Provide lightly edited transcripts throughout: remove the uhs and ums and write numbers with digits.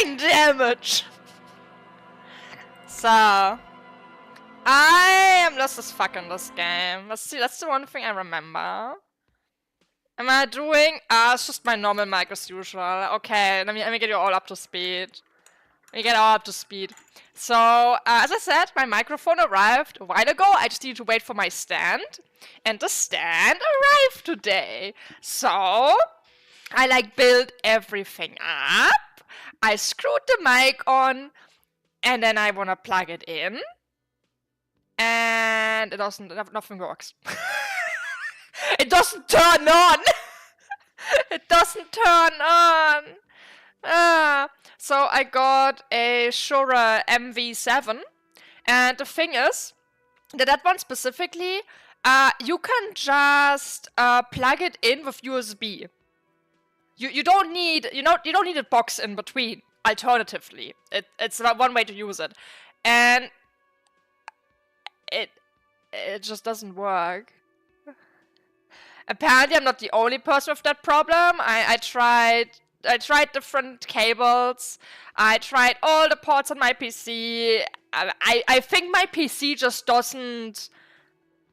9 damage! So, I am lost as fuck in this game. Let's see, that's the one thing I remember. Am I doing? It's just my normal mic as usual. Okay, let me get you all up to speed. Let me get all up to speed. So, as I said, my microphone arrived a while ago. I just need to wait for my stand. And the stand arrived today. So, I like built everything up. I screwed the mic on. And then I wanna plug it in. And it doesn't, nothing works. It doesn't turn on! It doesn't turn on! So I got a Shure MV7. And the thing is, that one specifically, you can just plug it in with USB. You don't need a box in between. Alternatively, it's one way to use it, and it just doesn't work. Apparently, I'm not the only person with that problem. I tried different cables. I tried all the ports on my PC. I think my PC just doesn't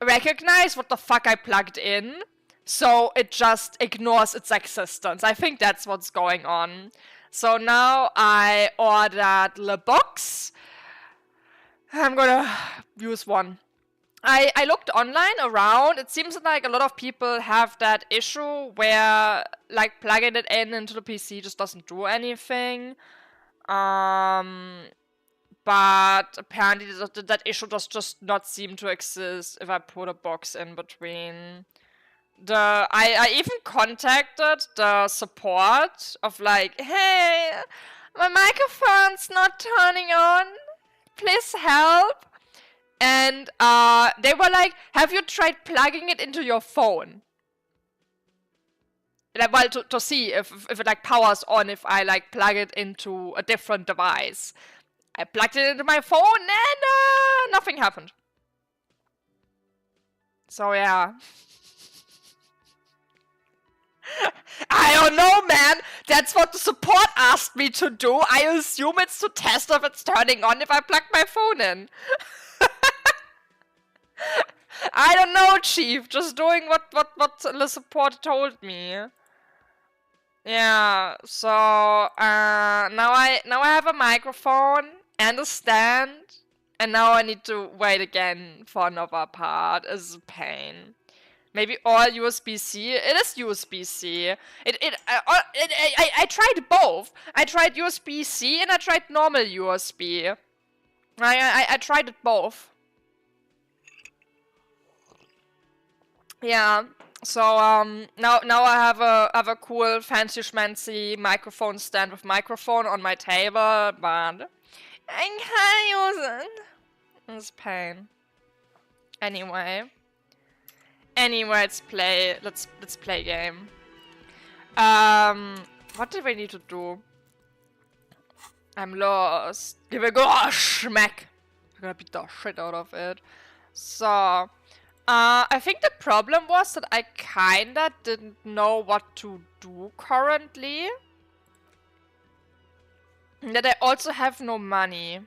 recognize what the fuck I plugged in, so it just ignores its existence. I think that's what's going on. So now I ordered the box. I'm gonna use one. I looked online around. It seems like a lot of people have that issue where like plugging it in into the PC just doesn't do anything. But apparently that issue does just not seem to exist if I put a box in between. I even contacted the support of like, hey, my microphone's not turning on, please help. And they were like, have you tried plugging it into your phone? Like, well, to see if it like powers on if I like plug it into a different device. I plugged it into my phone and nothing happened. So yeah. I don't know, man. That's what the support asked me to do. I assume it's to test if it's turning on if I plug my phone in. I don't know, Chief. Just doing what the support told me. Yeah. So now I have a microphone and a stand, and now I need to wait again for another part. It's a pain. Maybe all USB-C. It is USB-C. I tried both. I tried USB-C and I tried normal USB. I tried it both. Yeah. So now I have a cool fancy schmancy microphone stand with microphone on my table, but I can't use it. It's pain. Anyway, let's play game. What did we need to do? I'm lost. Give it a go, schmack. I'm gonna beat the shit out of it. So, I think the problem was that I kinda didn't know what to do currently. And that I also have no money.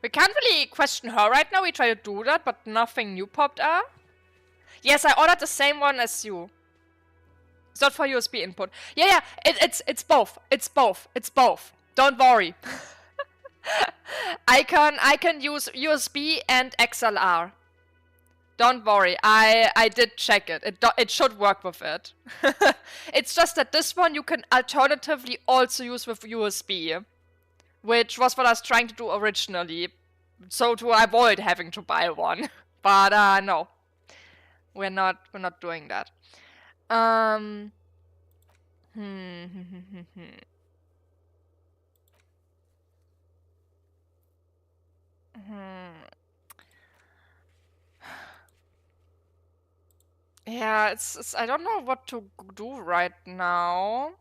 We can't really question her right now. We try to do that, but nothing new popped up. Yes, I ordered the same one as you. It's not for USB input. Yeah, it's both. It's both. Don't worry. I can use USB and XLR. Don't worry. I did check it. It should work with it. It's just that this one you can alternatively also use with USB. Which was what I was trying to do originally, so to avoid having to buy one. But no, we're not doing that. Yeah, it's I don't know what to do right now.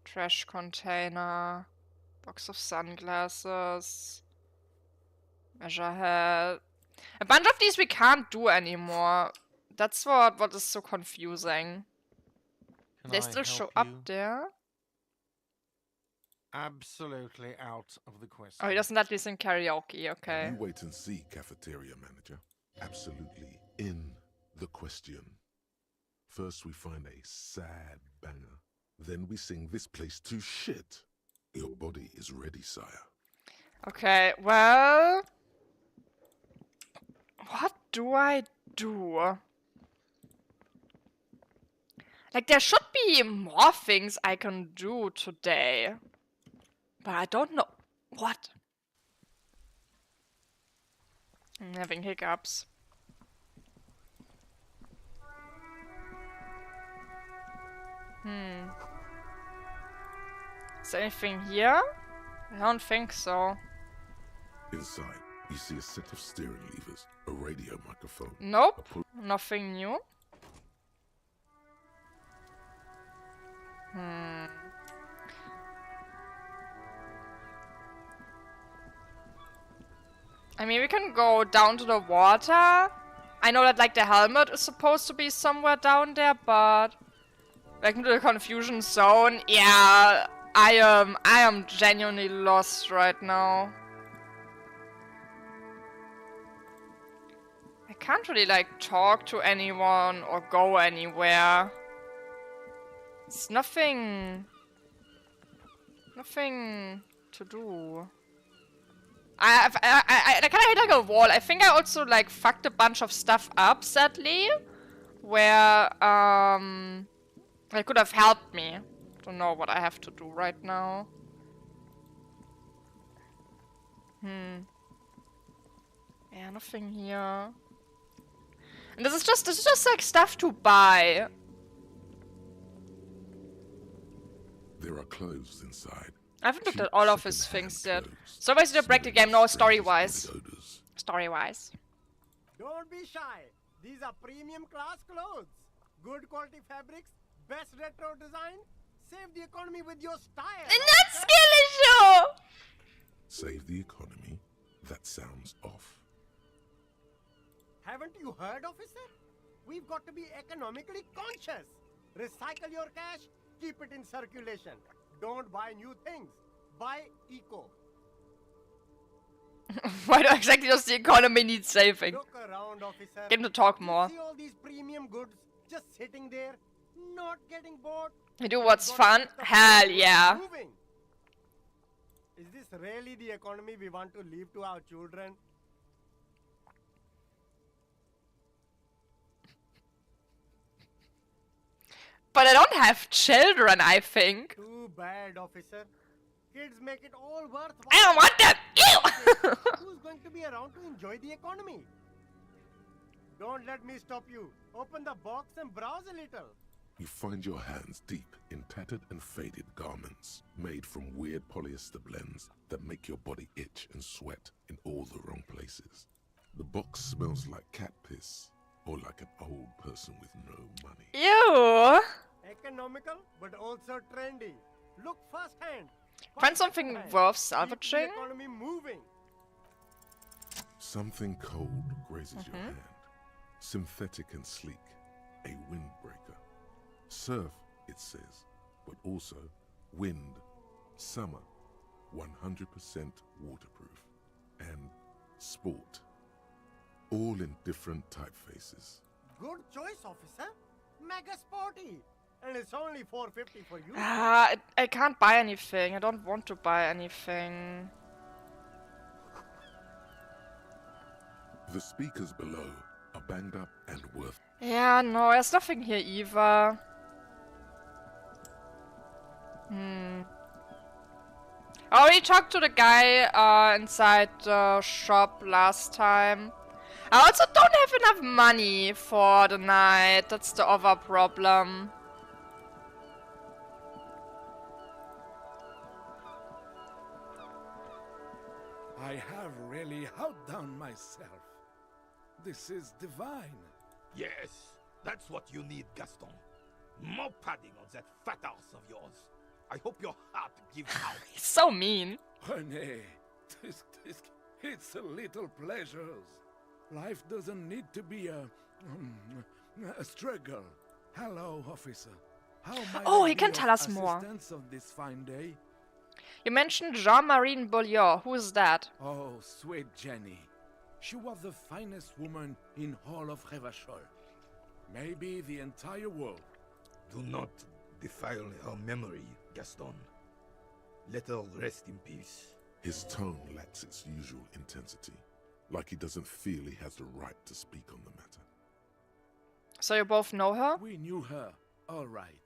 Trash container, box of sunglasses, measure head. A bunch of these we can't do anymore. That's what is so confusing. They still show up there. Absolutely out of the question. Oh, he doesn't let me sing karaoke, okay. You wait and see, cafeteria manager. Absolutely in the question. First we find a sad banger. Then we sing this place to shit. Your body is ready, sire. Okay, well... What do I do? Like, there should be more things I can do today. But I don't know. What? I'm having hiccups. Is there anything here? I don't think so. Inside, you see a set of steering levers, a radio microphone. Nope. Nothing new. I mean, we can go down to the water. I know that, like, the helmet is supposed to be somewhere down there, but... Back into the confusion zone. Yeah, I am genuinely lost right now. I can't really, like, talk to anyone or go anywhere. It's nothing to do. I kind of hit like a wall. I think I also like fucked a bunch of stuff up, sadly, where they could have helped me. Don't know what I have to do right now. Yeah, nothing here. And this is just like stuff to buy. There are clothes inside. I haven't looked at all of his things yet. So why did I break the game? No, story-wise. Story-wise. Don't be shy. These are premium class clothes. Good quality fabrics, best retro design. Save the economy with your style. And that's Elysium! Save the economy? That sounds off. Haven't you heard, officer? We've got to be economically conscious. Recycle your cash, keep it in circulation. Don't buy new things. Buy eco. Why do exactly does the economy need saving? Look around, officer. Get him to talk more. See all these premium goods just sitting there, not getting bought. You do what's fun? Hell yeah. Moving. Is this really the economy we want to leave to our children? But I don't have children, I think. Too bad, officer. Kids make it all worthwhile. I don't want them! Ew! Who's going to be around to enjoy the economy? Don't let me stop you. Open the box and browse a little. You find your hands deep in tattered and faded garments made from weird polyester blends that make your body itch and sweat in all the wrong places. The box smells like cat piss or like an old person with no money. Ew! Economical, but also trendy. Look firsthand. Find something worth salvaging? Keep the economy moving. Something cold grazes your hand. Synthetic and sleek. A windbreaker. Surf, it says, but also wind, summer, 100% waterproof, and sport. All in different typefaces. Good choice, officer. Mega sporty. And it's only $4.50 for you. I can't buy anything. I don't want to buy anything. The speakers below are banged up and worth. Yeah, no, there's nothing here either. I already talked to the guy inside the shop last time. I also don't have enough money for the night. That's the other problem. I have really outdone myself. This is divine. Yes, that's what you need, Gaston. More padding on that fat ass of yours. I hope your heart gives out. He's so mean. René, it's a little pleasures. Life doesn't need to be a struggle. Hello, officer. How might Oh, I he be can of tell us more. assistance on this fine day? You mentioned Jean-Marie Beaulieu. Who is that? Oh, sweet Jenny. She was the finest woman in all of Revachol. Maybe the entire world. Do not defile her memory, Gaston. Let her rest in peace. His tone lacks its usual intensity, like he doesn't feel he has the right to speak on the matter. So you both know her? We knew her, all right.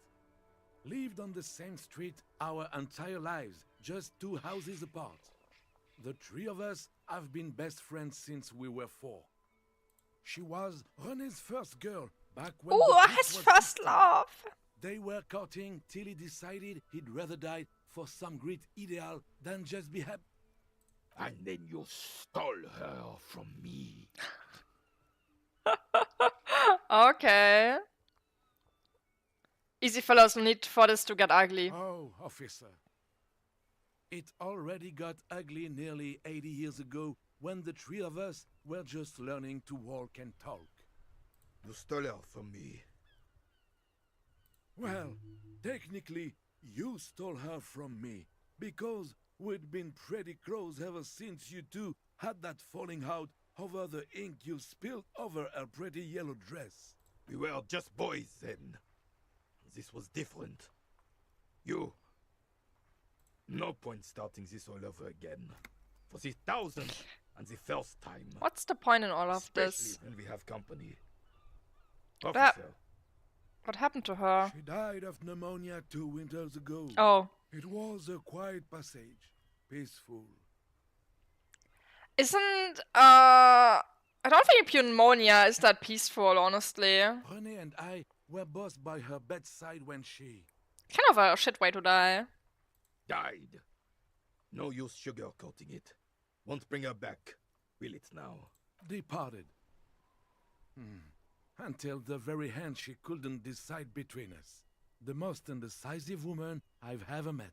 Lived on the same street our entire lives, just 2 houses apart. The 3 of us have been best friends since we were 4. She was René's first girl, back when Ooh, the his was first 15. love. They were courting till he decided he'd rather die for some great ideal than just be happy. And then you stole her from me. Okay. Easy fellows, no need for this to get ugly. Oh, officer. It already got ugly nearly 80 years ago when the 3 of us were just learning to walk and talk. You stole her from me. Well, technically, you stole her from me, because we'd been pretty close ever since you two had that falling out over the ink you spilled over her pretty yellow dress. We were just boys then. This was different. You... No point starting this all over again. For the 1000th and the first time. What's the point in all of Especially this? when we have company. But- Officer, What happened to her? She died of pneumonia 2 winters ago. Oh. It was a quiet passage, peaceful. Isn't, I don't think pneumonia is that peaceful, honestly. René and I were both by her bedside when she... Kind of a shit way to die. died. No use sugarcoating it. Won't bring her back. Will it now? departed. Until the very end she couldn't decide between us. The most indecisive woman I've ever met.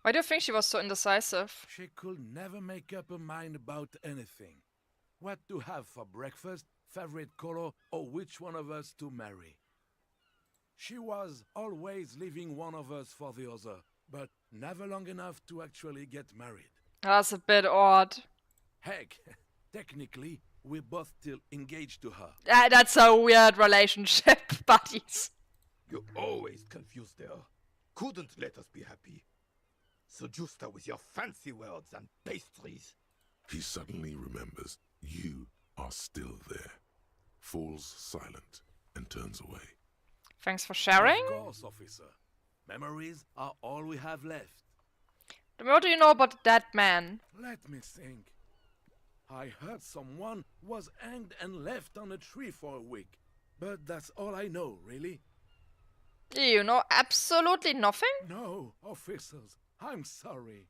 Why do you think she was so indecisive? She could never make up her mind about anything. What to have for breakfast, favorite color, or which one of us to marry. She was always leaving one of us for the other, but never long enough to actually get married. That's a bit odd. Heck, technically, we're both still engaged to her. That's a weird relationship, buddies. You always confused her. Couldn't let us be happy. Seduced her with your fancy words and pastries. He suddenly remembers you are still there, falls silent, and turns away. Thanks for sharing. Of course, officer. Memories are all we have left. What do you know about that man? Let me think. I heard someone was hanged and left on a tree for a week. But that's all I know, really. You know absolutely nothing? No, officers, I'm sorry.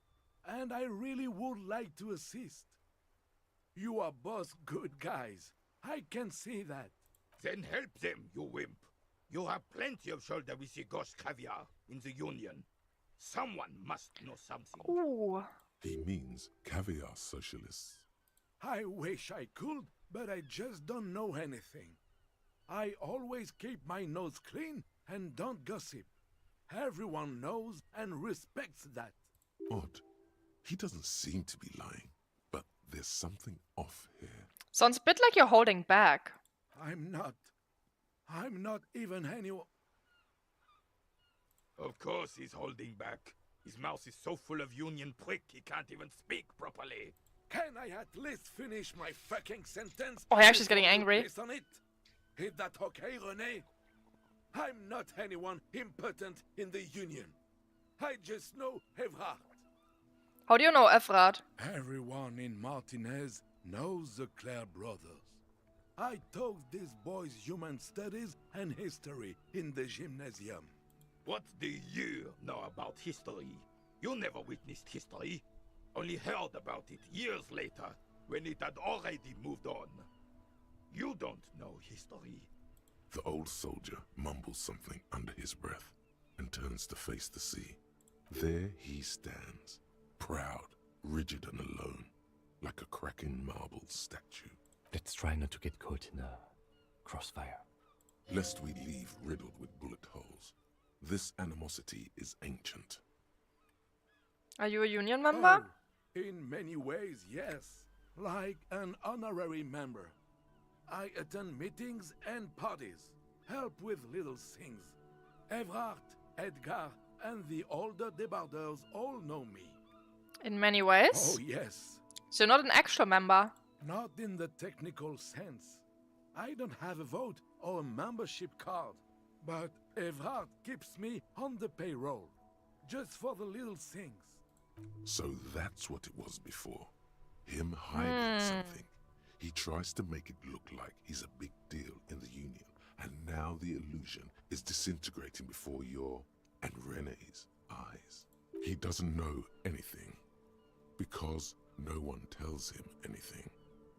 And I really would like to assist. You are both good guys. I can see that. Then help them, you wimp. You have plenty of shoulder with the gauche caviar in the Union. Someone must know something. Ooh. He means caviar socialists. I wish I could, but I just don't know anything. I always keep my nose clean and don't gossip. Everyone knows and respects that. Odd. He doesn't seem to be lying, but there's something off here. Sounds a bit like you're holding back. I'm not even anyone. Of course he's holding back. His mouth is so full of Union prick he can't even speak properly. Can I at least finish my fucking sentence? Oh, yeah, she's getting before you angry. piss on it? Is that okay, René? I'm not anyone important in the Union. I just know Evrard. How do you know Efrat? Everyone in Martinez knows the Clare brothers. I taught these boys human studies and history in the gymnasium. What do you know about history? You never witnessed history. Only heard about it years later, when it had already moved on. You don't know history. The old soldier mumbles something under his breath and turns to face the sea. There he stands, proud, rigid and alone, like a cracking marble statue. Let's try not to get caught in a crossfire. Lest we leave riddled with bullet holes. This animosity is ancient. Are you a union member? Oh, in many ways, yes. Like an honorary member. I attend meetings and parties, help with little things. Evrard, Edgar, and the older debarders all know me. In many ways? Oh, yes. So you're not an actual member? Not in the technical sense. I don't have a vote or a membership card. But Evrard keeps me on the payroll, just for the little things. So that's what it was before. Him hiding something. He tries to make it look like he's a big deal in the Union, and now the illusion is disintegrating before your and Renee's eyes. He doesn't know anything, because no one tells him anything.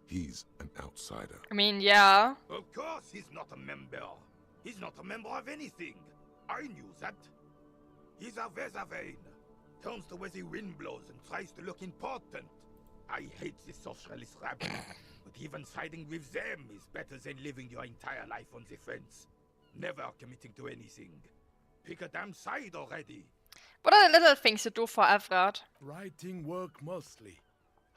He's an outsider. I mean, yeah. Of course he's not a member. He's not a member of anything. I knew that. He's a Weservein. Turns to where the wind blows and tries to look important. I hate the socialist rabble, but even siding with them is better than living your entire life on the fence. Never committing to anything. Pick a damn side already. What are the little things you do for Evrard? Writing work mostly.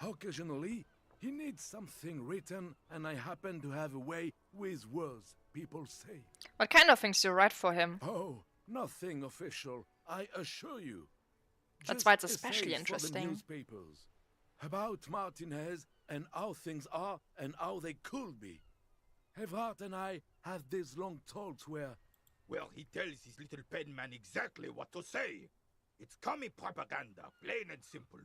Occasionally, he needs something written, and I happen to have a way with words, people say. What kind of things do you write for him? Oh, nothing official, I assure you. That's Just why it's especially essays for the interesting. newspapers. About Martinez and how things are and how they could be. Evrard and I have these long talks where... Well, he tells his little pen man exactly what to say. It's commie propaganda, plain and simple.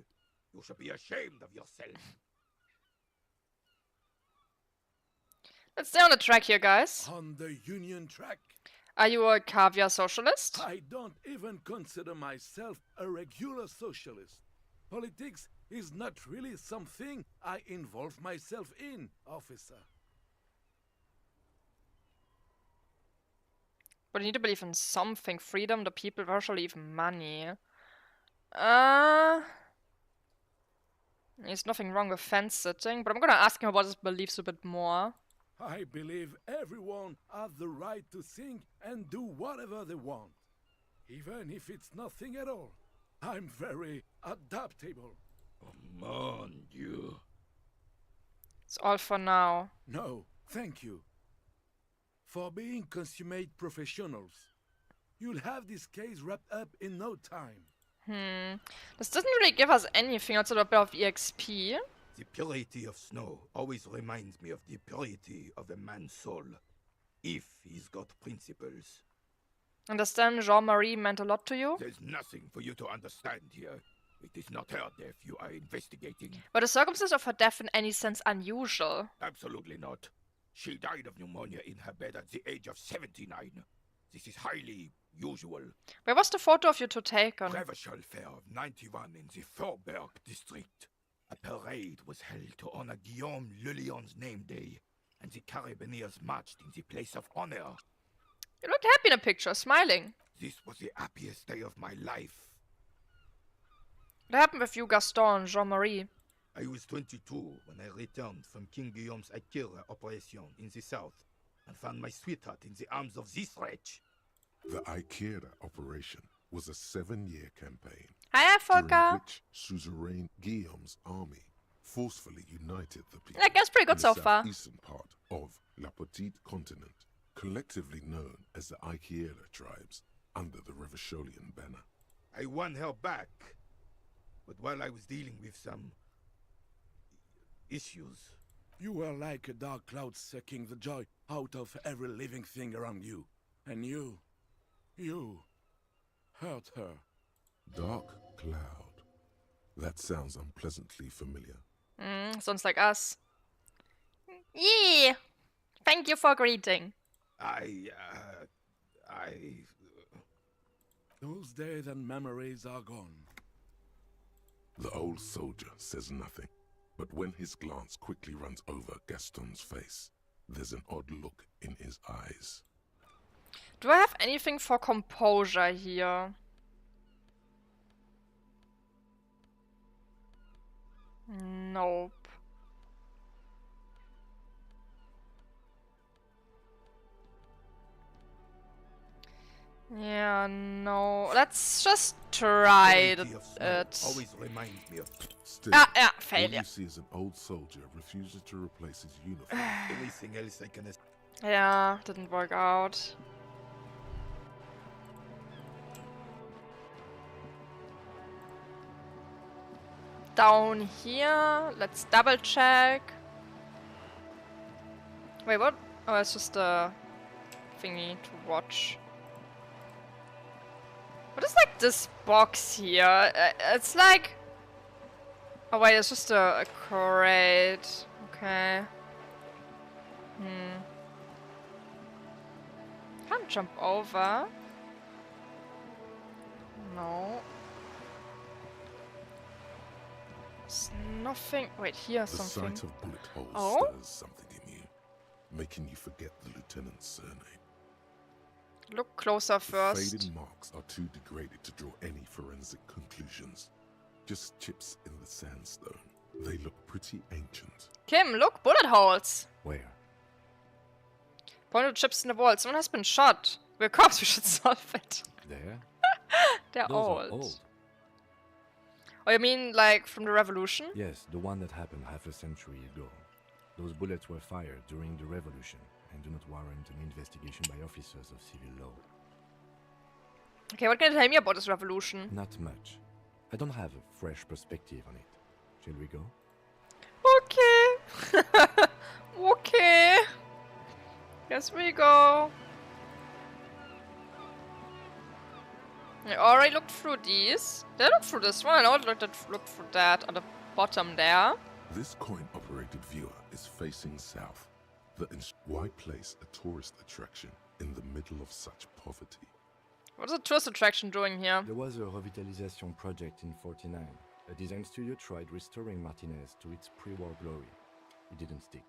You should be ashamed of yourself. Let's stay on the track here, guys. On the Union track, Are you a caviar socialist? I don't even consider myself a regular socialist. Politics is not really something I involve myself in, officer. But you need to believe in something. Freedom, the people, virtually even money. There's nothing wrong with fence sitting, but I'm gonna ask him about his beliefs a bit more. I believe everyone has the right to think and do whatever they want, even if it's nothing at all. I'm very adaptable. Oh, mon Dieu. It's all for now. No, thank you. For being consummate professionals, you'll have this case wrapped up in no time. This doesn't really give us anything outside of a bit of EXP. The purity of snow always reminds me of the purity of a man's soul, if he's got principles. Understand Jean-Marie meant a lot to you? There's nothing for you to understand here. It is not her death you are investigating. Were the circumstances of her death in any sense unusual? Absolutely not. She died of pneumonia in her bed at the age of 79. This is highly usual. Where was the photo of you two taken? Reverschall Fair of 91 in the Faubourg district. A parade was held to honor Guillaume Le Lion's name day, and the Carabineers marched in the place of honor. You looked happy in a picture, smiling. This was the happiest day of my life. What happened with you, Gaston and Jean-Marie? I was 22 when I returned from King Guillaume's Akira operation in the south and found my sweetheart in the arms of this wretch. The Ikeda operation was a 7-year campaign, Hi, during Volker. which suzerain Guillaume's army forcefully united the people That guy's pretty good in so the far. southeastern part of La Petite Continent, collectively known as the Ikeda tribes under the Reverscholian banner. I won her back, but while I was dealing with some issues, You were like a dark cloud sucking the joy out of every living thing around you. And you hurt her. Dark cloud. That sounds unpleasantly familiar. Sounds like us. Yeah. Thank you for greeting. Those days and memories are gone. The old soldier says nothing, but when his glance quickly runs over Gaston's face, there's an odd look in his eyes. Do I have anything for composure here? Nope. No. Let's just try Quality of snow it. always reminds me of Still, Yeah, all failure. you see is an old soldier refusing to replace his uniform. anything else I can. Yeah, didn't work out. Down here, let's double check. Wait, what? Oh, it's just a thingy to watch. What is like this box here? It's like... Oh wait, it's just a crate. Okay. Can't jump over. No. There's nothing. Wait, here's The something. sight of bullet holes Oh? stirs something in you, making you forget the lieutenant's surname. Look closer The first. faded marks are too degraded to draw any forensic conclusions. Just chips in the sandstone. They look pretty ancient. Kim, look, bullet holes. Where? Pointed chips in the wall. Someone has been shot. We're cops. We should solve it. There? They're Those old. are old. Oh, you mean like from the revolution? Yes, the one that happened half a century ago. Those bullets were fired during the revolution and do not warrant an investigation by officers of civil law. Okay, what can you tell me about this revolution? Not much. I don't have a fresh perspective on it. Shall we go? Okay. Okay. Guess we go. I already looked through these. Did I look through this one? I know I looked through that on the bottom there. This coin-operated viewer is facing south. Why place a tourist attraction in the middle of such poverty? What is a tourist attraction doing here? There was a revitalization project in 49. A design studio tried restoring Martinez to its pre-war glory. It didn't stick.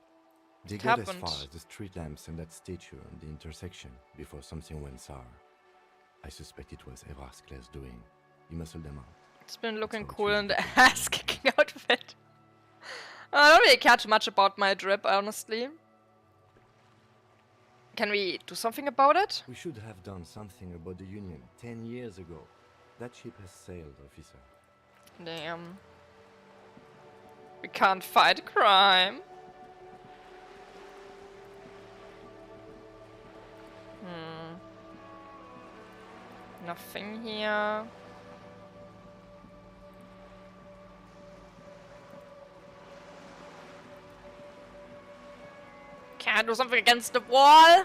They What got as happened? far as the street lamps and that statue on the intersection before something went sour. I suspect it was Evrard's Claire's doing. He muscled them out. It's been looking how it cool in the usually ass-kicking outfit. I don't really care too much about my drip, honestly. Can we do something about it? We should have done something about the Union 10 years ago. That ship has sailed, officer. Damn. We can't fight crime. Nothing here. Can I do something against the wall?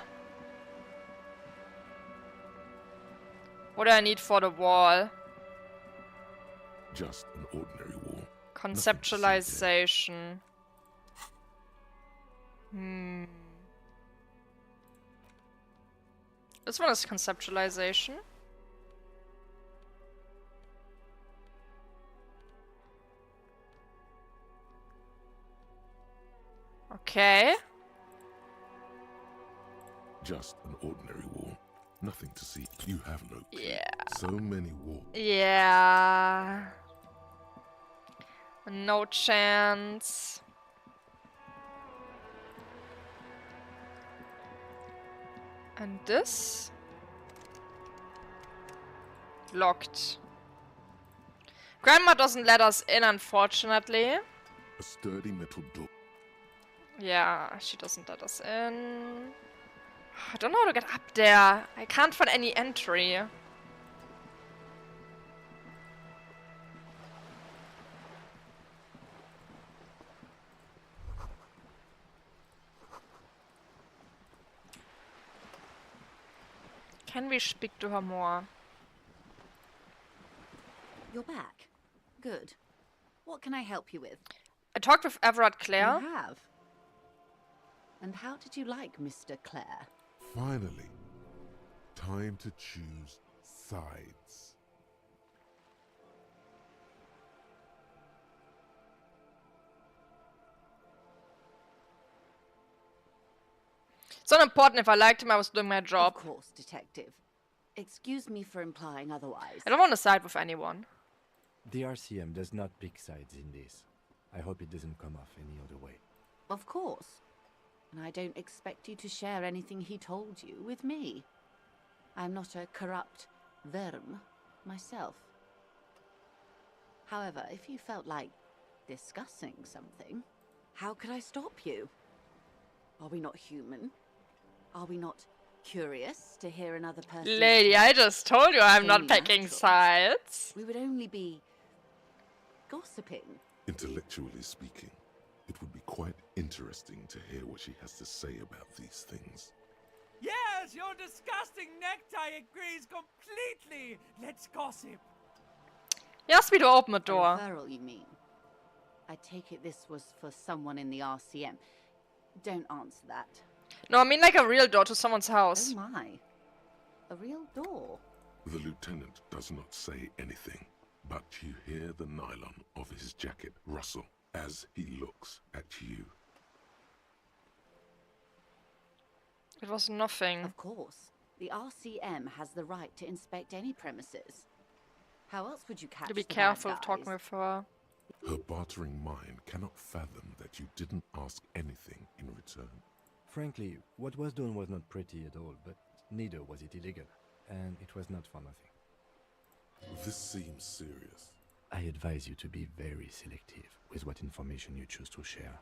What do I need for the wall? Just an ordinary wall. Conceptualization. This one is conceptualization. Okay. Just an ordinary wall. Nothing to see. You have no clue. Yeah. So many walls. Yeah. No chance. And this? Locked. Grandma doesn't let us in, unfortunately. A sturdy metal door. Yeah, she doesn't let us in. I don't know how to get up there. I can't find any entry. Can we speak to her more? You're back. Good. What can I help you with? I talked with Everard Claire. You have. And how did you like Mr. Clare? Finally. Time to choose sides. It's not important if I liked him, I was doing my job. Of course, Detective. Excuse me for implying otherwise. I don't want to side with anyone. The RCM does not pick sides in this. I hope it doesn't come off any other way. Of course. And I don't expect you to share anything he told you with me. I'm not a corrupt, Vern myself. However, if you felt like discussing something, how could I stop you? Are we not human? Are we not curious to hear another person? Lady, I just told you I'm not Only picking natural. sides. We would only be gossiping. Intellectually speaking, it would be quite interesting to hear what she has to say about these things. Yes, your disgusting necktie agrees completely. Let's gossip. He asked me to open the A door. referral, you mean? I take it this was for someone in the RCM. Don't answer that. No, I mean like a real door to someone's house. Oh my. A real door. The lieutenant does not say anything, but you hear the nylon of his jacket rustle as he looks at you. It was nothing. Of course. The RCM has the right to inspect any premises. How else would you catch To be the bad careful of talking guys? with her. Her bartering mind cannot fathom that you didn't ask anything in return. Frankly, what was done was not pretty at all, but neither was it illegal, and it was not for nothing. This seems serious. I advise you to be very selective with what information you choose to share.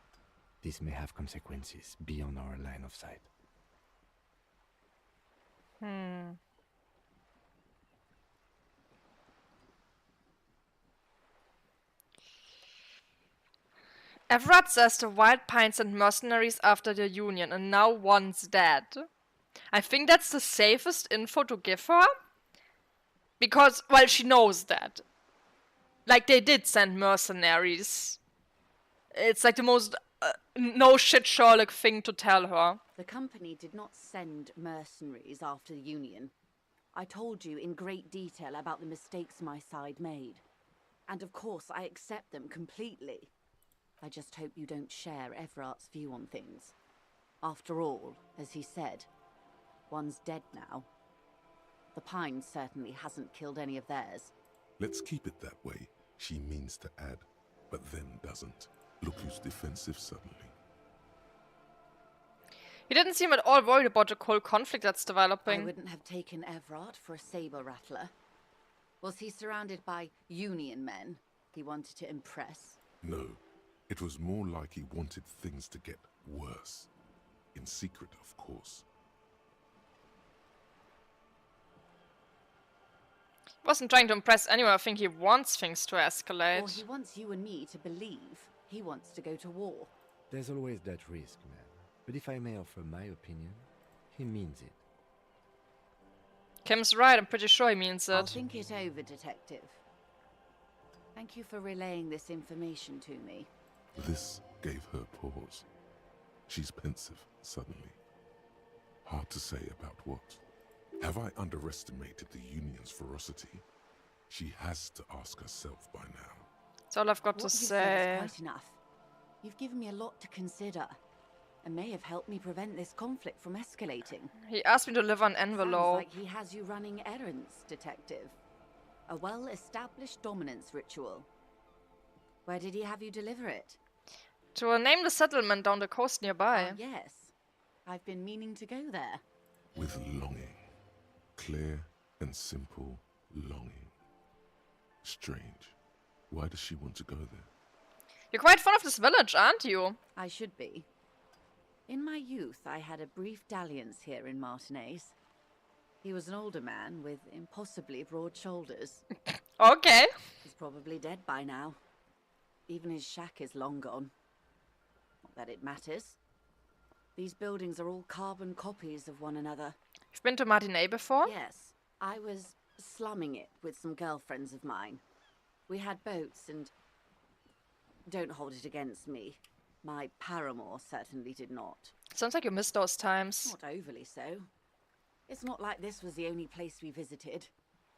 This may have consequences beyond our line of sight. Everard says the Wild Pines and mercenaries after the Union, and now one's dead. I think that's the safest info to give her. Because, well, she knows that. Like, they did send mercenaries. It's like the most no shit Sherlock thing to tell her. The company did not send mercenaries after the Union. I told you in great detail about the mistakes my side made. And of course, I accept them completely. I just hope you don't share Everart's view on things. After all, as he said, one's dead now. The Pines certainly hasn't killed any of theirs. Let's keep it that way. She means to add, but then doesn't. Look who's defensive suddenly. He didn't seem at all worried about the cold conflict that's I developing. wouldn't have taken Everard for a saber rattler. Was he surrounded by Union men he wanted to impress? No, it was more like he wanted things to get worse. In secret, of course. He wasn't trying to impress anyone. I think he wants things to Or escalate. he wants you and me to believe he wants to go to war? There's always that risk, man. But if I may offer my opinion, he means it. Kim's right. I'm pretty sure he means I'll it. think it over, Detective. Thank you for relaying this information to me. This gave her pause. She's pensive, suddenly. Hard to say about what. Have I underestimated the Union's ferocity? She has to ask herself by now. That's all I've got What to you've said say. is quite enough. You've given me a lot to consider, and may have helped me prevent this conflict from escalating. He asked me to deliver an Sounds envelope. like he has you running errands, Detective. A well-established dominance ritual. Where did he have you deliver it? To a nameless settlement down the coast nearby. Oh, yes. I've been meaning to go there. With longing. Clear and simple longing. Strange. Why does she want to go there? You're quite fond of this village, aren't you? I should be. In my youth, I had a brief dalliance here in Martinez. He was an older man with impossibly broad shoulders. Okay. He's probably dead by now. Even his shack is long gone. Not that it matters. These buildings are all carbon copies of one another. You've been to Martinez before? Yes, I was slumming it with some girlfriends of mine. We had boats and... Don't hold it against me. My paramour certainly did not. Sounds like you missed those times. Not overly so. It's not like this was the only place we visited.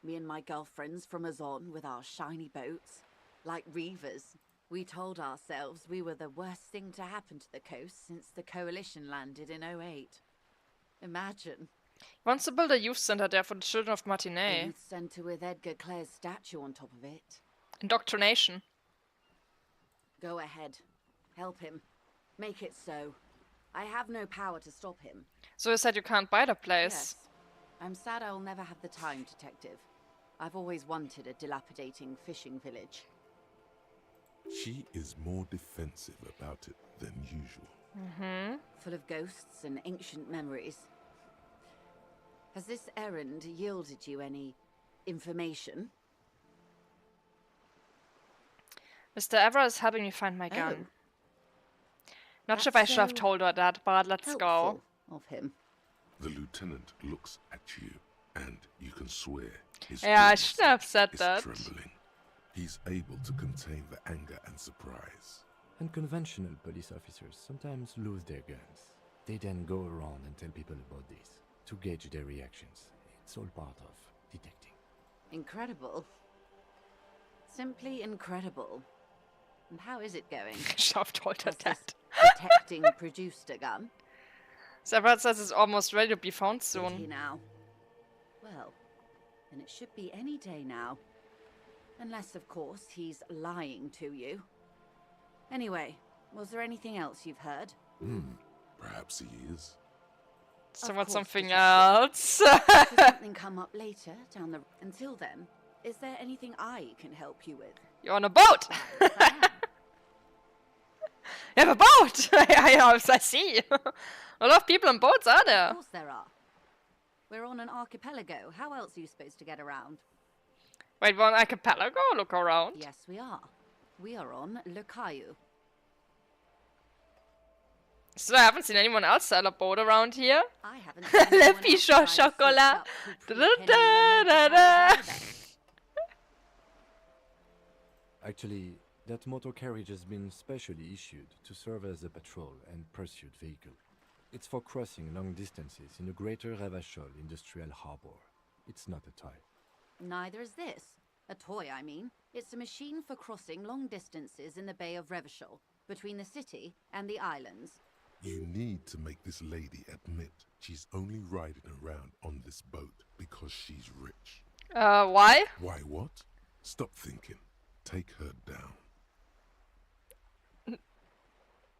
Me and my girlfriends from Azon with our shiny boats. Like reavers, we told ourselves we were the worst thing to happen to the coast since the Coalition landed in '08. Imagine. He wants to build a youth center there for the children of A Martinez. youth centre with Edgar Clare's statue on top of it. Indoctrination. Go ahead. Help him. Make it so. I have no power to stop him. So you said you can't buy the place. Yes. I'm sad I'll never have the time, Detective. I've always wanted a dilapidating fishing village. She is more defensive about it than usual. Full of ghosts and ancient memories. Has this errand yielded you any information? Mr. Evra is helping me find my gun. Not sure if I That's should have so told her that, but let's go. helpful of him. The lieutenant looks at you, and you can swear his Yeah, I gaze shouldn't have said is that. trembling. He's able to contain the anger and surprise. Unconventional police officers sometimes lose their guns. They then go around and tell people about this to gauge their reactions. It's all part of detecting. Incredible. Simply incredible. And how is it going? Should have told her Has this that. detecting produced a gun? Severat says it's almost ready to be found Is he soon. now? Well, then it should be any day now. Unless, of course, he's lying to you. Anyway, was there anything else you've heard? Perhaps he is. So Of what's course, something detective. else? Should something come up later down the... Until then, is there anything I can help you with? You're on a boat! Yes, I am. You have a boat! I see. A lot of people on boats, are there? Of course there are. We're on an archipelago. How else are you supposed to get around? Wait, we're on archipelago? Look around. Yes, we are. We are on Le Caillou. So I haven't seen anyone else sell a boat around here. I haven't seen Le anyone else fiche try au to fix chocolat. up who pretended Da-da-da-da-da. either. Actually, that motor carriage has been specially issued to serve as a patrol and pursuit vehicle. It's for crossing long distances in the greater Revachol industrial harbor. It's not a toy. Neither is this. A toy, I mean. It's a machine for crossing long distances in the Bay of Revachol, between the city and the islands. You need to make this lady admit she's only riding around on this boat because she's rich. Why? Why what? Stop thinking. Take her down.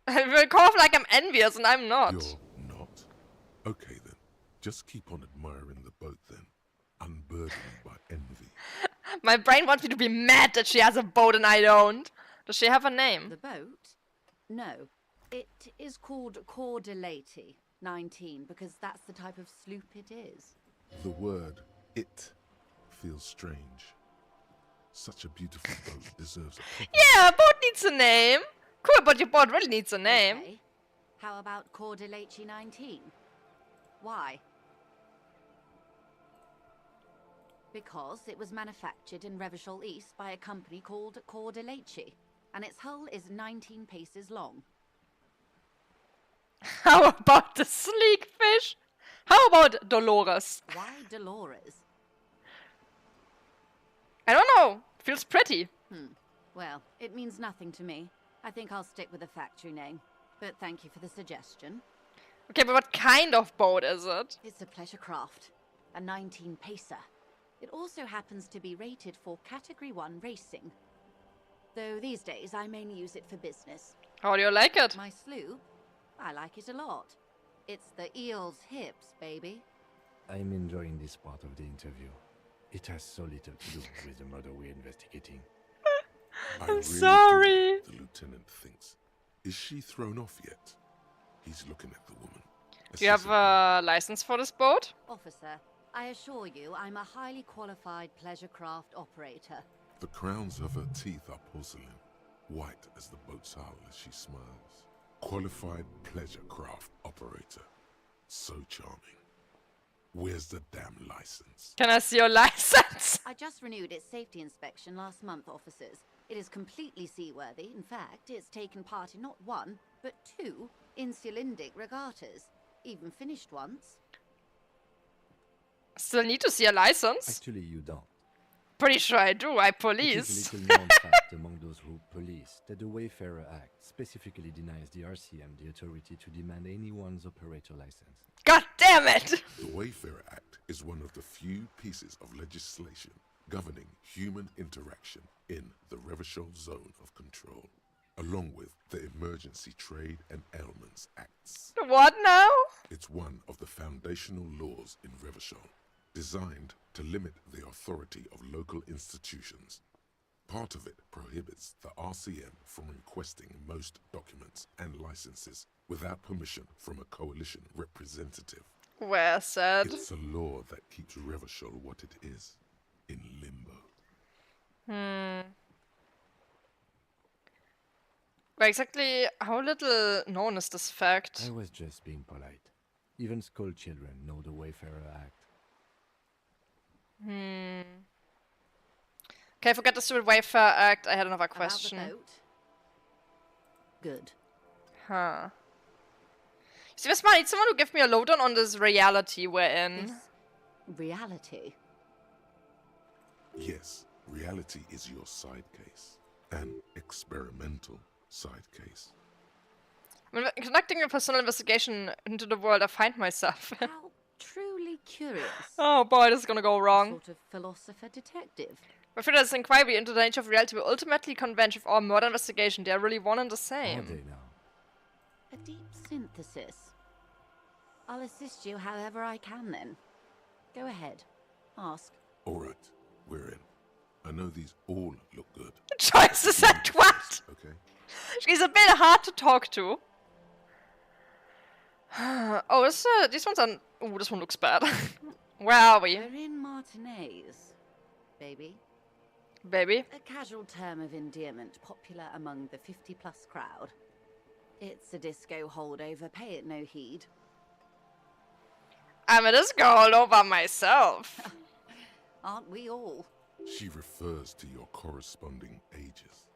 I will come off like I'm envious and I'm not. You're not? Okay then. Just keep on admiring the boat then. Unburdened by envy. My brain wants me to be mad that she has a boat and I don't. Does she have a name? The boat? No. It is called Cordelati 19 because that's the type of sloop it is. The word it feels strange. Such a beautiful boat deserves a proper Yeah, a boat needs a name. Cool, but your boat really needs a name. Okay. How about Cordelati 19? Why? Because it was manufactured in Revachol East by a company called Cordelati, and its hull is 19 paces long. How about the sleek fish? How about Dolores? Why Dolores? I don't know. Feels pretty. Well, it means nothing to me. I think I'll stick with the factory name. But thank you for the suggestion. Okay, but what kind of boat is it? It's a pleasure craft, a 19 pacer. It also happens to be rated for Category 1 racing. Though these days I mainly use it for business. How do you like it? My sloop? I like it a lot. It's the eel's hips, baby. I'm enjoying this part of the interview. It has so little to do with the murder we're investigating. I really sorry. do, the lieutenant thinks. Is she thrown off yet? He's looking at the woman. Do you have a license for this boat? Officer, I assure you I'm a highly qualified pleasure craft operator. The crowns of her teeth are porcelain, white as the boat's hull as she smiles. Qualified pleasure craft operator. So charming. Where's the damn license? Can I see your license? I just renewed its safety inspection last month, officers. It is completely seaworthy. In fact, it's taken part in not one, but two insulindic regattas. Even finished once. Still need to see a license? Actually, you don't. Pretty sure I do. I It police. is a little known fact among those who police that the Wayfarer Act specifically denies the RCM the authority to demand anyone's operator license. God damn it! The Wayfarer Act is one of the few pieces of legislation governing human interaction in the Revachol Zone of Control, along with the Emergency Trade and Ailments Acts. What now? It's one of the foundational laws in Revachol, designed to limit the authority of local institutions. Part of it prohibits the RCM from requesting most documents and licenses without permission from a coalition representative. Well said. It's a law that keeps Revachol what it is, in limbo. But exactly how little known is this fact? I was just being polite. Even school children know the Wayfarer Act. Okay, forget the stupid Wayfarer Act. I had another question. About the boat? Good. Huh. See, Westman, I need someone to give me a lowdown on this reality we're in. This reality. Yes, reality is your side case. An experimental side case. When conducting a personal investigation into the world I find myself. How truly curious. Oh boy, this is gonna go wrong. Sort of philosopher detective. But through this inquiry into the nature of reality will ultimately converge with all murder investigation. They are really one and the Are same. they now? A deep synthesis. I'll assist you however I can then. Go ahead. Ask. All right, we're in. I know these all look good. Choices at what? Okay? She's a bit hard to talk to. Oh, these ones are... Ooh, this one looks bad. Where are we? We're in Martinez, baby. Baby? A casual term of endearment popular among the 50-plus crowd. It's a disco holdover, pay it no heed. I'm a disco all over myself. Aren't we all? She refers to your corresponding ages.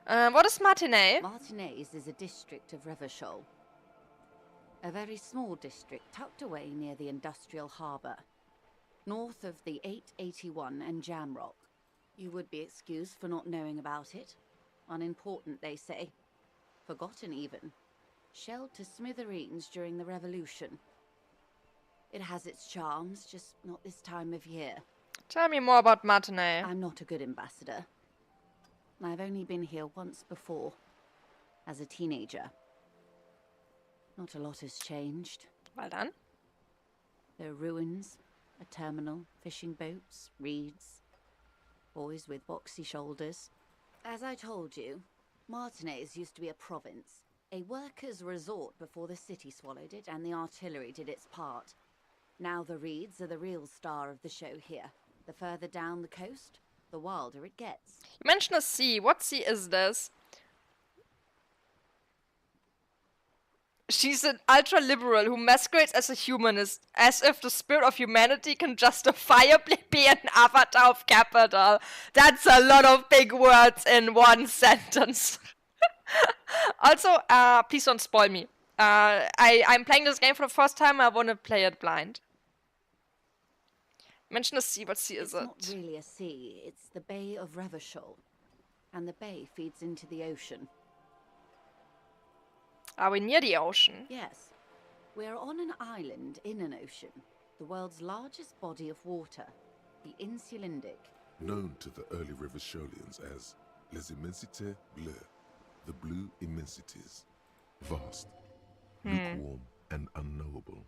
What is matinee? Martinez is a district of Revachol. A very small district tucked away near the industrial harbour. North of the 881 and Jamrock. You would be excused for not knowing about it. Unimportant, they say. Forgotten, even. Shelled to smithereens during the Revolution. It has its charms, just not this time of year. Tell me more about matinee. I'm not a good ambassador. I've only been here once before, as a teenager. Not a lot has changed. Well done. There are ruins, a terminal, fishing boats, reeds, boys with boxy shoulders. As I told you, Martinez used to be a province, a workers' resort before the city swallowed it and the artillery did its part. Now the reeds are the real star of the show here. The further down the coast, the wilder it gets. You mentioned a sea. What sea is this? She's an ultra-liberal who masquerades as a humanist, as if the spirit of humanity can justifiably be an avatar of capital. That's a lot of big words in one sentence. Also, please don't spoil me. I'm playing this game for the first time. I want to play it blind. Mention a sea. What sea is it? It's not really a sea. It's the Bay of Revachol. And the bay feeds into the ocean. Are we near the ocean? Yes. We're on an island in an ocean. The world's largest body of water. The Insulindic. Known to the early Revacholians as Les Immensités Bleues, the blue immensities. Vast, lukewarm and unknowable,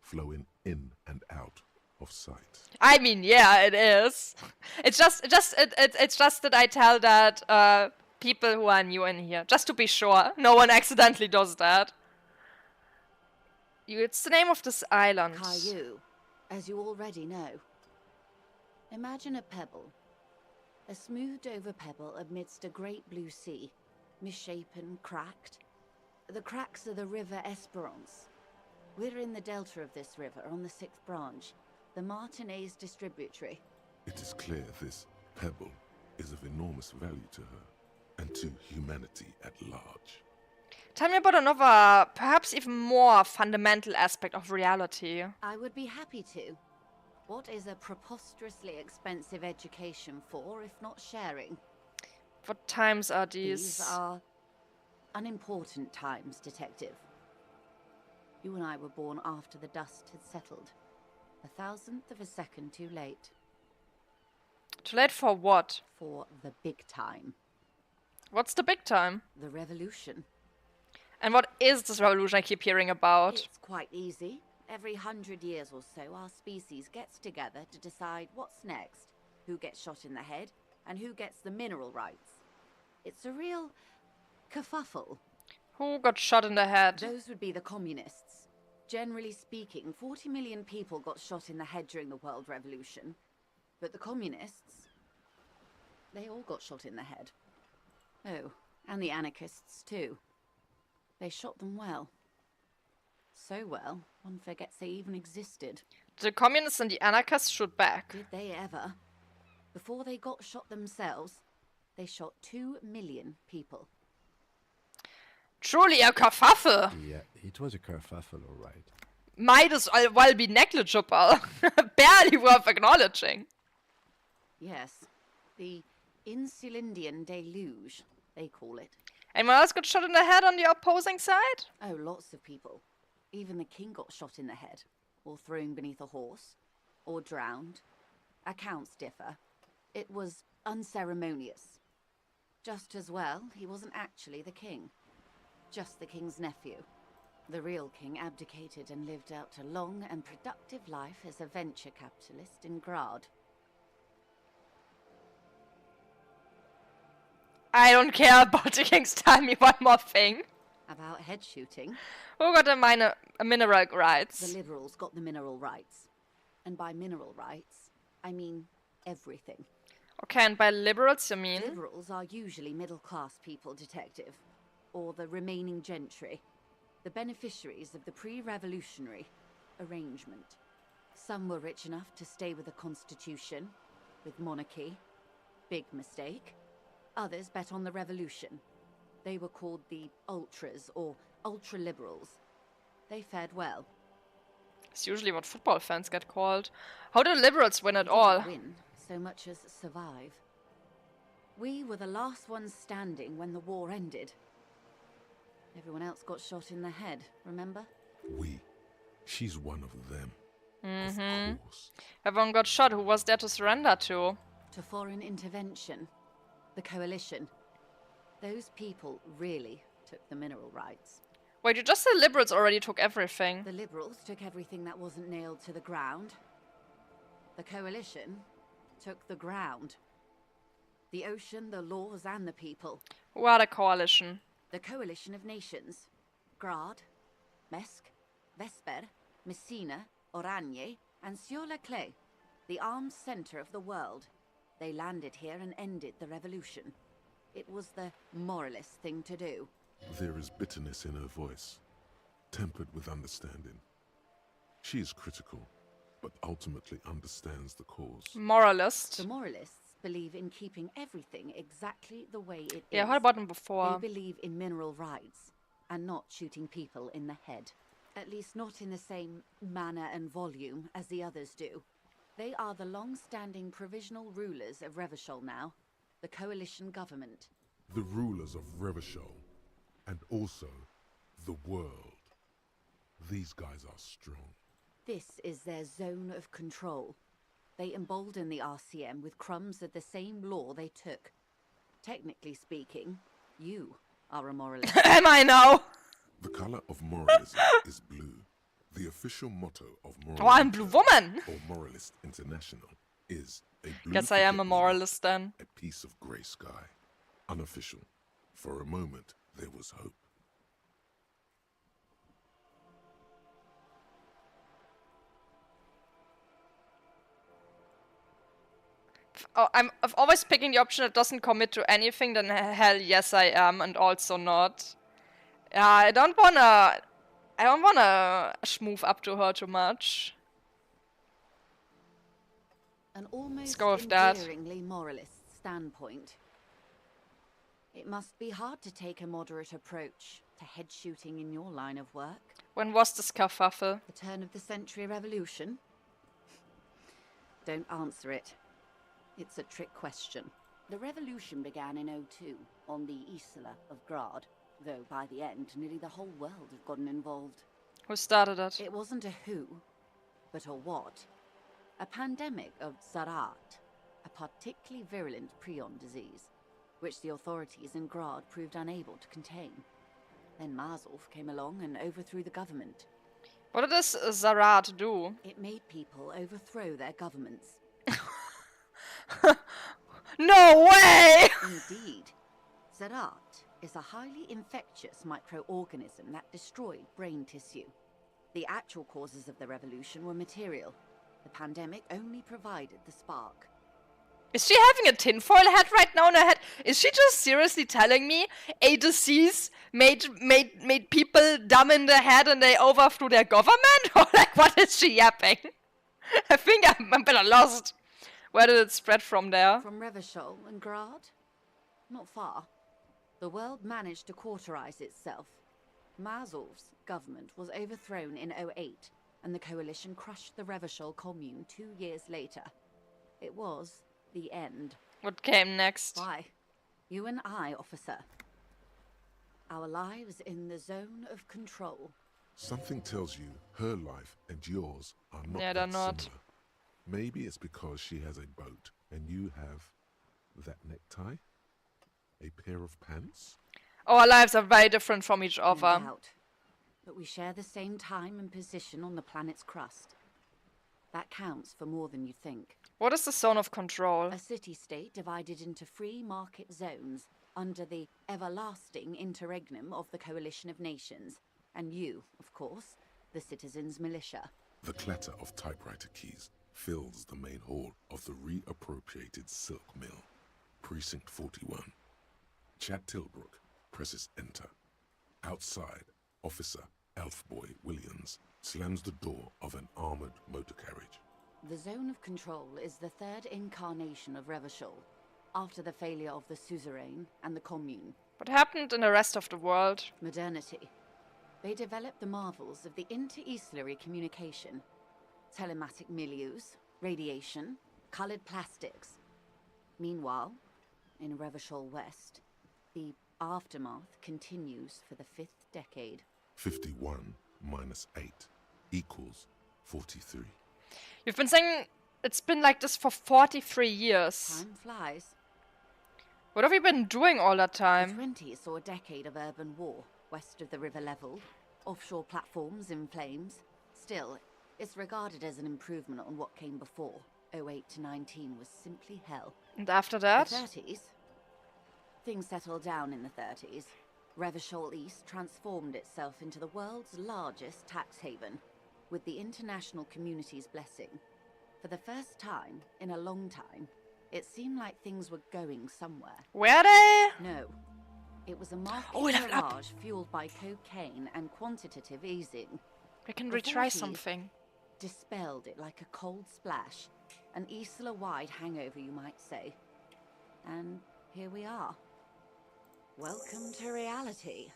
flowing in and out of sight. I mean, yeah, it is. It's just that I tell that people who are new in here, just to be sure, no one accidentally does that. It's the name of this island. Caillou, as you already know. Imagine a pebble. A smoothed over pebble amidst a great blue sea, misshapen, cracked. The cracks are the river Esperance. We're in the delta of this river on the 6th branch, the Martinez distributary. It is clear this pebble is of enormous value to her and to humanity at large. Tell me about another, perhaps even more fundamental aspect of reality. I would be happy to. What is a preposterously expensive education for, if not sharing? What times are these? These are unimportant times, Detective. You and I were born after the dust had settled. 1,000th of a second too late. Too late for what? For the big time. What's the big time? The revolution. And what is this revolution I keep hearing about? It's quite easy. Every 100 years or so, our species gets together to decide what's next, who gets shot in the head, and who gets the mineral rights. It's a real kerfuffle. Who got shot in the head? Those would be the communists. Generally speaking, 40 million people got shot in the head during the World Revolution. But the communists, they all got shot in the head. Oh, and the anarchists too. They shot them well. So well, one forgets they even existed. The communists and the anarchists shoot back. Did they ever? Before they got shot themselves, they shot 2 million people. Truly a kerfuffle. Yeah, it was a kerfuffle, all right. Might as well be negligible. Barely worth acknowledging. Yes, the Insulindian deluge, they call it. Anyone else got shot in the head on the opposing side? Oh, lots of people. Even the king got shot in the head, or thrown beneath a horse, or drowned. Accounts differ. It was unceremonious. Just as well, he wasn't actually the king. Just the king's nephew. The real king abdicated and lived out a long and productive life as a venture capitalist in Grad. I don't care about the kings. Tell me one more thing. About head shooting, Who got a mineral rights? the liberals got the mineral rights. And by mineral rights, I mean everything. Okay, and by liberals you mean? Liberals are usually middle-class people, Detective. Or the remaining gentry. The beneficiaries of the pre-revolutionary arrangement. Some were rich enough to stay with the Constitution, with monarchy. Big mistake. Others bet on the revolution. They were called the ultras, or ultra-liberals. They fared well. It's usually what football fans get called. How do liberals win at They all? didn't win so much as survive. We were the last ones standing when the war ended. Everyone else got shot in the head, remember? We. She's one of them. Mm-hmm. Of course. Everyone got shot. Who was there to surrender to? To foreign intervention. The coalition. Those people really took the mineral rights. Wait, you just said liberals already took everything. The liberals took everything that wasn't nailed to the ground. The coalition took the ground. The ocean, the laws, and the people. Who are the coalition? The coalition of nations. Grad, Mesk, Vesper, Messina, Oranje, and Sur-la-Clay. The armed center of the world. They landed here and ended the revolution. It was the moralist thing to do. There is bitterness in her voice, tempered with understanding. She is critical, but ultimately understands the cause. Moralist. The moralists believe in keeping everything exactly the way it is. Yeah, I heard about them before. They believe in mineral rights, and not shooting people in the head. At least not in the same manner and volume as the others do. They are the long-standing provisional rulers of Revachol now, the coalition government. The rulers of Revachol, and also the world. These guys are strong. This is their zone of control. They embolden the RCM with crumbs of the same law they took. Technically speaking, you are a moralist. Am I now? The color of moralism is blue. The official motto of Oh, I'm Blue Woman. or Moralist International is a blue Guess I am a forget-me-not, moralist then. a piece of grey sky. Unofficial. For a moment, there was hope. Oh, I've always picking the option that doesn't commit to anything, then hell yes I am, and also not. Yeah, I don't wanna schmoof up to her too much. An almost go with that. endearingly moralist standpoint. It must be hard to take a moderate approach to head shooting in your line of work. When was this kerfuffle? The turn of the century revolution? Don't answer it. It's a trick question. The revolution began in '02 on the Isla of Grad, though by the end nearly the whole world had gotten involved. Who started it? It wasn't a who, but a what. A pandemic of Zarat, a particularly virulent prion disease, which the authorities in Grad proved unable to contain. Then Marzolf came along and overthrew the government. What does Zarat do? It made people overthrow their governments. No way! Indeed. Zarat is a highly infectious microorganism that destroyed brain tissue. The actual causes of the revolution were material. The pandemic only provided the spark. Is she having a tinfoil hat right now in her head? Is she just seriously telling me a disease made people dumb in the head and they overthrew their government? Or like, what is she yapping? I think I'm a bit lost. Where did it spread from there? From Revachol and Grad? Not far. The world managed to cauterize itself. Mazov's government was overthrown in 08, and the coalition crushed the Revachol commune 2 years later. It was the end. What came next? Why? You and I, officer. Our lives in the zone of control. Something tells you her life and yours are not Yeah, that they're not. similar. Maybe it's because she has a boat and you have that necktie? A pair of pants? Our lives are very different from each No other. doubt. But we share the same time and position on the planet's crust. That counts for more than you think. What is the zone of control? A city-state divided into free market zones under the everlasting interregnum of the Coalition of Nations. And you, of course, the citizens' militia. The clatter of typewriter keys fills the main hall of the reappropriated silk mill. Precinct 41. Chad Tilbrook presses enter. Outside, Officer Elfboy Williams slams the door of an armored motor carriage. The zone of control is the third incarnation of Revachol, after the failure of the suzerain and the commune. What happened in the rest of the world? Modernity. They developed the marvels of the inter-eastlery communication. Telematic milieus, radiation, colored plastics. Meanwhile, in Revachol West, the aftermath continues for the 5th decade. 51 minus 8 equals 43. You've been saying it's been like this for 43 years. Time flies. What have you been doing all that The time? 20s saw a decade of urban war, west of the river level, offshore platforms in flames. Still, it's regarded as an improvement on what came before. 08 to 19 was simply hell. And after The that? 30s? Things settled down in the 30s. Revachol East transformed itself into the world's largest tax haven, with the international community's blessing. For the first time in a long time, it seemed like things were going somewhere. Were they? No. It was a market Oh, level up. mirage fueled by cocaine and quantitative easing. We can Before retry he- something. Dispelled it like a cold splash. An Isla-wide hangover, you might say. And here we are. Welcome to reality,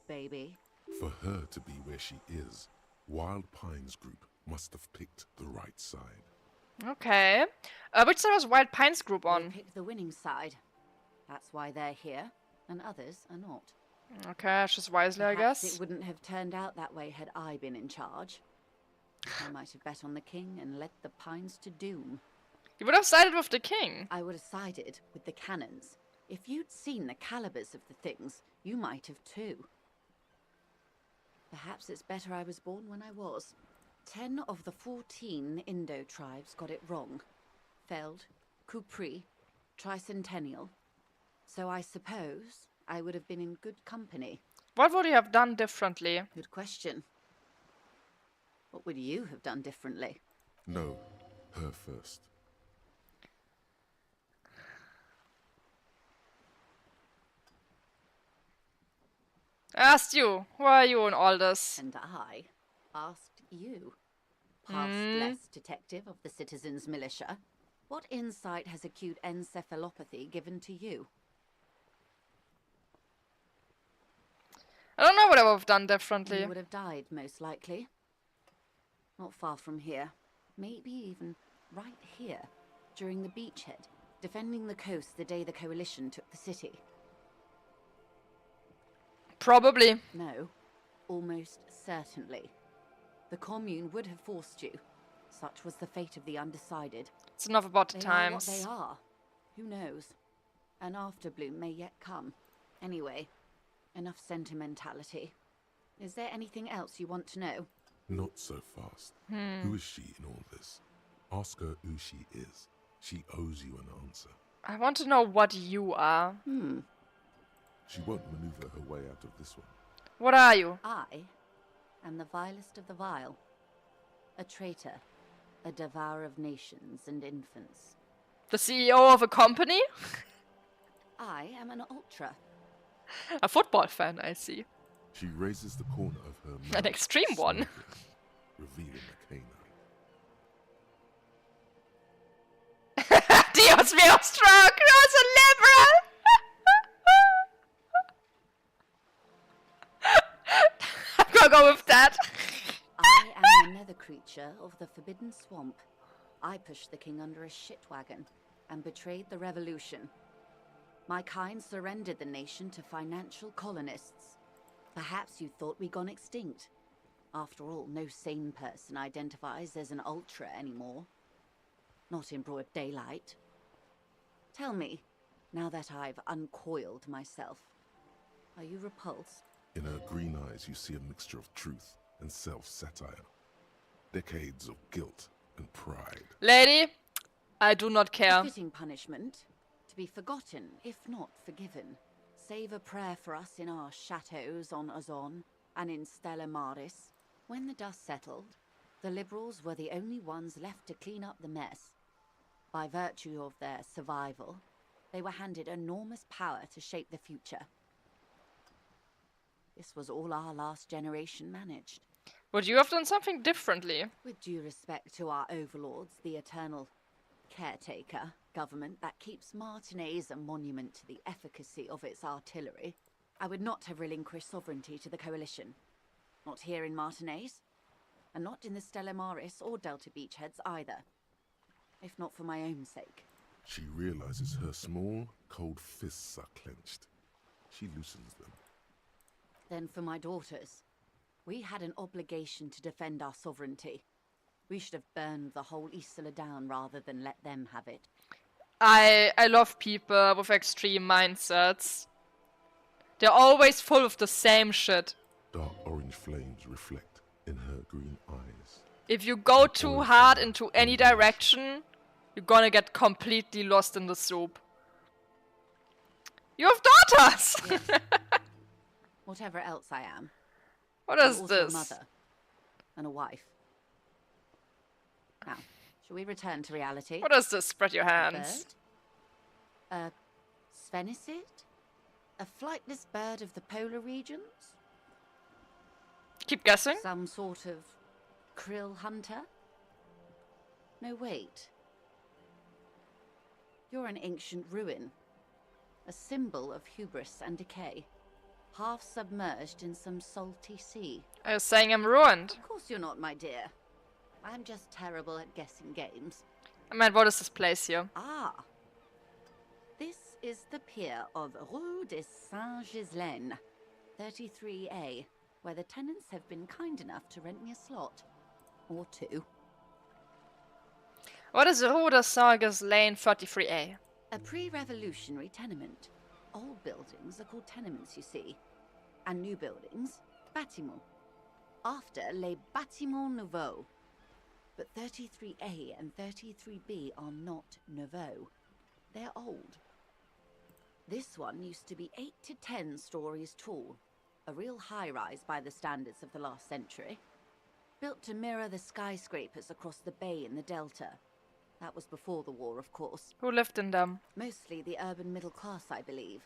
baby. For her to be where she is, Wild Pines Group must have picked the right side. Okay. Which side was Wild Pines Group They on? picked the winning side. That's why they're here, and others are not. Okay, just wisely, I Perhaps guess. it wouldn't have turned out that way had I been in charge. I might have bet on the king and led the Pines to doom. You would have sided with the king. I would have sided with the cannons. If you'd seen the calibers of the things, you might have too. Perhaps it's better I was born when I was. 10 of the 14 Indo tribes got it wrong. Feld, Kupri, Tricentennial. So I suppose I would have been in good company. What would you have done differently? Good question. What would you have done differently? No, her first. Asked you. Who are you in all this? And I asked you, past less detective of the citizens' militia, what insight has acute encephalopathy given to you? I don't know what I would have done differently. You would have died, most likely. Not far from here. Maybe even right here, during the beachhead, defending the coast the day the Coalition took the city. Probably. No, almost certainly. The Commune would have forced you. Such was the fate of the undecided. It's enough about the They are what times. they are. Who knows? An afterbloom may yet come. Anyway, enough sentimentality. Is there anything else you want to know? Not so fast. Who is she in all this? Ask her who she is. She owes you an answer. I want to know what you are. She won't maneuver her way out of this one. What are you? I am the vilest of the vile. A traitor. A devourer of nations and infants. The CEO of a company? I am an ultra. A football fan, I see. She raises the corner of her mouth. An extreme one. smirking, revealing a canine. Dios mío, stroke! That's a liberal! I'm gonna go with that. I am another creature of the forbidden swamp. I pushed the king under a shit wagon and betrayed the revolution. My kind surrendered the nation to financial colonists. Perhaps you thought we'd gone extinct. After all, no sane person identifies as an ultra anymore. Not in broad daylight. Tell me, now that I've uncoiled myself, are you repulsed? In her green eyes, you see a mixture of truth and self-satire. Decades of guilt and pride. Lady, I do not care. Fitting punishment, to be forgotten, if not forgiven. Save a prayer for us in our chateaus on Ozon and in Stella Maris. When the dust settled, the liberals were the only ones left to clean up the mess. By virtue of their survival, they were handed enormous power to shape the future. This was all our last generation managed. Would you have done something differently? With due respect to our overlords, the eternal caretaker government that keeps Martinaise a monument to the efficacy of its artillery, I would not have relinquished sovereignty to the coalition. Not here in Martinaise, and not in the Stella Maris or Delta Beachheads either. If not for my own sake. She realizes her small, cold fists are clenched. She loosens them. Then for my daughters. We had an obligation to defend our sovereignty. We should have burned the whole Isola down rather than let them have it. I love people with extreme mindsets. They're always full of the same shit. Dark orange flames reflect in her green eyes. If you go too hard into any direction, you're gonna get completely lost in the soup. You have daughters! Yes. Whatever else I am. What I'm is also this? a mother. And a wife. Now, shall we return to reality? What is this? Spread your A hands. bird? A sphenicid? A flightless bird of the polar regions? Keep guessing. Some sort of krill hunter? No, wait. You're an ancient ruin. A symbol of hubris and decay. Half submerged in some salty sea. Are you saying I'm ruined? Of course you're not, my dear. I'm just terrible at guessing games. I mean, what is this place here? Ah. This is the pier of Rue de Saint-Ghislaine, 33A, where the tenants have been kind enough to rent me a slot. Or two. What is Rue de Saint-Ghislaine 33A? A pre-revolutionary tenement. Old buildings are called tenements, you see. And new buildings, bâtiments. After les bâtiments nouveaux. But 33A and 33B are not nouveaux. They're old. This one used to be 8 to 10 stories tall. A real high-rise by the standards of the last century. Built to mirror the skyscrapers across the bay in the Delta. That was before the war, of course. Who lived in them? Mostly the urban middle class, I believe.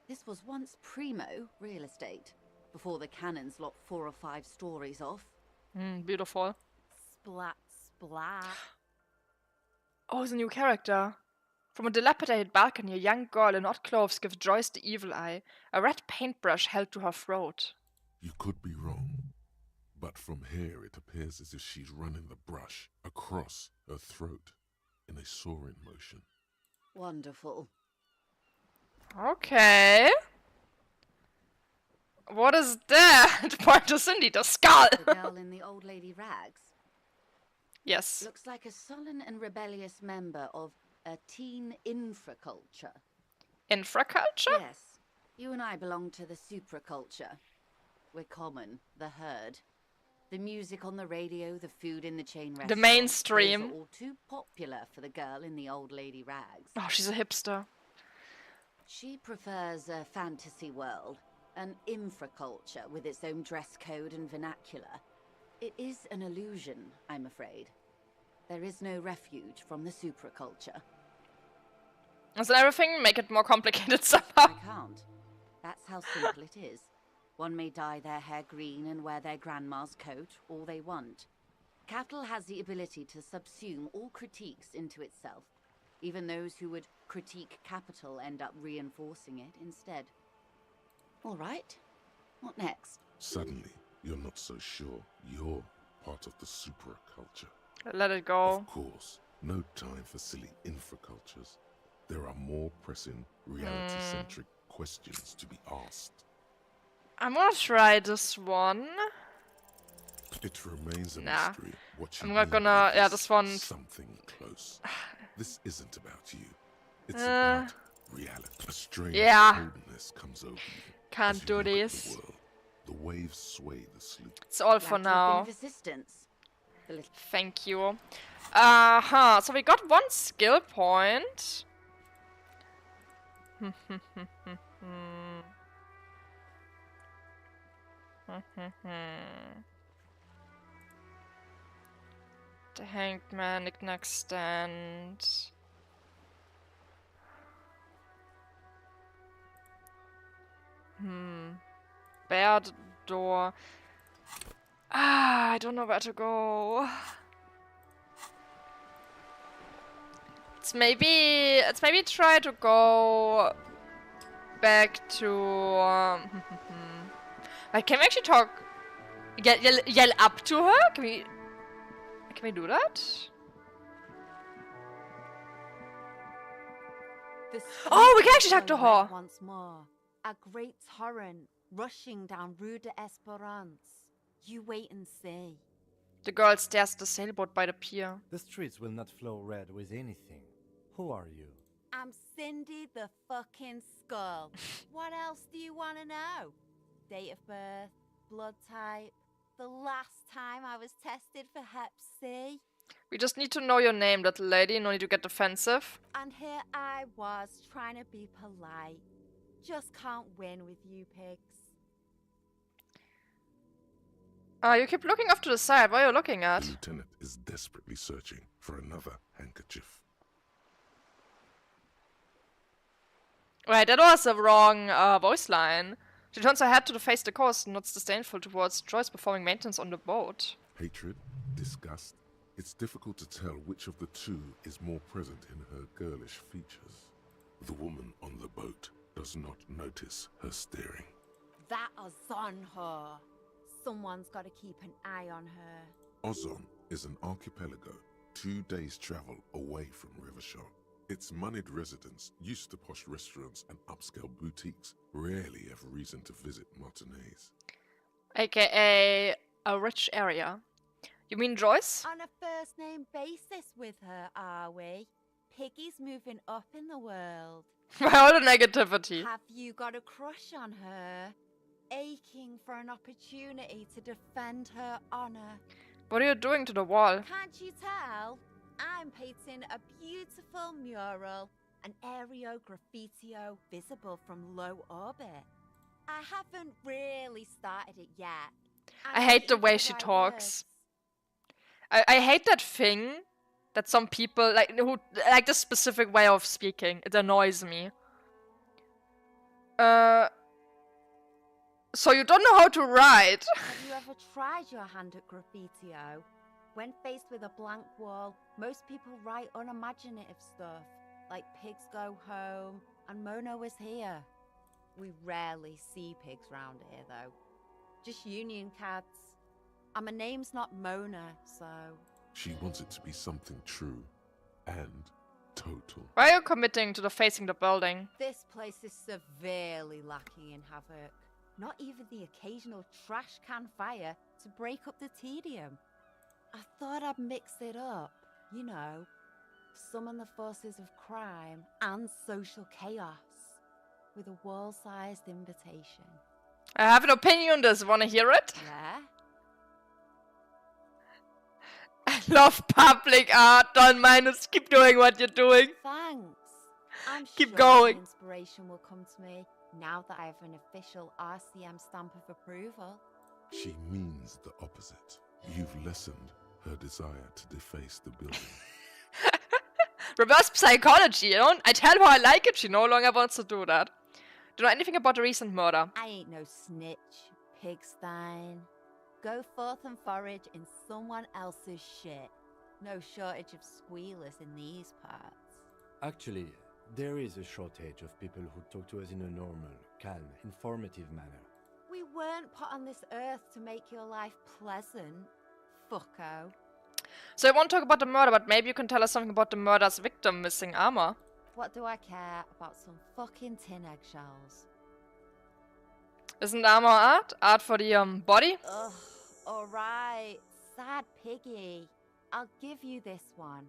This was once primo real estate, before the cannons lopped 4 or 5 stories off. Beautiful. Splat, splat. Oh, it's a new character. From a dilapidated balcony, a young girl in odd clothes gives Joyce the evil eye, a red paintbrush held to her throat. You could be wrong, but from here it appears as if she's running the brush across her throat in a soaring motion. Wonderful. Okay. What is that? Point to Cindy, the skull! The girl in the old lady rags. Yes. Looks like a sullen and rebellious member of a teen infraculture. Infraculture? Yes. You and I belong to the supraculture. We're common, the herd. The music on the radio, the food in the chain restaurant. The mainstream. Those are all too popular for the girl in the old lady rags. Oh, she's a hipster. She prefers a fantasy world, an infraculture with its own dress code and vernacular. It is an illusion, I'm afraid. There is no refuge from the supraculture. Is everything? Make it more complicated somehow. I can't. That's how simple it is. One may dye their hair green and wear their grandma's coat all they want. Capital has the ability to subsume all critiques into itself. Even those who would critique capital end up reinforcing it instead. All right. What next? Suddenly, you're not so sure you're part of the supraculture. Let it go. Of course, no time for silly infracultures. There are more pressing, reality-centric questions to be asked. I'm gonna try this one. It remains a Nah. mystery what you I'm not mean gonna- by yeah, this one- something close. This isn't about you. It's about reality. A strange Yeah. coldness comes over you. Can't as you do look at this. The world. The waves sway the sloop. It's all Glad for to have been now. of assistance. The little Thank you. So we got one skill point. The Hanged Man, knick-knack stand. Bear door. I don't know where to go. Let's maybe try to go back to like, can we actually talk yell up to her? Can we do that? Oh, we can actually talk to her. Once more, a great torrent rushing down Rue d'Esperance. You wait and see. The girl stares at the sailboat by the pier. The streets will not flow red with anything. Who are you? I'm Cindy the fucking Skull. What else do you want to know? Date of birth, blood type, the last time I was tested for Hep C. We just need to know your name, little lady. No need to get defensive. And here I was trying to be polite. Just can't win with you pigs. You keep looking off to the side. What are you looking The at? lieutenant is desperately searching for another handkerchief. Wait, that was the wrong voice line. She turns her head to face the coast and nods disdainful towards Joyce performing maintenance on the boat. Hatred, disgust. It's difficult to tell which of the two is more present in her girlish features. The woman on the boat does not notice her staring. That is on her. Someone's got to keep an eye on her. Ozon is an archipelago 2 days' travel away from Rivershore. Its moneyed residents, used to posh restaurants and upscale boutiques, rarely have reason to visit Martinez. AKA a rich area. You mean Joyce? On a first name basis with her, are we? Piggy's moving up in the world. All the negativity. Have you got a crush on her? Aching for an opportunity to defend her honor. What are you doing to the wall? Can't you tell? I'm painting a beautiful mural, an aereo graffitio visible from low orbit. I haven't really started it yet. I hate the way she talks. I hate that thing that some people like who like this specific way of speaking. It annoys me. So you don't know how to write? Have you ever tried your hand at graffitio? When faced with a blank wall, most people write unimaginative stuff, like pigs go home and Mono is here. We rarely see pigs round here, though. Just union cats. And my name's not Mona, so... She wants it to be something true and total. Why are you committing to the facing the building? This place is severely lacking in havoc. Not even the occasional trash can fire to break up the tedium. I thought I'd mix it up, you know, summon the forces of crime and social chaos with a wall-sized invitation. I have an opinion on this. Wanna hear it? Yeah? love public art. Don't mind us. Keep doing what you're doing. Thanks. I'm Keep sure going. the inspiration will come to me now that I have an official RCM stamp of approval. She means the opposite. You've lessened her desire to deface the building. Reverse psychology, you know? I tell her I like it, she no longer wants to do that. Do you know anything about the recent murder? I ain't no snitch, pigstein. Go forth and forage in someone else's shit. No shortage of squealers in these parts. Actually, there is a shortage of people who talk to us in a normal, calm, informative manner. We weren't put on this earth to make your life pleasant, fucko. So I won't talk about the murder, but maybe you can tell us something about the murder's victim missing armor. What do I care about some fucking tin eggshells? Isn't armor art? Art for the body? Ugh, alright. Sad piggy. I'll give you this one.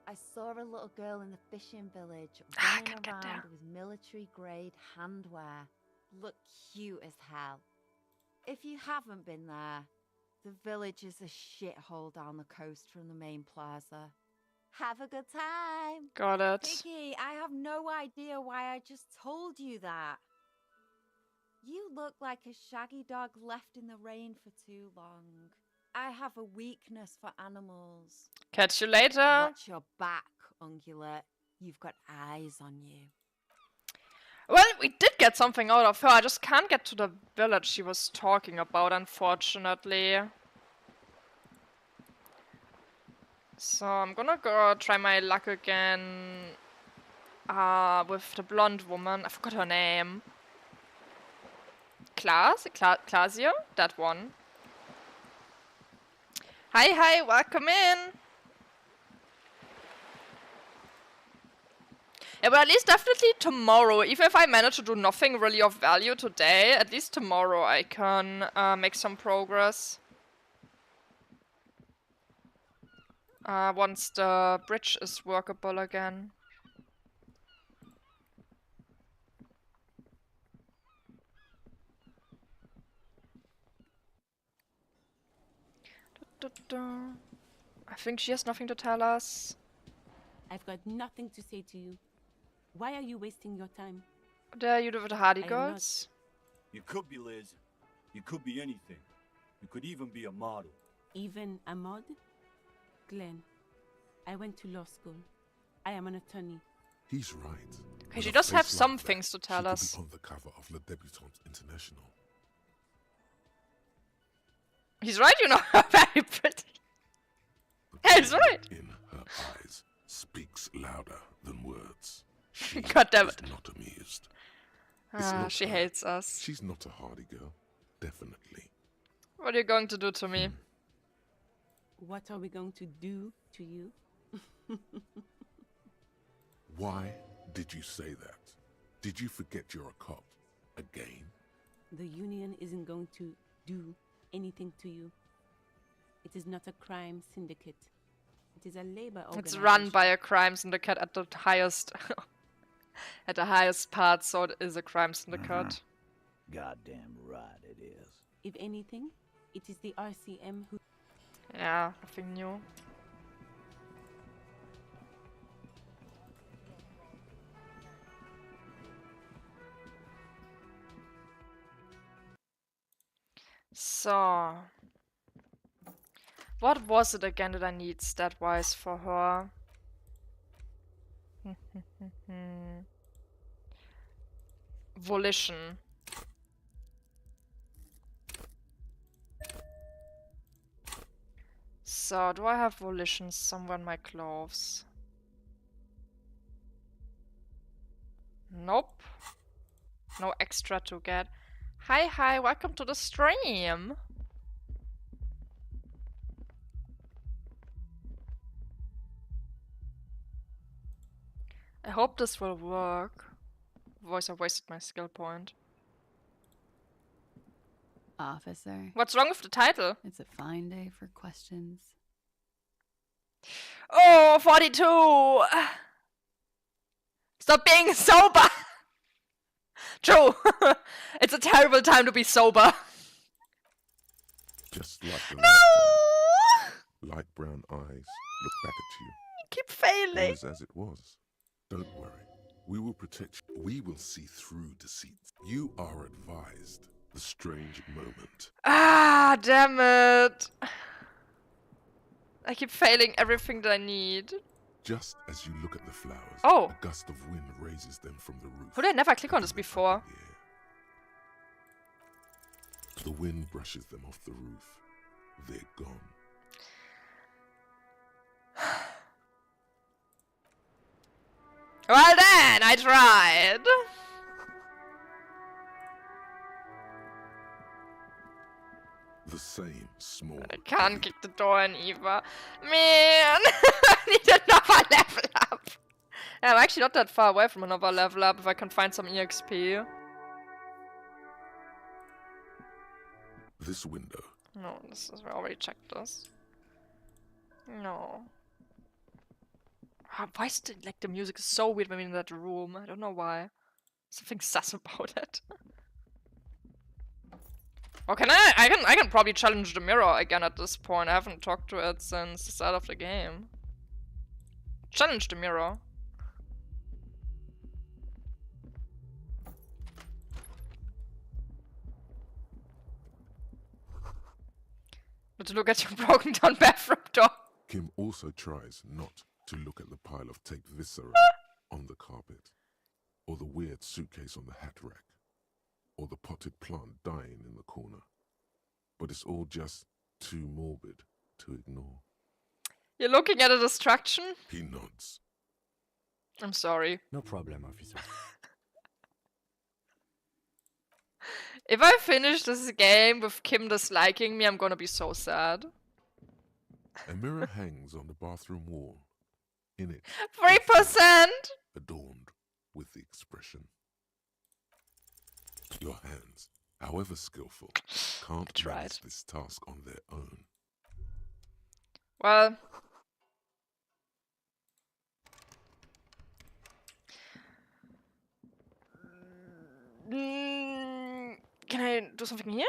I saw a little girl in the fishing village running around with military-grade handwear. Look cute as hell. If you haven't been there, the village is a shithole down the coast from the main plaza. Have a good time. Got it. Piggy, I have no idea why I just told you that. You look like a shaggy dog left in the rain for too long. I have a weakness for animals. Catch you later. Watch your back, ungulate. You've got eyes on you. Well, we did get something out of her. I just can't get to the village she was talking about, unfortunately. So I'm gonna go try my luck again with the blonde woman. I forgot her name. Clasia? That one. Hi, welcome in. Yeah, but at least definitely tomorrow. Even if I manage to do nothing really of value today, at least tomorrow I can make some progress. Once the bridge is workable again. I think she has nothing to tell us. I've got nothing to say to you. Why are you wasting your time? There you do with the Hardy I am girls. You could be Liz. You could be anything. You could even be a model. Even a mod? Glenn, I went to law school. I am an attorney. He's right. Okay, she With a does have face some like that, things to tell she us. could be on the cover of Le Debutante International. He's right, you know, very pretty. The He's right. in her eyes speaks louder than words. She God damn it. is not amused. It's not She her. hates us. She's not a hardy girl. Definitely. What are you going to do to me? What are we going to do to you? Why did you say that? Did you forget you're a cop? Again? The union isn't going to do anything to you. It is not a crime syndicate. It is a labor organization. It's run by a crime syndicate at the highest at the highest part, so it is a crime syndicate. Goddamn right it is. If anything, it is the RCM who... Yeah, nothing new. So, what was it again that I need stat-wise for her? Volition. So, do I have volition somewhere in my clothes? Nope. No extra to get. Hi, welcome to the stream. I hope this will work. Voice, I wasted my skill point. Officer, What's wrong with the title? it's a fine day for questions. Oh, 42! Stop being sober! True. It's a terrible time to be sober. Just like the No! light brown eyes look back at you. Keep All failing. is as it was. Don't worry. We will protect you. We will see through deceit. You are advised. The strange moment. Ah, damn it. I keep failing everything that I need. Just as you look at the flowers, Oh. a gust of wind raises them from the roof. How did I never click on this taking them before? up in the air. The wind brushes them off the roof. They're gone. Well then, I tried. The same small. I can't kick the door in either. Man, I need another level up. I'm actually not that far away from another level up if I can find some EXP. This window. No, this is, I already checked this. No. Why is the, like, the music is so weird when we're in that room? I don't know why. Something sus about it. Oh, can I can probably challenge the mirror again at this point. I haven't talked to it since the start of the game. Challenge the mirror. But to look at your broken down bathroom door. Kim also tries not to look at the pile of taped viscera on the carpet, or the weird suitcase on the hat rack, or the potted plant dying in the corner. But it's all just too morbid to ignore. You're looking at a distraction? He nods. I'm sorry. No problem, officer. If I finish this game with Kim disliking me, I'm gonna be so sad. A mirror hangs on the bathroom wall. In it, 3%! adorned with the expression. Your hands, however skillful, can't manage this task on their own. Well... Can I do something here?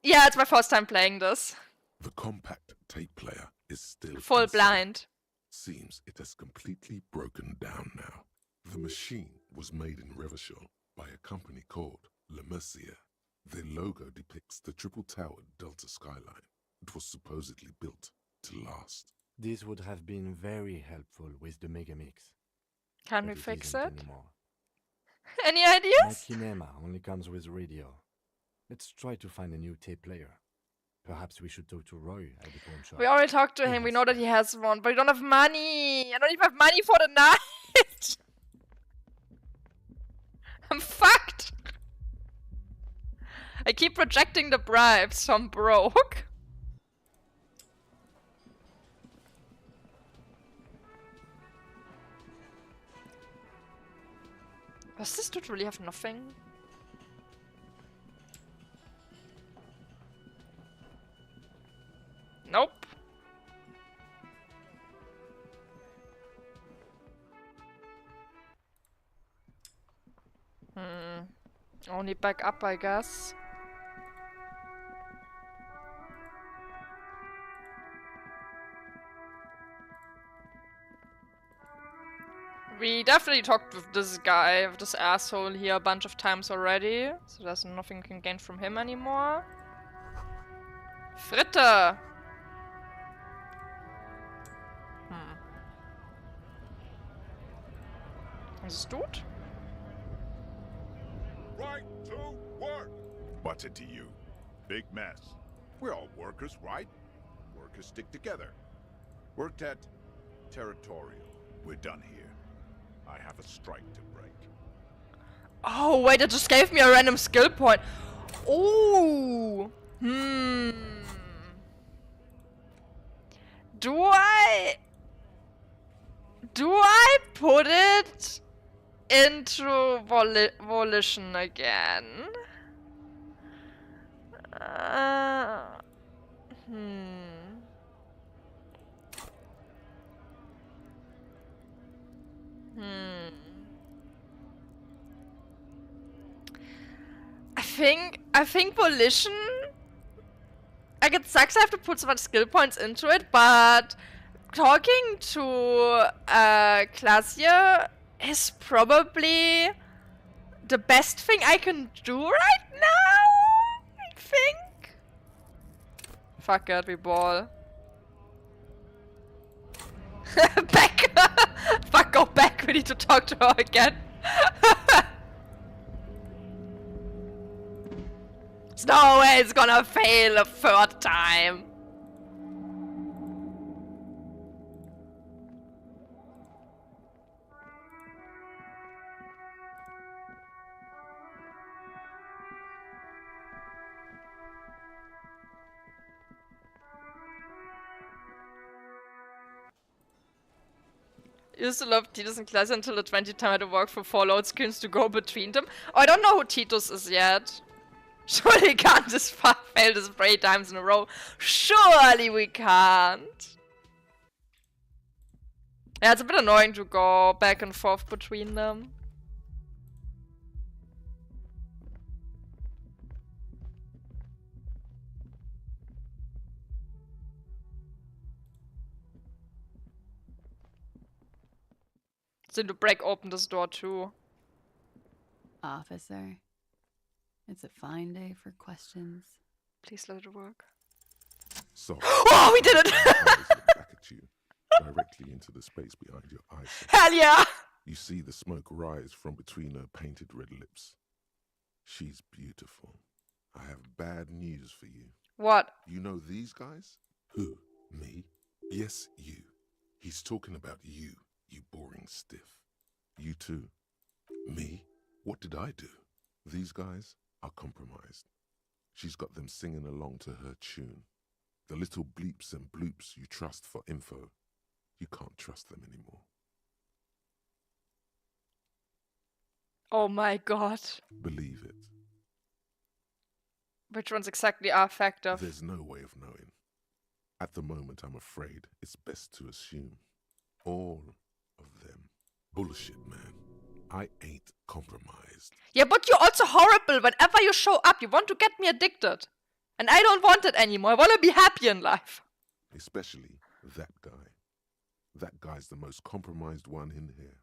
Yeah, it's my first time playing this. The compact tape player is still Full inside. blind. Seems it has completely broken down now. The machine was made in Revachol by a company called Elysium. Their logo depicts the triple-towered Delta skyline. It was supposedly built to last. This would have been very helpful with the Megamix. Can but we fix isn't it? anymore. Any My ideas? kinema only comes with radio. Let's try to find a new tape player. Perhaps we should talk to Roy at the pawn shop. We already talked to him, we know that he has one, but we don't have money! I don't even have money for the night! I'm fucked! I keep rejecting the bribes, so I'm broke. Does this dude really have nothing? Nope. Only back up, I guess. We definitely talked with this guy, with this asshole here a bunch of times already. So there's nothing we can gain from him anymore. Fritte! Is this dude? Right to work! What's it to you? Big mess. We're all workers, right? Workers stick together. Worked at Territorial. We're done here. I have a strike to break. Oh, wait, it just gave me a random skill point. Ooh. Do I put it into volition again? I think volition. Like, it sucks I have to put so much skill points into it, but talking to Klaasje is probably the best thing I can do right now, I think. Fuck it, we ball. Back! Fuck, go back, we need to talk to her again. There's no way it's gonna fail a third time. Used to love Titus and Klaasje until the 20th time I had to work for 4 load screens to go between them. Oh, I don't know who Titus is yet. Surely we can't just fail this 3 times in a row. Surely we can't. Yeah, it's a bit annoying to go back and forth between them. Seem to break open this door too. Officer, it's a fine day for questions. Please let it work. So, oh, we did it! Back at you, directly into the space behind your eyes. Hell yeah! You see the smoke rise from between her painted red lips. She's beautiful. I have bad news for you. What? You know these guys? Who? Me? Yes, you. He's talking about you, you boring stiff. You too. Me? What did I do? These guys are compromised. She's got them singing along to her tune. The little bleeps and bloops you trust for info, you can't trust them anymore. Oh my god. Believe it. Which ones exactly are effective? There's no way of knowing. At the moment, I'm afraid it's best to assume. All of them. Bullshit, man. I ain't compromised. Yeah, but you're also horrible. Whenever you show up, you want to get me addicted. And I don't want it anymore. I want to be happy in life. Especially that guy. That guy's the most compromised one in here.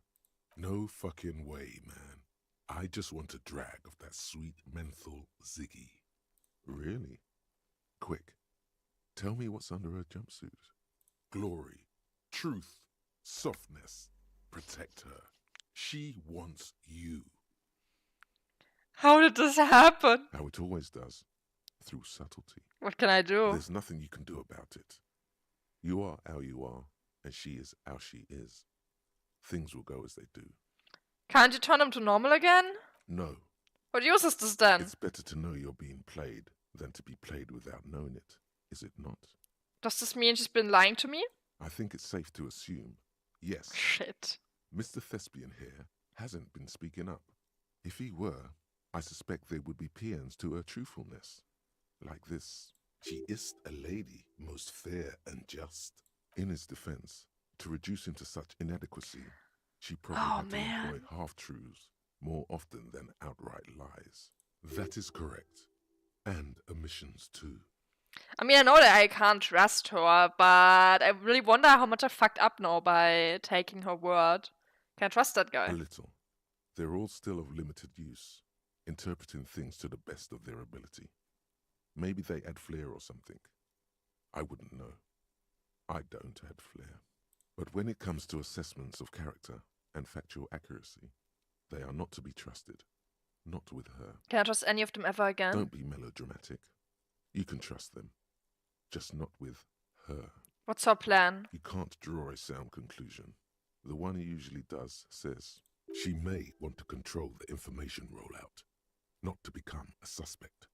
No fucking way, man. I just want a drag of that sweet menthol Ziggy. Really? Quick. Tell me what's under her jumpsuit. Glory. Truth. Softness. Protect her. She wants you. How did this happen? How it always does. Through subtlety. What can I do? There's nothing you can do about it. You are how you are, and she is how she is. Things will go as they do. Can't you turn him to normal again? No. What use is this then? It's better to know you're being played than to be played without knowing it, is it not? Does this mean she's been lying to me? I think it's safe to assume, yes. Shit. Mr. Thespian here hasn't been speaking up. If he were, I suspect there would be paeans to her truthfulness. Like this, she is a lady, most fair and just. In his defense, to reduce him to such inadequacy, she probably had to employ half-truths more often than outright lies. That is correct. And omissions too. I mean, I know that I can't trust her, but I really wonder how much I fucked up now by taking her word. Can I trust that guy? A little. They're all still of limited use, interpreting things to the best of their ability. Maybe they add flair or something. I wouldn't know. I don't add flair. But when it comes to assessments of character and factual accuracy, they are not to be trusted. Not with her. Can I trust any of them ever again? Don't be melodramatic. You can trust them. Just not with her. What's her plan? You can't draw a sound conclusion. The one who usually does says, she may want to control the information rollout, not to become a suspect.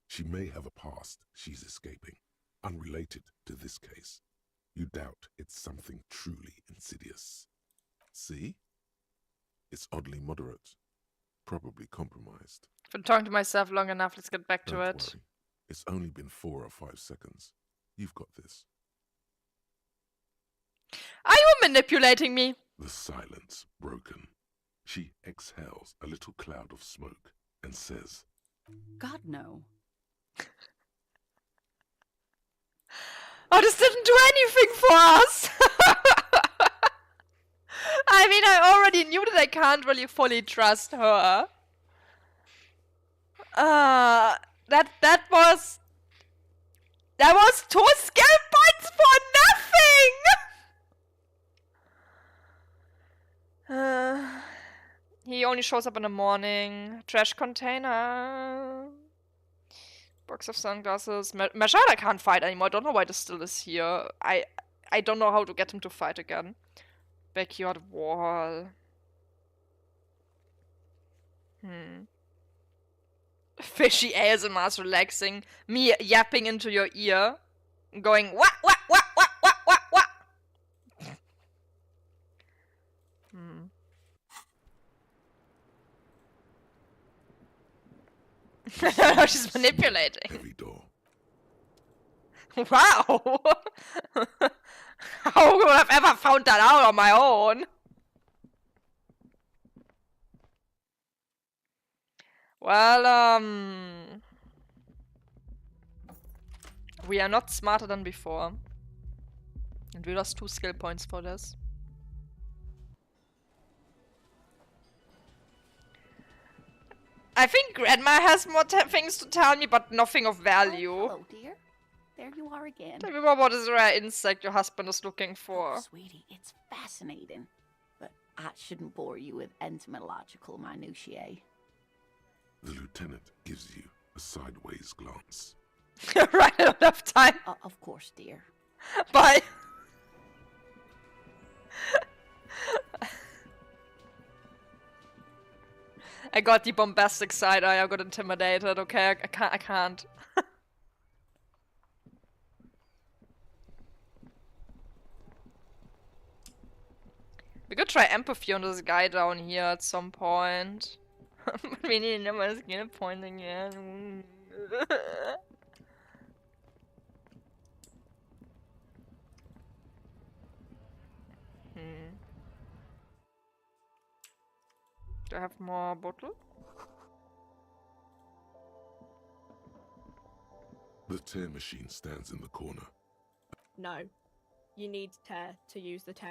She may have a past she's escaping, unrelated to this case. You doubt it's something truly insidious. See? It's oddly moderate. Probably compromised. I've been talking to myself long enough. Let's get back to Don't it. worry. It's only been 4 or 5 seconds. You've got this. Are you manipulating me? The silence broken. She exhales a little cloud of smoke and says, God, no. Oh, this didn't do anything for us! I mean, I already knew that I can't really fully trust her. That was 2 skill points for nothing! He only shows up in the morning. Trash container. Box of sunglasses. Mashal I can't fight anymore. I don't know why this still is here. I don't know how to get him to fight again. Backyard wall. Fishy ASMR's relaxing. Me yapping into your ear. Going, what? She's manipulating. Heavy door. Wow! How would I have ever found that out on my own? Well, we are not smarter than before. And we lost 2 skill points for this. I think Grandma has more things to tell me, but nothing of value. Oh, hello, dear. There you are again. Tell me more about this rare insect your husband is looking for. Oh, sweetie, it's fascinating. But that shouldn't bore you with entomological minutiae. The lieutenant gives you a sideways glance. Right, I don't have time. Of course, dear. Bye. I got the bombastic side eye, I got intimidated, okay? I can't. We could try empathy on this guy down here at some point. We need to know my skill point again. Do I have more bottle? The tear machine stands in the corner. No. You need tear to use the tear.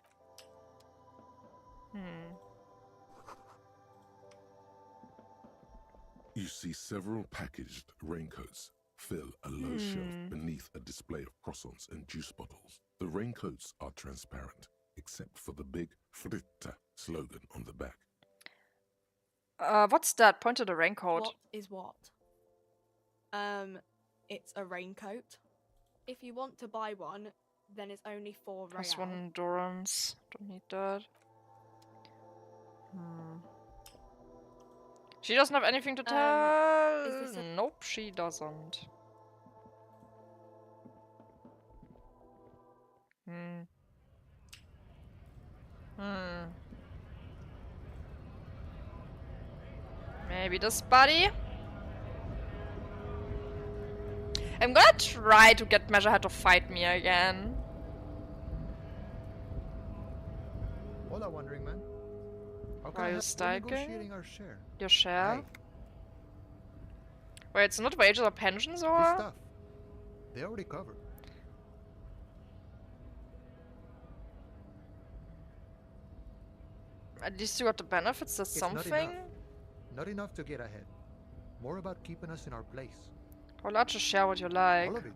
You see several packaged raincoats fill a low shelf beneath a display of croissants and juice bottles. The raincoats are transparent, except for the big Fritta slogan on the back. What's that? Point to the raincoat. What is what? It's a raincoat. If you want to buy one, then it's only 4 real. +1 endurance. Don't need that. She doesn't have anything to tell. Nope, she doesn't. Maybe this buddy? I'm gonna try to get Measurehead to fight me again. Hola, Wandering Man. How can Are I you help? We're stalking? negotiating our share. Your share? Aye. Wait, it's not wages or pensions The or? stuff. They already covered. At least you got the benefits, that's It's something. Not enough to get ahead. More about keeping us in our place. I'll let you share what you like. All of it.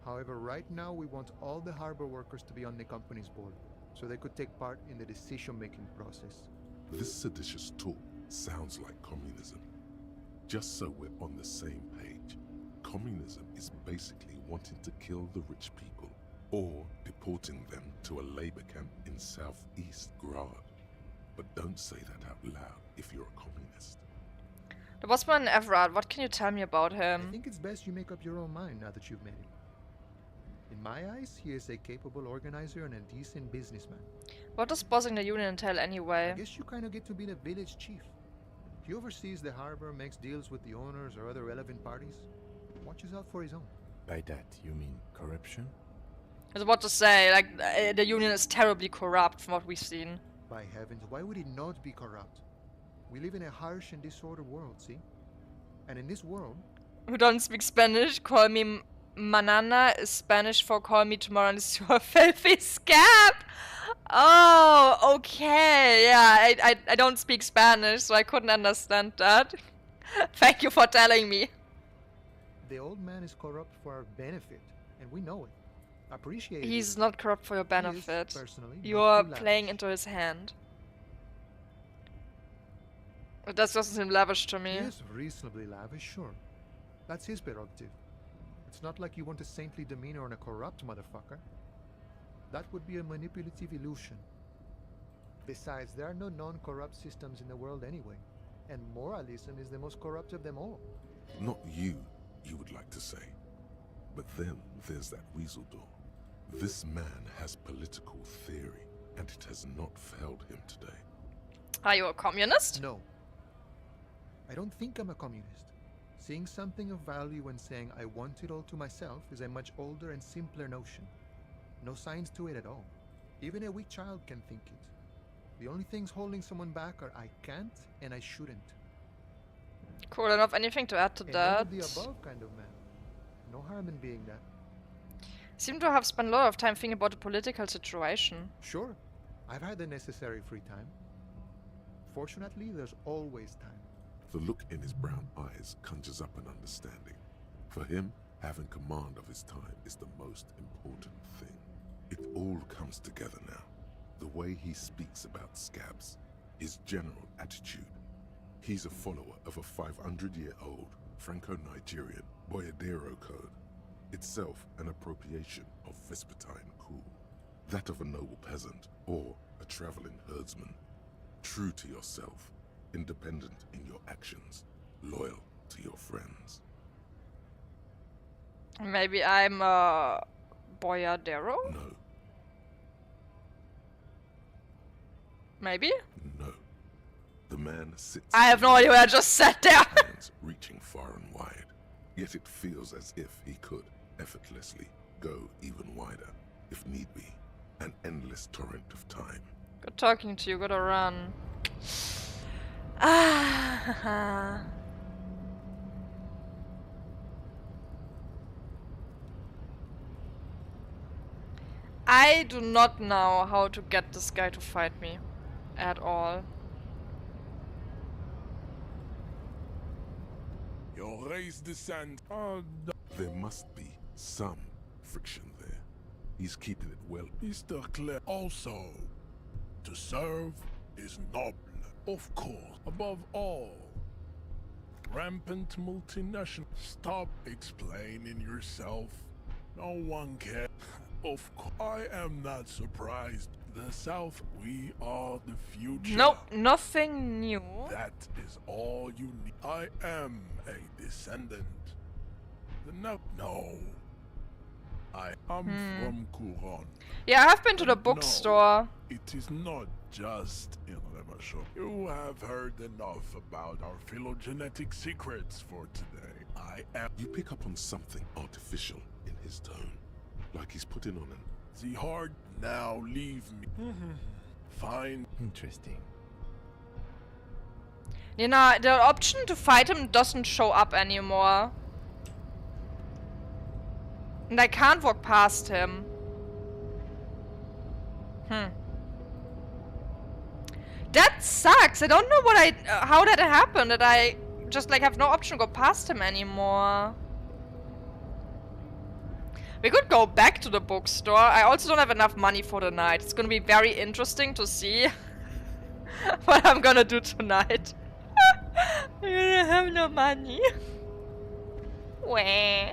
However, right now we want all the harbor workers to be on the company's board, so they could take part in the decision-making process. This seditious talk sounds like communism. Just so we're on the same page, communism is basically wanting to kill the rich people or deporting them to a labor camp in southeast Grad. But don't say that out loud if you're a communist. The bossman Everard, what can you tell me about I him? think it's best you make up your own mind now that you've met him. In my eyes, he is a capable organizer and a decent businessman. What does bossing the union entail anyway? I guess you kind of get to be the village chief. He oversees the harbor, makes deals with the owners or other relevant parties, watches out for his own. By that, you mean corruption? I was about to say, like, the union is terribly corrupt from what we've seen. By heavens, why would it not be corrupt? We live in a harsh and disordered world, see? And in this world... Who don't speak Spanish, call me Manana is Spanish for call me tomorrow and it's your filthy scab. Oh, okay. Yeah, I don't speak Spanish, so I couldn't understand that. Thank you for telling me. The old man is corrupt for our benefit, and we know it. Appreciate it. He's not corrupt for your He is, benefit. personally, not You're too playing lavish. into his hand. That doesn't seem lavish to me. He is reasonably lavish, sure. That's his prerogative. It's not like you want a saintly demeanor on a corrupt motherfucker. That would be a manipulative illusion. Besides, there are no non-corrupt systems in the world anyway, and moralism is the most corrupt of them all. Not you would like to say. But then there's that weasel door. This man has political theory, and it has not failed him today. Are you a communist? No. I don't think I'm a communist. Seeing something of value and saying I want it all to myself is a much older and simpler notion. No science to it at all. Even a weak child can think it. The only things holding someone back are I can't and I shouldn't. Cool, I don't have anything to add to And that. I'm the above kind of man. No harm in being that. Seem to have spent a lot of time thinking about the political situation. Sure, I've had the necessary free time. Fortunately, there's always time. The look in his brown eyes conjures up an understanding. For him, having command of his time is the most important thing. It all comes together now. The way he speaks about scabs, his general attitude. He's a follower of a 500-year-old Franco-Nigerian Boyadero code, itself an appropriation of Vespertine cool. That of a noble peasant or a traveling herdsman. True to yourself, independent in your actions, loyal to your friends. Maybe I'm a boyardero? No. Maybe? No. The man sits... I have no idea what I just said there! hands reaching far and wide. Yet it feels as if he could effortlessly go even wider, if need be. An endless torrent of time. Good talking to you, gotta run. Ah. I do not know how to get this guy to fight me. At all. Your race descend. There must be some friction there. He's keeping it well. Mr. Clare, also, to serve is noble, of course, above all. Rampant multinational. Stop explaining yourself. No one cares. Of course, I am not surprised. The South, we are the future. Nope, nothing new. That is all you need. I am a descendant. No. I am from Couronne. Yeah, I have been to the bookstore. No, it is not just in Revachol. You have heard enough about our phylogenetic secrets for today. I am... You pick up on something artificial in his tone. Like he's putting on an... The hard now leave me. Fine. Interesting. You know, the option to fight him doesn't show up anymore. And I can't walk past him. That sucks. I don't know what how that happened. That I just like have no option to go past him anymore. We could go back to the bookstore. I also don't have enough money for the night. It's gonna be very interesting to see what I'm gonna do tonight. I'm gonna have no money. Wah.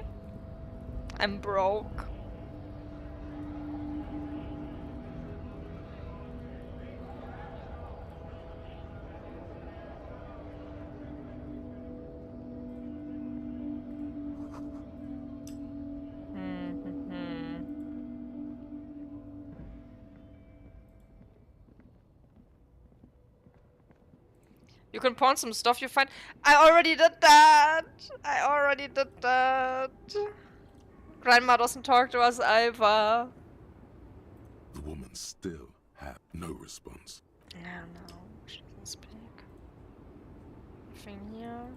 I'm broke. You can pawn some stuff you find. I already did that. Grandma doesn't talk to us either. The woman still had no response. Yeah, no, she doesn't speak. Nothing here.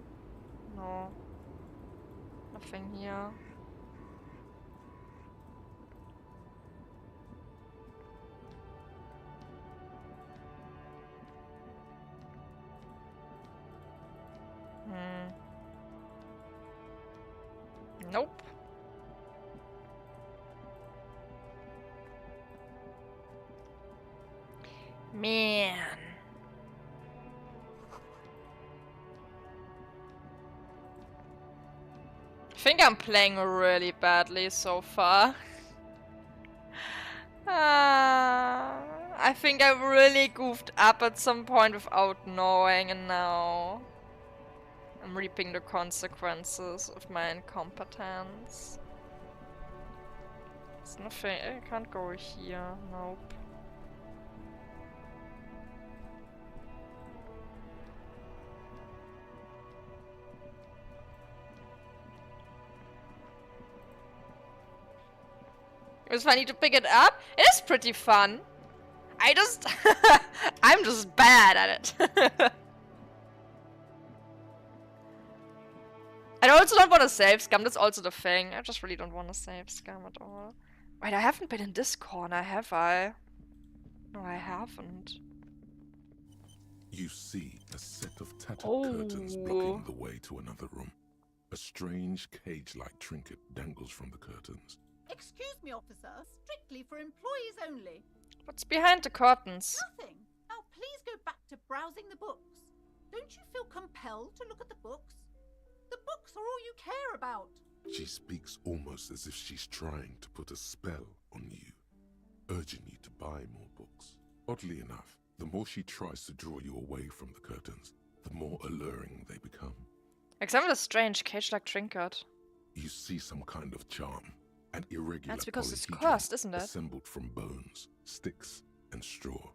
No. Nothing here. Nope. Man. I think I'm playing really badly so far. I think I really goofed up at some point without knowing, and now I'm reaping the consequences of my incompetence. There's nothing. I can't go here. Nope. It was funny to pick it up. It is pretty fun. I just... I'm just bad at it. I also don't want to save scum. That's also the thing. I just really don't want to save scum at all. Wait, I haven't been in this corner, have I? No, I haven't. You see a set of tattered curtains blocking the way to another room. A strange cage-like trinket dangles from the curtains. Excuse me, officer. Strictly for employees only. What's behind the curtains? Nothing. Now please go back to browsing the books. Don't you feel compelled to look at the books? The books are all you care about. She speaks almost as if she's trying to put a spell on you, urging you to buy more books. Oddly enough, the more she tries to draw you away from the curtains, the more alluring they become. Except for the strange cage-like trinket. You see some kind of charm, an irregular That's because it's polyhedron cursed, isn't it? assembled from bones, sticks, and straw.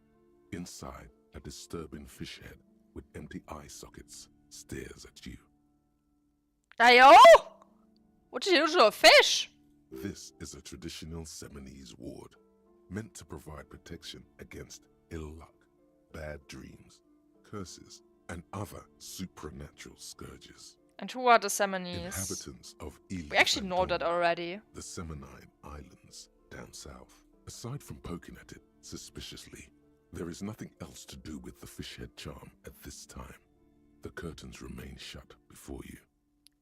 Inside, a disturbing fish head with empty eye sockets stares at you. Ayo! What did you do to a fish? This is a traditional Seminese ward, meant to provide protection against ill luck, bad dreams, curses, and other supernatural scourges. And who are the Seminese? Inhabitants of Elysium. We actually know that already. The Seminine Islands down south. Aside from poking at it suspiciously, there is nothing else to do with the fishhead charm at this time. The curtains remain shut before you.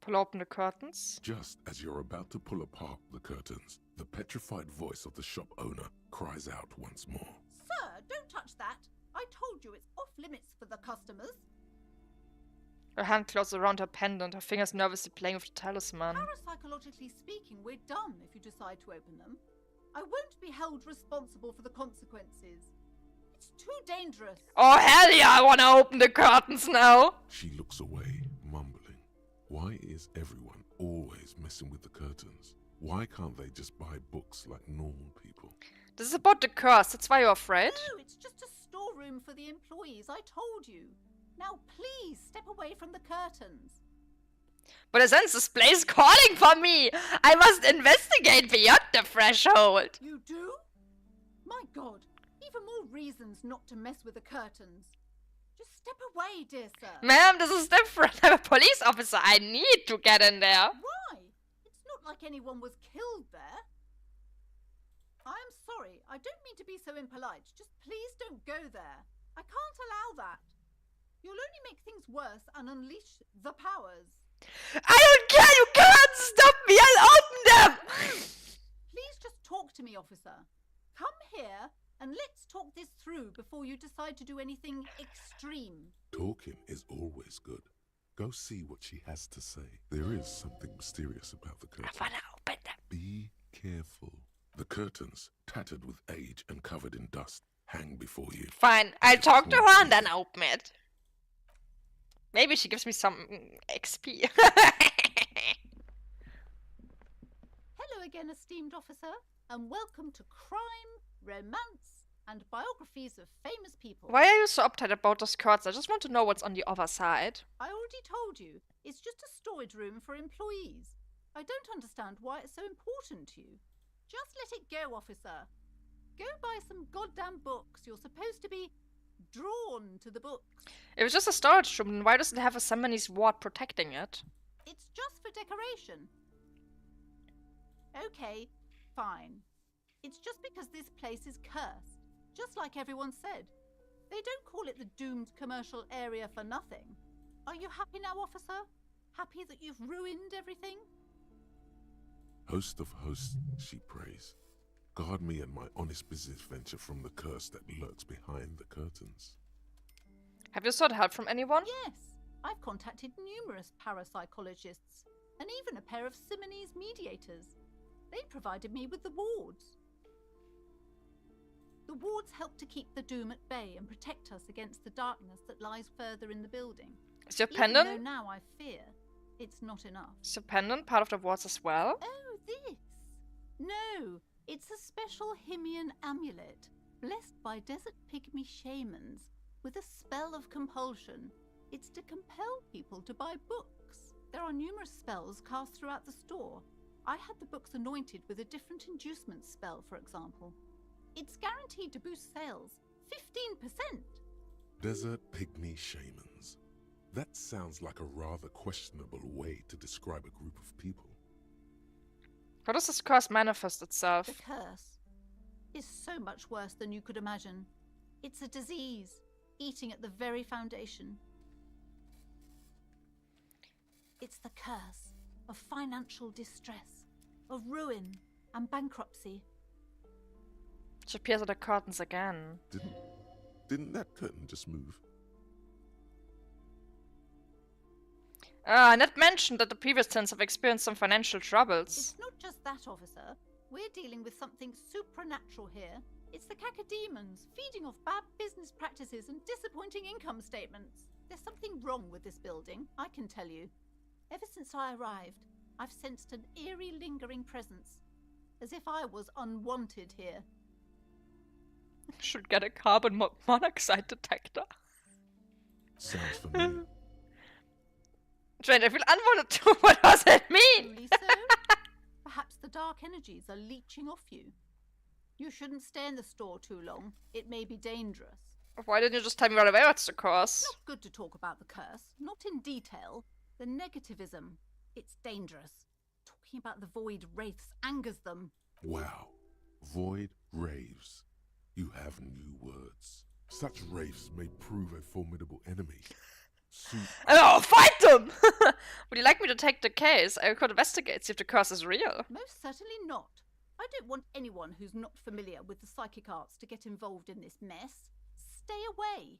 Pull open the curtains. Just as you're about to pull apart the curtains, the petrified voice of the shop owner cries out once more. Sir, don't touch that. I told you it's off limits for the customers. Her hand closes around her pendant, her fingers nervously playing with the talisman. Parapsychologically speaking, we're done if you decide to open them. I won't be held responsible for the consequences. It's too dangerous. Oh hell yeah, I want to open the curtains now. She looks away, mumbling. Why is everyone always messing with the curtains? Why can't they just buy books like normal people? This is about the curse, that's why you're afraid? No, it's just a storeroom for the employees, I told you. Now please step away from the curtains. But I sense this place calling for me! I must investigate beyond the threshold! You do? My god, even more reasons not to mess with the curtains. Just step away, dear sir. Ma'am, this is different. I'm a police officer. I need to get in there. Why? It's not like anyone was killed there. I'm sorry. I don't mean to be so impolite. Just please don't go there. I can't allow that. You'll only make things worse and unleash the powers. I don't care. You can't stop me. I'll open them. Please just talk to me, officer. Come here and let's talk this through before you decide to do anything extreme. Talking is always good. Go see what she has to say. There is something mysterious about the curtains. I wanna open them. Be careful. The curtains, tattered with age and covered in dust, hang before you. Fine, I'll talk to her and then open it. Maybe she gives me some XP. Hello again, esteemed officer, and welcome to Crime, Romance, and Biographies of Famous People. Why are you so uptight about those curtains? I just want to know what's on the other side. I already told you, it's just a storage room for employees. I don't understand why it's so important to you. Just let it go, officer. Go buy some goddamn books. You're supposed to be drawn to the books. It was just a storage room, then why does it have a Seminese ward protecting it? It's just for decoration. Okay, fine. It's just because this place is cursed, just like everyone said. They don't call it the doomed commercial area for nothing. Are you happy now, officer? Happy that you've ruined everything? Host of hosts, she prays. Guard me and my honest business venture from the curse that lurks behind the curtains. Have you sought help from anyone? Yes, I've contacted numerous parapsychologists and even a pair of Simonese mediators. They provided me with the wards. The wards help to keep the doom at bay and protect us against the darkness that lies further in the building. Is your Even pendant? though now I fear it's not enough. Is your pendant part of the wards as well? Oh, this? No, it's a special Himian amulet, blessed by desert pygmy shamans, with a spell of compulsion. It's to compel people to buy books. There are numerous spells cast throughout the store. I had the books anointed with a different inducement spell, for example. It's guaranteed to boost sales 15%. Desert pygmy shamans. That sounds like a rather questionable way to describe a group of people. How does this curse manifest itself? The curse is so much worse than you could imagine. It's a disease, eating at the very foundation. It's the curse of financial distress, of ruin and bankruptcy. She appears at the curtains again. Didn't that curtain just move? Ned mentioned that the previous tenants have experienced some financial troubles. It's not just that, officer. We're dealing with something supernatural here. It's the cacodemons, feeding off bad business practices and disappointing income statements. There's something wrong with this building, I can tell you. Ever since I arrived, I've sensed an eerie, lingering presence, as if I was unwanted here. Should get a carbon monoxide detector. Sounds familiar. Trent, I feel unwanted too. What does it mean? Truly so? Perhaps the dark energies are leeching off you. You shouldn't stay in the store too long. It may be dangerous. Why didn't you just tell me right away what's the curse? Not good to talk about the curse. Not in detail. The negativism. It's dangerous. Talking about the void wraiths angers them. Wow. Void raves. You have new words. Such wraiths may prove a formidable enemy. Oh, fight them! Would you like me to take the case? I could investigate, see if the curse is real. Most certainly not. I don't want anyone who's not familiar with the psychic arts to get involved in this mess. Stay away.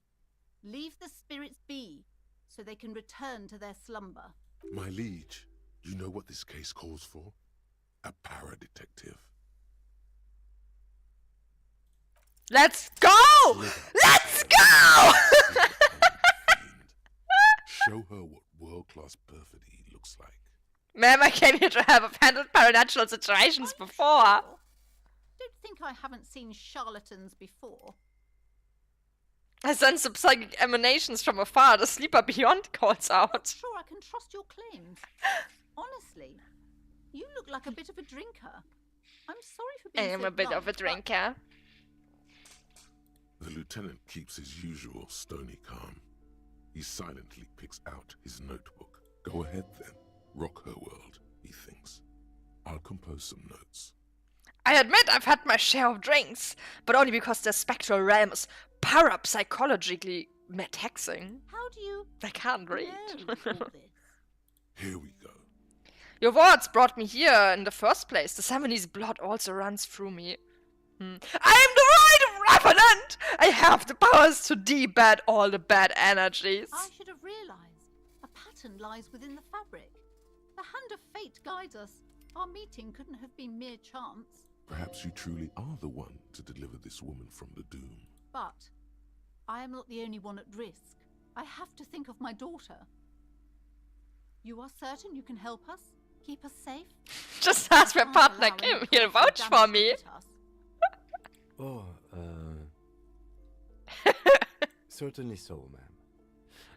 Leave the spirits be, so they can return to their slumber. My liege, you know what this case calls for? A para-detective. Let's go! Let's go! Show her what world-class perfidy looks like. Ma'am, I came here to have handled paranormal situations before. Don't think I haven't seen charlatans before. I sense some psychic emanations from afar. The sleeper beyond calls out. Not sure I can trust your claims. Honestly, you look like a bit of a drinker. I'm sorry for being I am so a bit blunt, of a drinker. The lieutenant keeps his usual stony calm. He silently picks out his notebook. Go ahead then. Rock her world, he thinks. I'll compose some notes. I admit I've had my share of drinks, but only because the spectral realm is parapsychologically taxing. How do you... I can't read. Here we go. Your words brought me here in the first place. The Simonese blood also runs through me. I am the right revenant! I have the powers to debed all the bad energies. I should have realized. A pattern lies within the fabric. The hand of fate guides us. Our meeting couldn't have been mere chance. Perhaps you truly are the one to deliver this woman from the doom. But I am not the only one at risk. I have to think of my daughter. You are certain you can help us? Keep us safe? Just ask my partner Kim. He'll vouch for me. Oh, certainly so, ma'am.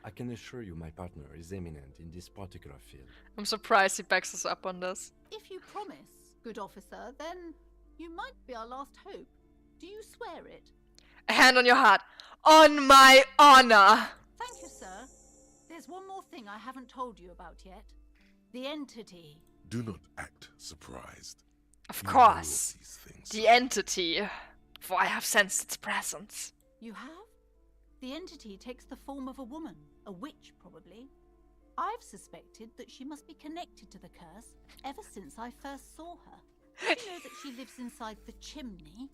I can assure you my partner is eminent in this particular field. I'm surprised he backs us up on this. If you promise, good officer, then you might be our last hope. Do you swear it? A hand on your heart. On my honor. Thank you, sir. There's one more thing I haven't told you about yet. The entity. Do not act surprised. Of You know course. these things. The entity. For I have sensed its presence. You have? The entity takes the form of a woman. A witch, probably. I've suspected that she must be connected to the curse ever since I first saw her. Did you know that she lives inside the chimney?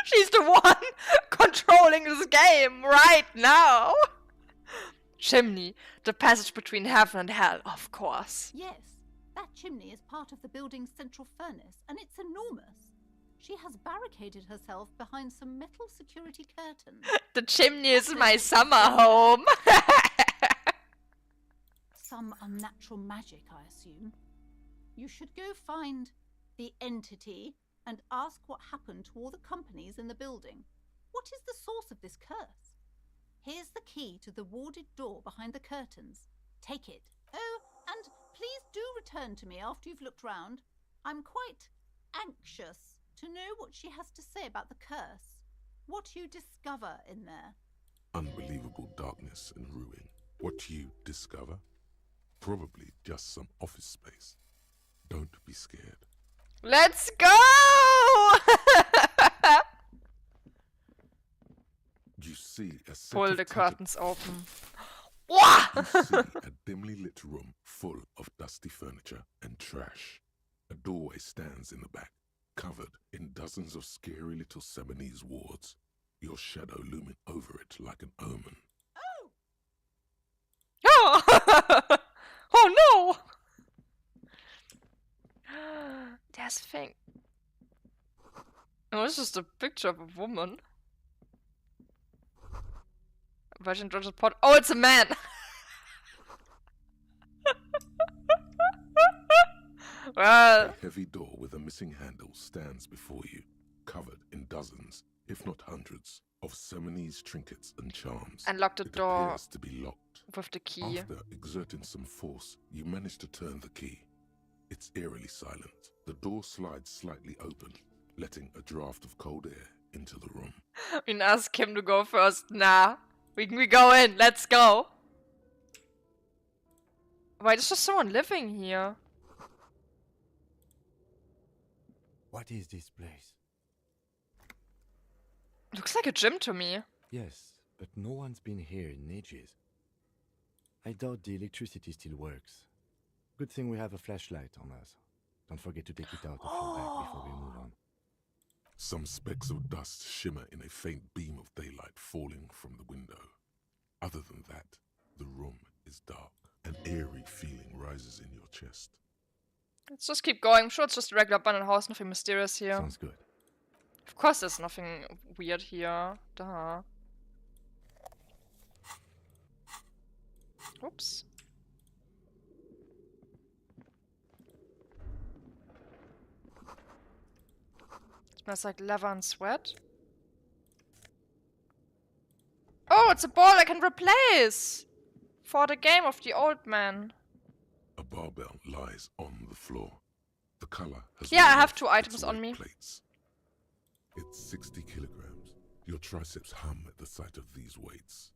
She's the one controlling this game right now. Chimney, the passage between heaven and hell, of course. Yes, that chimney is part of the building's central furnace, and it's enormous. She has barricaded herself behind some metal security curtains. The chimney is my summer home. Some unnatural magic, I assume. You should go find the entity and ask what happened to all the companies in the building. What is the source of this curse? Here's the key to the warded door behind the curtains. Take it. Oh, and please do return to me after you've looked round. I'm quite anxious to know what she has to say about the curse. What you discover in there. Unbelievable darkness and ruin. What you discover? Probably just some office space. Don't be scared. Let's go! You see a set Pull of the tattered- curtains open. You see a dimly lit room full of dusty furniture and trash. A doorway stands in the back, covered in dozens of scary little Seminese wards, your shadow looming over it like an omen. Oh! Oh no! There's a thing. Oh, it's just a picture of a woman. Virgin George's pot. Oh, it's a man! Well. A heavy door with a missing handle stands before you, covered in dozens, if not hundreds, of Seminese trinkets and charms. Unlock the door appears to be locked. with the key. After exerting some force, you manage to turn the key. It's eerily silent. The door slides slightly open, letting a draft of cold air into the room. We can ask him to go first. Nah. We go in. Let's go. Why, there's just someone living here. What is this place? Looks like a gym to me. Yes, but no one's been here in ages. I doubt the electricity still works. Good thing we have a flashlight on us. Don't forget to take it out of your bag before we move on. Some specks of dust shimmer in a faint beam of daylight falling from the window. Other than that, the room is dark. An eerie feeling rises in your chest. Let's just keep going. I'm sure it's just a regular abandoned house, nothing mysterious here. Sounds good. Of course there's nothing weird here. Duh. Oops. Smells like leather and sweat. Oh, it's a ball I can replace! For the game of the old man. A barbell lies on the floor. The color has Yeah, I worn have off 2 items its on weight me. Plates. It's 60 kilograms. Your triceps hum at the sight of these weights.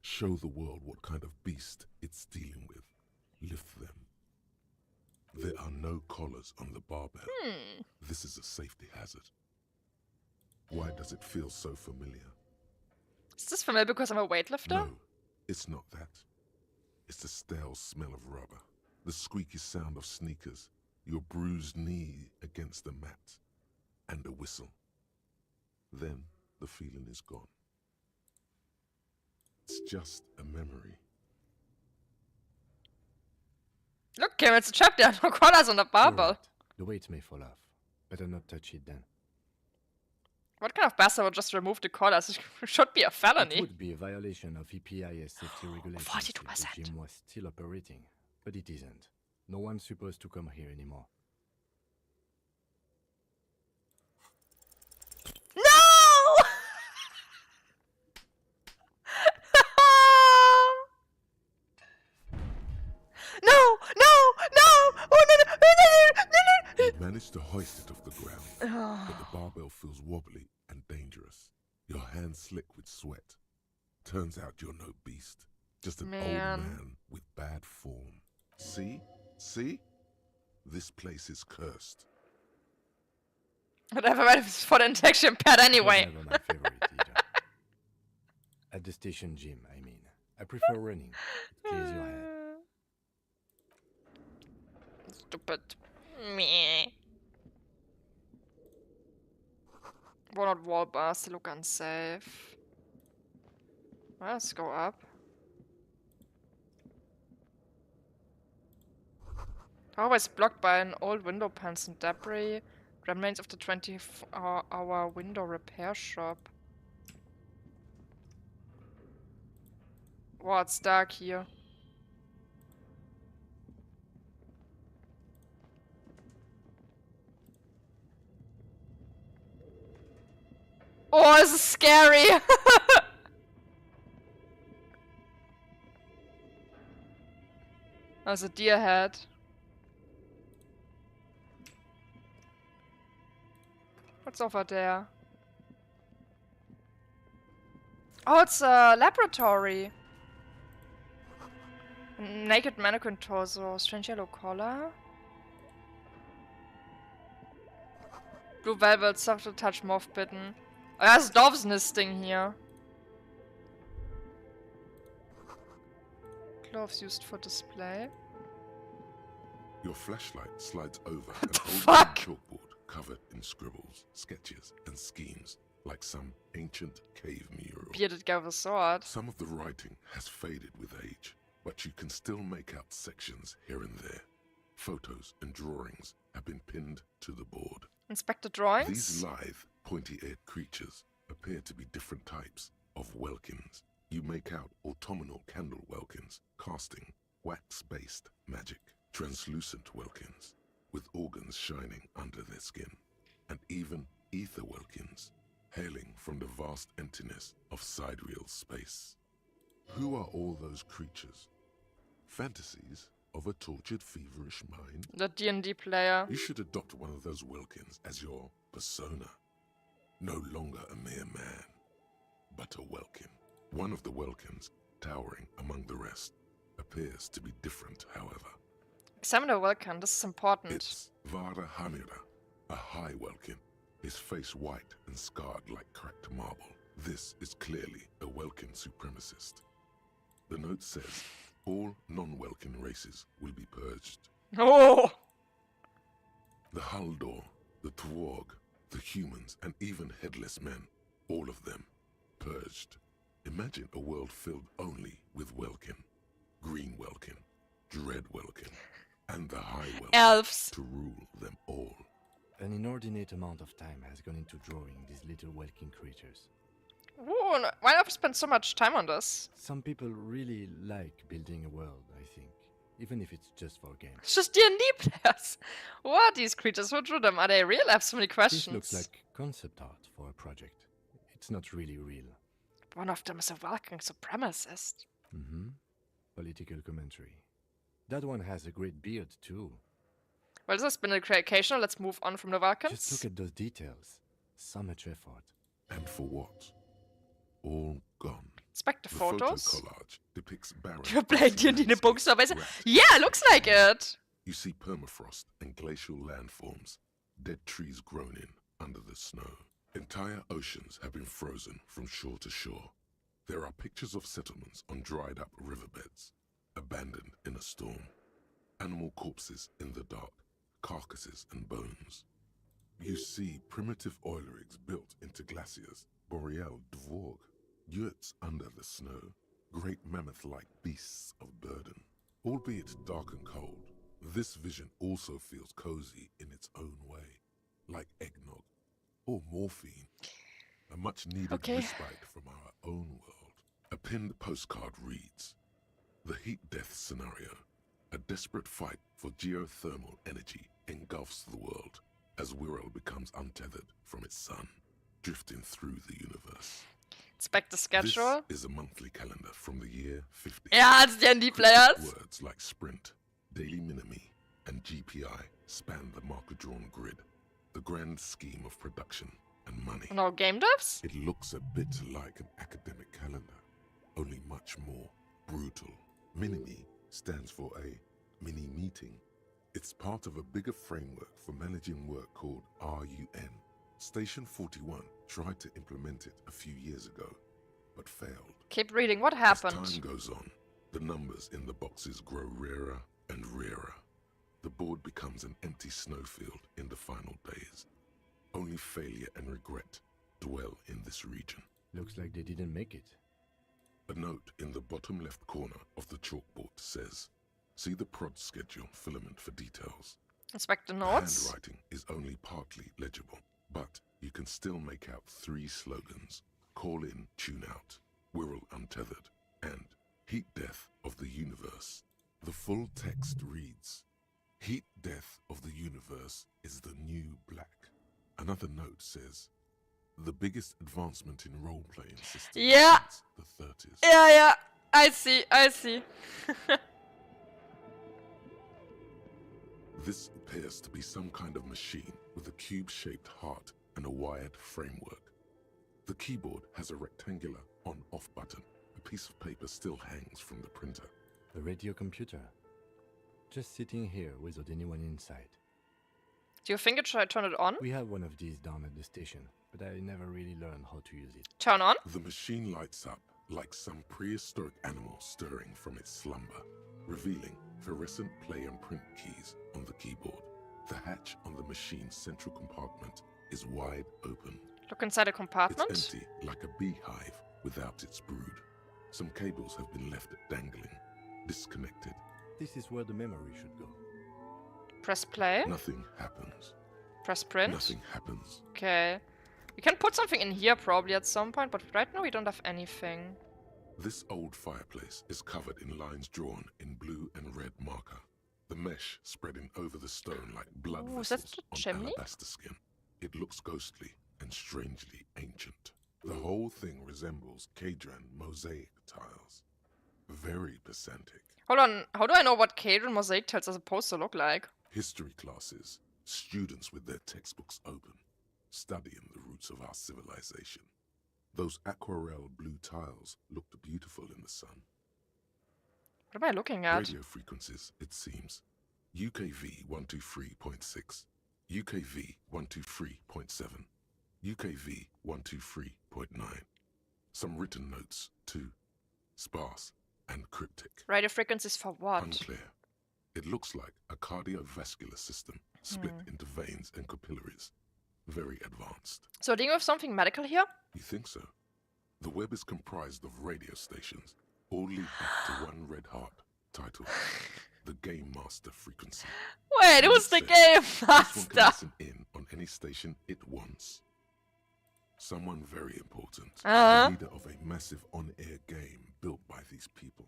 Show the world what kind of beast it's dealing with. Lift them. There are no collars on the barbell. This is a safety hazard. Why does it feel so familiar? Is this familiar because I'm a weightlifter? No, it's not that. It's the stale smell of rubber, the squeaky sound of sneakers, your bruised knee against the mat, and a whistle. Then the feeling is gone. It's just a memory. Look, Kim, it's a trap. There are no collars on the You're barbell. right. The weight may fall off. Better not touch it then. What kind of bastard would just remove the collars? It should be a It felony. would be a violation of EPIS safety regulations if 42%. the gym was still operating, but it isn't. No one's supposed to come here anymore. No! No! No! No! Oh, no, no, no, no, no, You manage to hoist it off the ground, but the barbell feels wobbly and dangerous. Your hands slick with sweat. Turns out you're no beast, just an old man with bad form. See? See? This place is cursed. Whatever, it's for the injection pad anyway. Never my favorite either. At the station gym, I mean. I prefer running. It clears your head. Stupid. Meh. Walnut wall bars, they look unsafe. Well, let's go up. Always blocked by an old window panes and debris. Remains of the 24-hour window repair shop. Wow, it's dark here. Oh, this is scary! There's a deer head. What's over there? Oh, it's a laboratory. Naked mannequin torso, strange yellow collar. Blue velvet, soft to touch, moth bitten. Oh, there's doves nesting here. Gloves used for display. Your flashlight slides over an old chalkboard covered in scribbles, sketches, and schemes, like some ancient cave mural. Bearded guy with a sword. Some of the writing has faded with age, but you can still make out sections here and there. Photos and drawings have been pinned to the board. Inspect the drawings. These lithe, pointy-eared creatures appear to be different types of welkins. You make out autumnal candle welkins, casting wax-based magic, translucent welkins, with organs shining under their skin, and even ether welkins, hailing from the vast emptiness of sidereal space. Who are all those creatures? Fantasies of a tortured, feverish mind? The D&D player. You should adopt one of those welkins as your persona. No longer a mere man, but a welkin. One of the welkins, towering among the rest, appears to be different, however. Examine the welkin, this is important. It's Vara Hamira, a high welkin, his face white and scarred like cracked marble. This is clearly a welkin supremacist. The note says, all non-welkin races will be purged. Oh! The Haldor, the Twarg, the humans, and even headless men, all of them, purged. Imagine a world filled only with welkin, green welkin, dread welkin, and the high welkin elves to rule them all. An inordinate amount of time has gone into drawing these little welkin creatures. Ooh, why have you spent so much time on this? Some people really like building a world, I think. Even if it's just for games. It's just D&D players. What are these creatures? Who drew them? Are they real? I have so many questions. This looks like concept art for a project. It's not really real. One of them is a welcome supremacist. Mm-hmm. Political commentary. That one has a great beard, too. Well, this has been occasional. Let's move on from the Vulcans. Just look at those details. So much effort. And for what? All gone. Inspect the photos. Photo collage depicts barren. You're playing D&D in a bookstore. Yeah, looks like it. You see permafrost and glacial landforms, dead trees grown in under the snow. Entire oceans have been frozen from shore to shore. There are pictures of settlements on dried-up riverbeds, abandoned in a storm. Animal corpses in the dark, carcasses and bones. You see primitive oil rigs built into glaciers, boreal dvorg, yurts under the snow, great mammoth-like beasts of burden. Albeit dark and cold, this vision also feels cozy in its own way, like eggnog or morphine, a much-needed respite from our own world. A pinned postcard reads, "The heat-death scenario, a desperate fight for geothermal energy engulfs the world as Wirral becomes untethered from its sun, drifting through the universe." Inspect the schedule. This is a monthly calendar from the year 50. Yeah, it's D&D players. Words like sprint, daily minimi, and GPI span the marker-drawn grid, the grand scheme of production and money. No game devs? It looks a bit like an academic calendar, only much more brutal. Minimi stands for a mini-meeting. It's part of a bigger framework for managing work called RUN. Station 41 tried to implement it a few years ago, but failed. Keep reading. What As happened? time goes on, the numbers in the boxes grow rarer and rarer. The board becomes an empty snowfield in the final days. Only failure and regret dwell in this region. Looks like they didn't make it. A note in the bottom left corner of the chalkboard says, "See the prod schedule filament for details." Inspect the The notes. handwriting is only partly legible, but you can still make out 3 slogans: "Call in, tune out," "Wirral Untethered," and "Heat Death of the Universe." The full text reads, "Heat Death of the Universe is the new black." Another note says, "The biggest advancement in role-playing systems Yeah. since the 30s." Yeah. I see. This appears to be some kind of machine with a cube-shaped heart and a wired framework. The keyboard has a rectangular on-off button. A piece of paper still hangs from the printer. A radio computer. Just sitting here without anyone inside. Do you think you should turn it on? We have one of these down at the station, but I never really learned how to use it. Turn on? The machine lights up like some prehistoric animal stirring from its slumber, revealing fluorescent play and print keys on the keyboard. The hatch on the machine's central compartment is wide open. Look inside the compartment. It's empty, like a beehive without its brood. Some cables have been left dangling, disconnected. This is where the memory should go. Press play. Nothing happens. Press print. Nothing happens. Okay. We can put something in here probably at some point, but right now we don't have anything. This old fireplace is covered in lines drawn in blue and red marker. The mesh spreading over the stone like blood Ooh, is that vessels the on chimney? alabaster skin. It looks ghostly and strangely ancient. The whole thing resembles Kadran mosaic tiles. Very pedantic. Hold on. How do I know what Cadron mosaic tiles are supposed to look like? History classes, students with their textbooks open, studying the roots of our civilization. Those aquarelle blue tiles looked beautiful in the sun. What am I looking at? Radio frequencies, it seems. UKV 123.6, UKV 123.7, UKV 123.9. Some written notes, too. Sparse and cryptic. Radio frequencies for what? Unclear. It looks like a cardiovascular system split into veins and capillaries. Very advanced. So dealing with something medical here? You think so? The web is comprised of radio stations, all lead back to one red heart, titled the Game Master Frequency. Wait, who's the Game This one can Master? listen in on any station it wants. Someone very important. Uh-huh. The leader of a massive on-air game built by these people.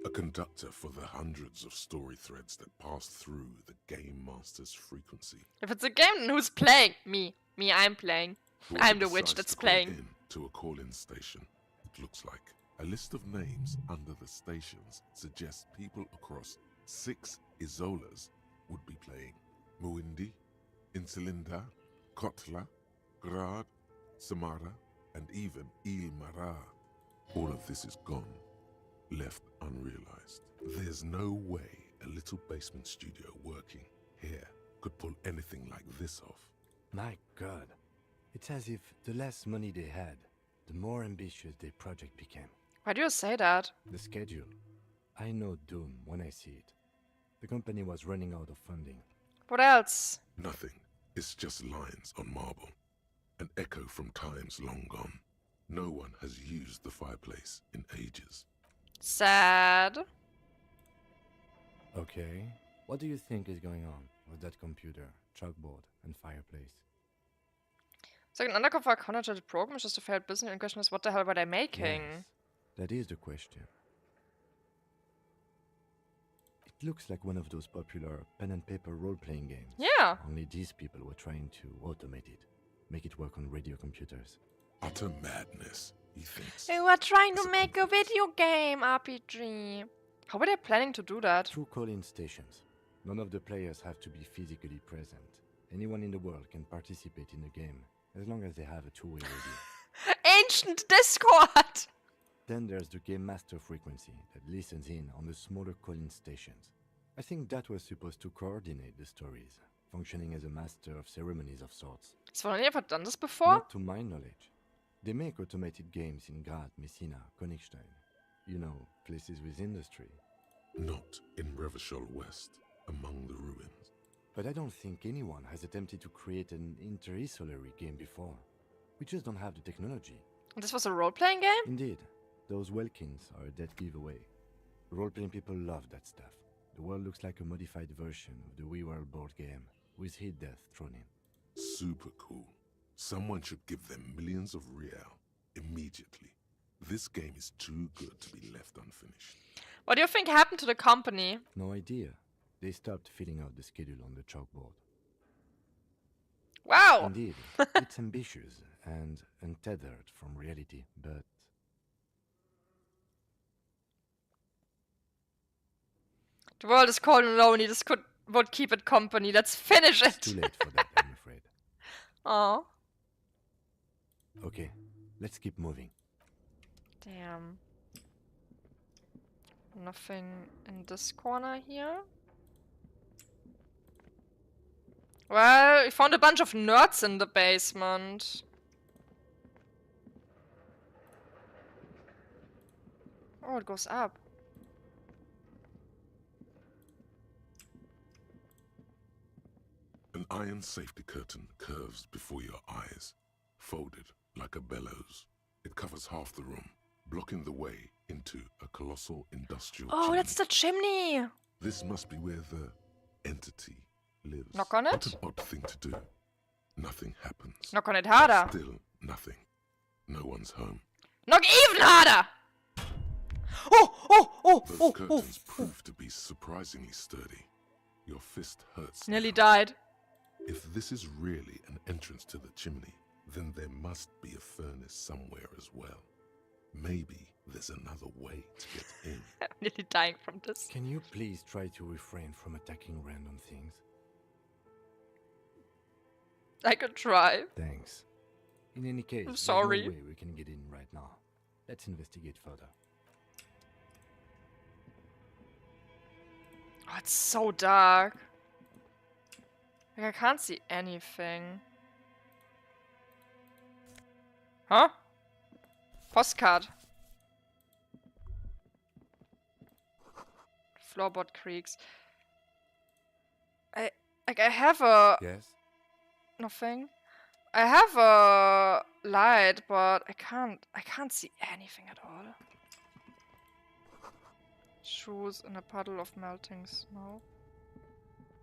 A conductor for the hundreds of story threads that pass through the Game Master's frequency. If it's a game, then who's playing? Me. I'm playing. Whoever I'm the witch decides that's to call playing. in to a call-in station, it looks like. A list of names under the stations suggests people across 6 Isolas would be playing. Muindi, Insulinda, Kotla, Grad, Samara, and even Ilmara. All of this is gone, left unrealized. There's no way a little basement studio working here could pull anything like this off. My god. It's as if the less money they had, the more ambitious their project became. Why do you say that? The schedule. I know doom when I see it. The company was running out of funding. What else? Nothing. It's just lines on marble. An echo from times long gone. No one has used the fireplace in ages. Sad. Okay. What do you think is going on with that computer, chalkboard, and fireplace? It's like an undercover connotated program, it's just a failed business, and the question is, what the hell were they making? Yes, that is the question. It looks like one of those popular pen and paper role-playing games. Yeah. Only these people were trying to automate it, make it work on radio computers. Utter madness, he thinks. They were trying to make a video game RPG. How were they planning to do that? Through call-in stations. None of the players have to be physically present. Anyone in the world can participate in the game, as long as they have a two-way radio. Ancient Discord! Then there's the Game Master frequency that listens in on the smaller call-in stations. I think that was supposed to coordinate the stories, functioning as a master of ceremonies of sorts. Has Valoni ever done this before? Not to my knowledge. They make automated games in Graz, Messina, Königstein. You know, places with industry. Not in Revachol West, among the ruins. But I don't think anyone has attempted to create an inter-isolary game before. We just don't have the technology. This was a role-playing game? Indeed. Those Welkins are a dead giveaway. Role-playing people love that stuff. The world looks like a modified version of the WeWorld board game, with hit death thrown in. Super cool. Someone should give them millions of real immediately. This game is too good to be left unfinished. What do you think happened to the company? No idea. They stopped filling out the schedule on the chalkboard. Wow! Indeed, it's ambitious and untethered from reality, but... The world is cold and lonely. This would keep it company. Let's finish it! It's too late for that, I'm afraid. Aw. Okay, let's keep moving. Damn. Nothing in this corner here. Well, we found a bunch of nerds in the basement. Oh, it goes up. An iron safety curtain curves before your eyes, folded like a bellows. It covers half the room, blocking the way into a colossal industrial chimney. That's the chimney! This must be where the entity lives. Knock on it? What an odd thing to do. Nothing happens. Knock on it harder. Still nothing. No one's home. Knock even harder! Oh! Those curtains prove to be surprisingly sturdy. Your fist hurts. Nearly died. If this is really an entrance to the chimney, then there must be a furnace somewhere as well. Maybe there's another way to get in. I'm nearly dying from this. Can you please try to refrain from attacking random things? I could try. Thanks. In any case, I'm sorry. there's no way we can get in right now. Let's investigate further. Oh, it's so dark. Like, I can't see anything. Huh? Postcard. Floorboard creaks. I have a... Yes? Nothing. I have a light, but I can't see anything at all. Shoes in a puddle of melting snow.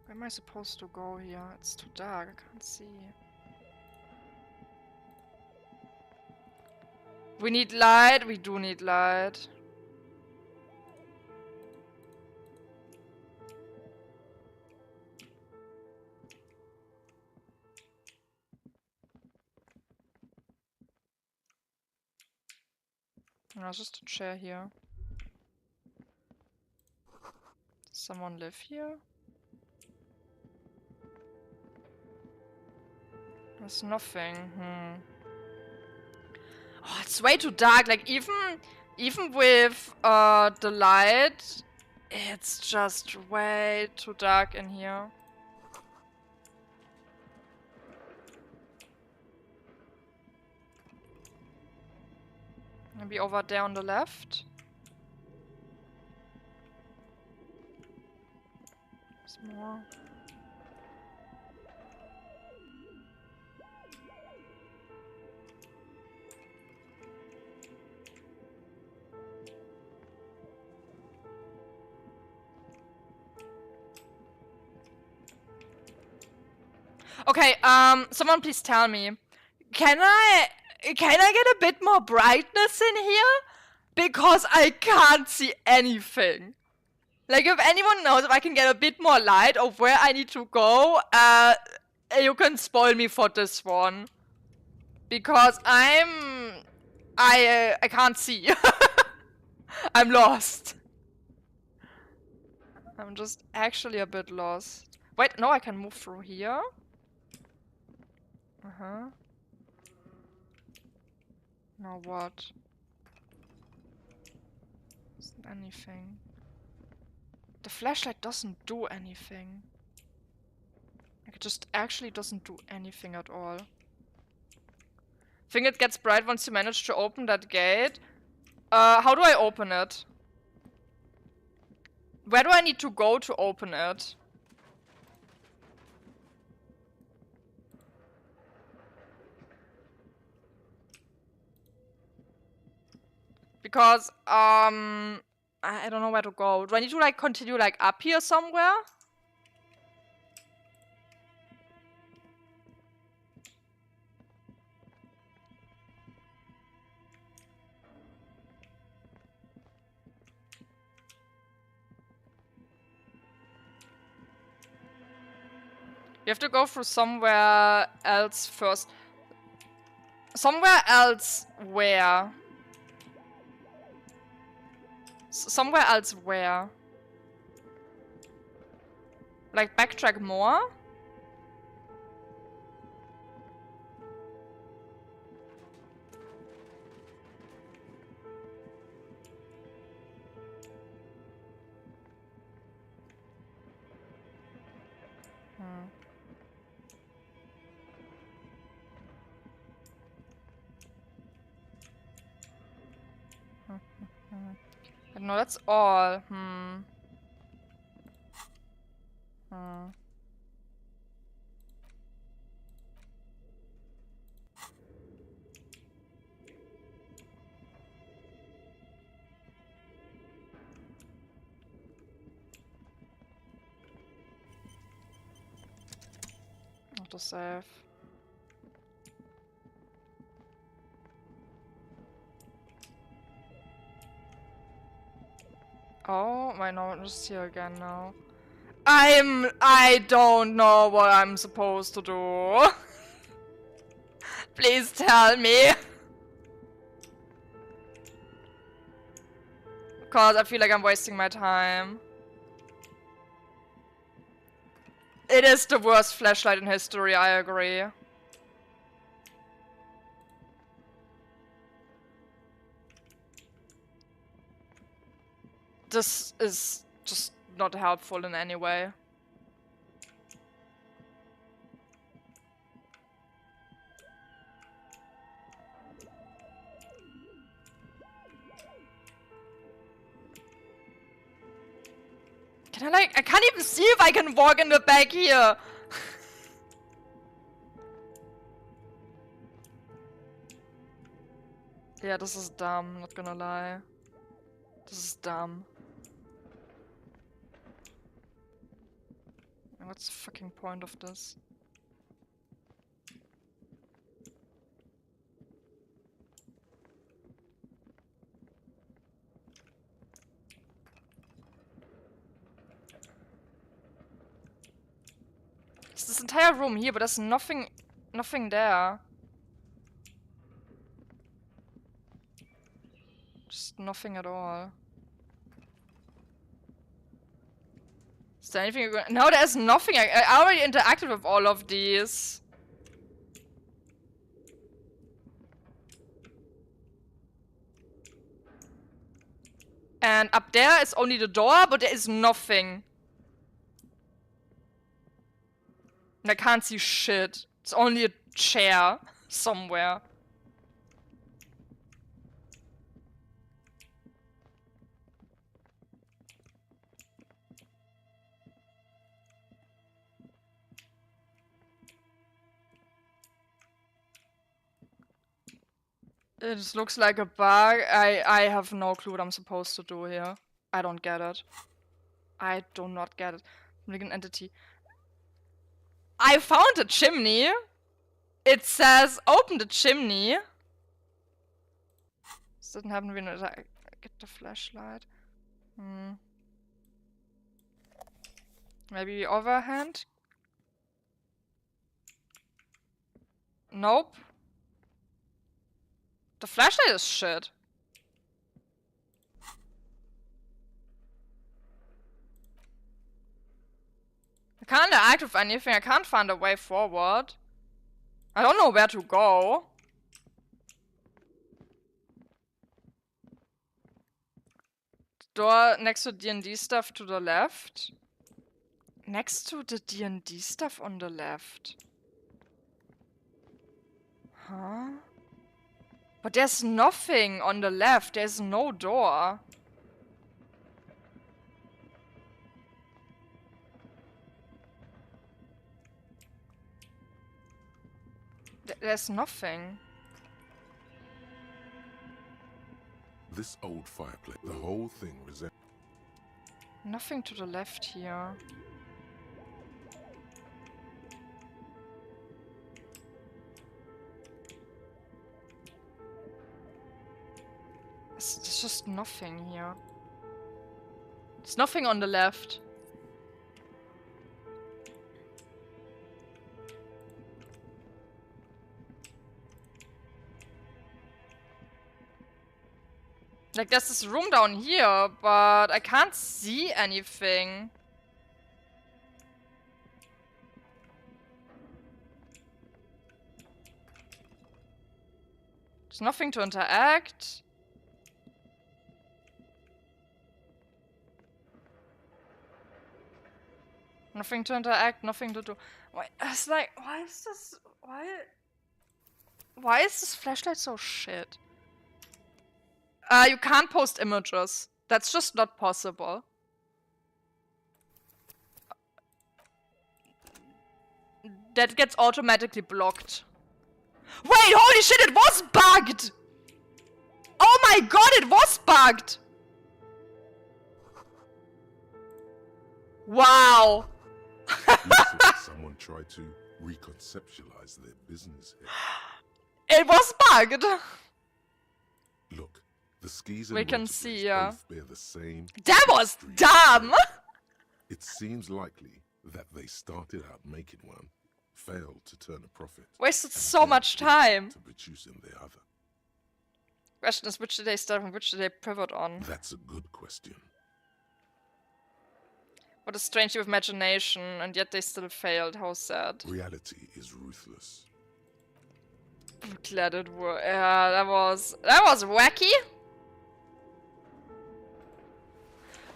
Where am I supposed to go here? It's too dark, I can't see. We need light, we do need light. There's just a chair here. Does someone live here? There's nothing. Oh, it's way too dark. Like even with the light, it's just way too dark in here. Maybe over there on the left. There's more. Okay, someone please tell me. Can I get a bit more brightness in here? Because I can't see anything. Like, if anyone knows if I can get a bit more light of where I need to go, you can spoil me for this one. Because I can't see. I'm lost. I'm just actually a bit lost. Wait, no, I can move through here. Now what? Isn't anything. The flashlight doesn't do anything. Like, it just actually doesn't do anything at all. Think it gets bright once you manage to open that gate. How do I open it? Where do I need to go to open it? Because, I don't know where to go. Do I need to, like, continue, like, up here somewhere? You have to go through somewhere else first. Somewhere else where? Somewhere else where? Like, backtrack more? No, that's all. Autosave. Oh, wait, no, I'm just here again now. I don't know what I'm supposed to do. Please tell me. Because I feel like I'm wasting my time. It is the worst flashlight in history, I agree. This is just not helpful in any way. Can I, like, I can't even see if I can walk in the back here. Yeah, this is dumb, not gonna lie. This is dumb. What's the fucking point of this? It's this entire room here, but there's nothing there. Just nothing at all. Is there anything? No, there's nothing. I already interacted with all of these. And up there is only the door, but there is nothing. And I can't see shit. It's only a chair somewhere. It just looks like a bug. I have no clue what I'm supposed to do here. I don't get it. I do not get it. Malignant entity. I found a chimney. It says open the chimney. This didn't happen when I get the flashlight. Maybe overhand? Nope. The flashlight is shit. I can't interact with anything. I can't find a way forward. I don't know where to go. Door next to D&D stuff to the left. Next to the D&D stuff on the left. Huh? But there's nothing on the left. There's no door. There's nothing. This old fireplace, the whole thing resembles... Nothing to the left here. There's just nothing here. There's nothing on the left. Like, there's this room down here, but I can't see anything. There's nothing to interact. Nothing to interact, nothing to do. Why, it's like, why is this flashlight so shit? You can't post images. That's just not possible. That gets automatically blocked. Wait, holy shit, it was bugged! Oh my god, it was bugged! Wow! Looks like someone tried to reconceptualize their business here. It was bugged! Look, the skis and We can rotor see, blades yeah. both bear the same... That was dumb! It seems likely that they started out making one, failed to turn a profit. Wasted and so then much switched time. to producing the other. Question is, which did they start and which did they pivot on? That's a good question. What a strange of imagination, and yet they still failed. How sad. Reality is ruthless. Glad it worked. Yeah, that was wacky.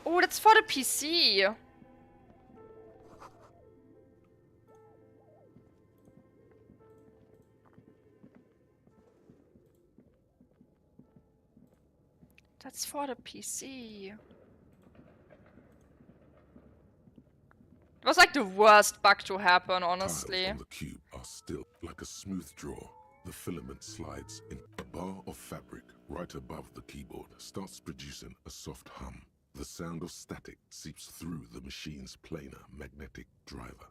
Oh, that's for the PC. That's for the PC. It was like the worst bug to happen, honestly. Tiles on the cube are still like a smooth draw. The filament slides in. A bar of fabric right above the keyboard starts producing a soft hum. The sound of static seeps through the machine's planar magnetic driver.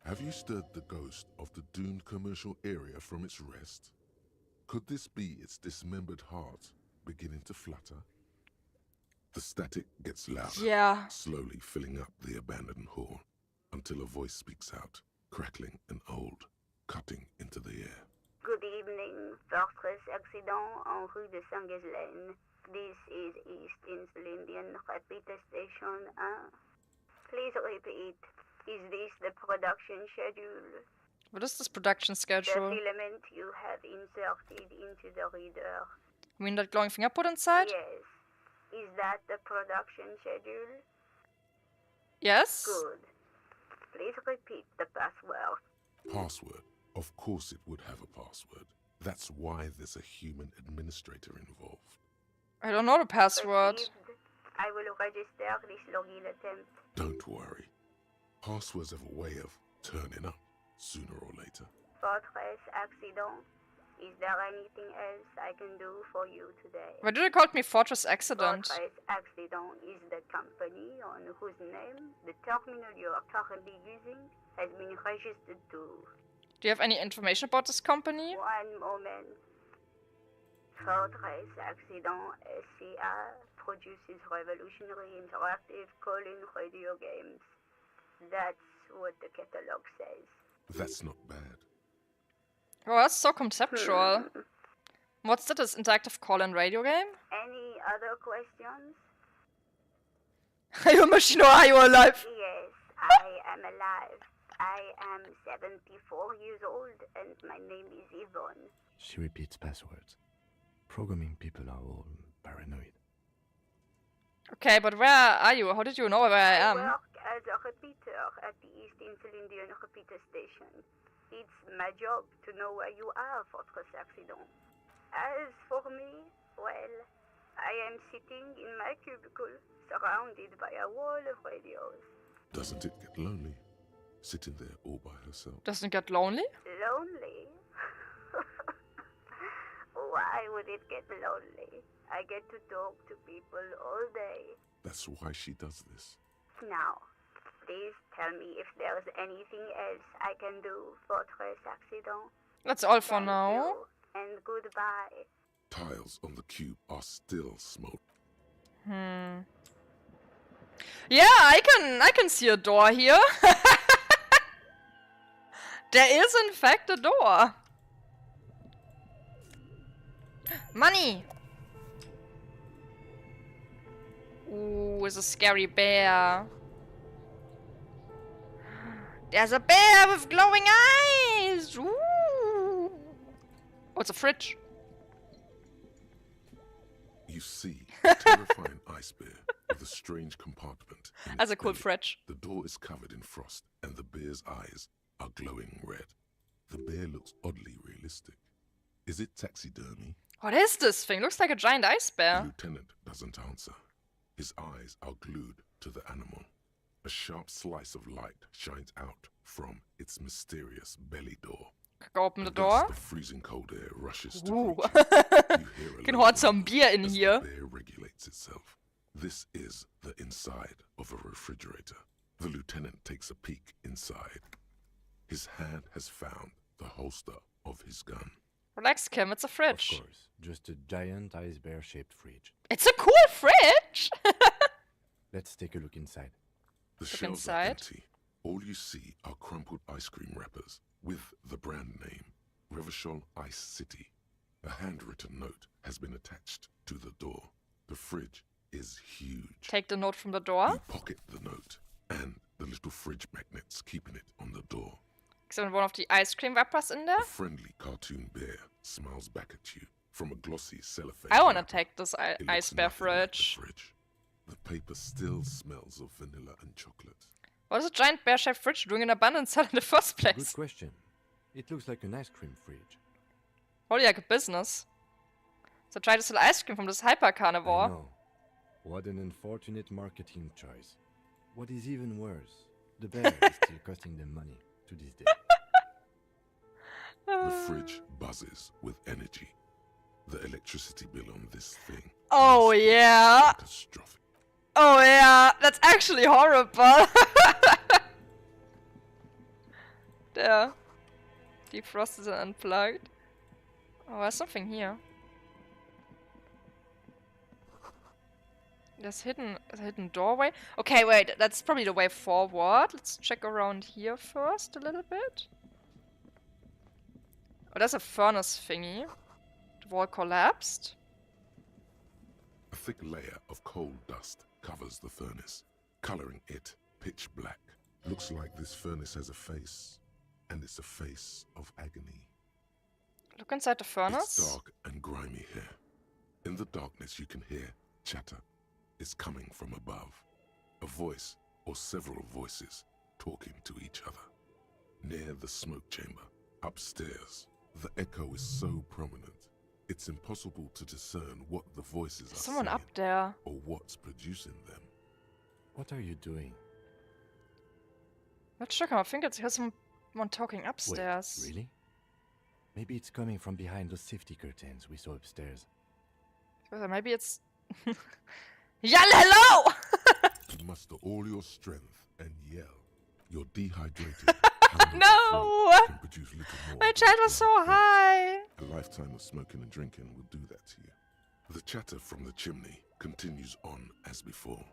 Have you stirred the ghost of the doomed commercial area from its rest? Could this be its dismembered heart beginning to flutter? The static gets louder, Yeah. slowly filling up the abandoned hall, until a voice speaks out, crackling and old, cutting into the air. Good evening, Fortress Accident en rue de Saint-Ghislaine. This is East Insulindian Repeater Station 1. Please repeat. Is this the production schedule? What is this production The schedule? filament you have inserted into the reader. You mean that glowing thing I put inside? Yes. Is that the production schedule? Yes? Good. Please repeat the password. Password. Of course it would have a password. That's why there's a human administrator involved. I don't know the password. Received. I will register this login attempt. Don't worry. Passwords have a way of turning up sooner or later. Fortress Accident. Is there anything else I can do for you today? Why did they call me Fortress Accident? Fortress Accident is the company on whose name the terminal you are currently using has been registered to. Do you have any information about this company? One moment. Fortress Accident SCA produces revolutionary interactive call-in radio games. That's what the catalog says. That's not bad. Oh, that's so conceptual. What's that? This interactive call-in radio game? Any other questions? Are you a machine or are you alive? Yes, I am alive. I am 74 years old and my name is Yvonne. She repeats passwords. Programming people are all paranoid. Okay, but where are you? How did you know where I am? I work as a repeater at the East Insulindian Repeater Station. It's my job to know where you are, Fortress Accident. As news for me? Well, I am sitting in my cubicle, surrounded by a wall of radios. Doesn't it get lonely, sitting there all by herself? Doesn't it get lonely? Lonely? Why would it get lonely? I get to talk to people all day. That's why she does this. Now, please tell me if there's anything else I can do for Tres Accident. That's all for Thank now. you, and goodbye. Tiles on the cube are still smoke. Yeah, I can see a door here. There is in fact a door. Money. Ooh, it's a scary bear. There's a bear with glowing eyes. Ooh. Oh, it's a fridge. You see a terrifying ice bear with a strange compartment. That's a cool fridge. The door is covered in frost, and the bear's eyes are glowing red. The bear looks oddly realistic. Is it taxidermy? What is this thing? Looks like a giant ice The bear. lieutenant doesn't answer. His eyes are glued to the animal. A sharp slice of light shines out from its mysterious belly door. Go open the Thus, door. the freezing cold air rushes to Ooh. reach it. You hear a Can low hoard some rumble beer in as here. The bear regulates itself. This is the inside of a refrigerator. The lieutenant takes a peek inside. His hand has found the holster of his gun. Relax, Kim. It's a fridge. Of course, just a giant ice bear-shaped fridge. It's a cool fridge. Let's take a look inside. The Look shelves inside. are empty. All you see are crumpled ice cream wrappers with the brand name, Revachol Ice City. A handwritten note has been attached to the door. The fridge is huge. Take the note from the door. You pocket the note and the little fridge magnets keeping it on the door. Is there one of the ice cream wrappers in there? A friendly cartoon bear smiles back at you from a glossy cellophane. I wanna wrapper. take this It ice looks bear nothing like the fridge. fridge. The paper still smells of vanilla and chocolate. What is a giant bear-shaped fridge doing in abandoned cell in the first Good place? question. It looks like an ice cream fridge. Probably like a business. So try to sell ice cream from this hyper I carnivore. know. What an unfortunate marketing choice. What is even worse, the bear is still costing them money to this day. The fridge buzzes with energy. The electricity bill on this thing. Oh yeah. Catastrophic. Oh yeah. That's actually horrible. There. Defrosted and unplugged. Oh, there's something here. There's a hidden doorway. Okay, wait, that's probably the way forward. Let's check around here first a little bit. Oh, there's a furnace thingy. The wall collapsed. A thick layer of coal dust covers the furnace, coloring it pitch black. Looks like this furnace has a face, and it's a face of agony. Look inside the furnace. It's dark and grimy here. In the darkness you can hear chatter. It's coming from above. A voice or several voices talking to each other. Near the smoke chamber, upstairs, the echo is so prominent, it's impossible to discern what the voices are Someone saying up there. or what's producing them. What are you doing? Not sure. I think it's someone talking upstairs. Wait, really? Maybe it's coming from behind those safety curtains we saw upstairs. Maybe it's. Yell hello! You muster all your strength and yell. You're dehydrated. No! Can produce little more My than chat was so high. A lifetime of smoking and drinking will do that to you. The chatter from the chimney continues on as before.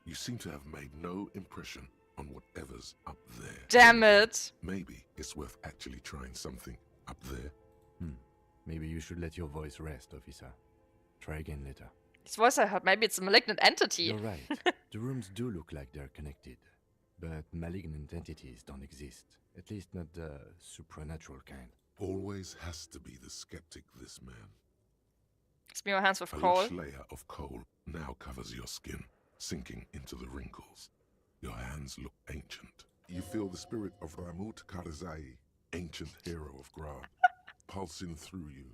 You seem to have made no impression on whatever's up there. Damn it. Maybe it's worth actually trying something up there. Maybe you should let your voice rest, officer. Try again later. This voice I heard, maybe it's a malignant entity. You're right. The rooms do look like they're connected. But malignant entities don't exist. At least not the supernatural kind. Always has to be the skeptic, this man. Smear your hands with A coal. lush layer of coal now covers your skin, sinking into the wrinkles. Your hands look ancient. You feel the spirit of Ramut Karzai, ancient hero of Gra, pulsing through you.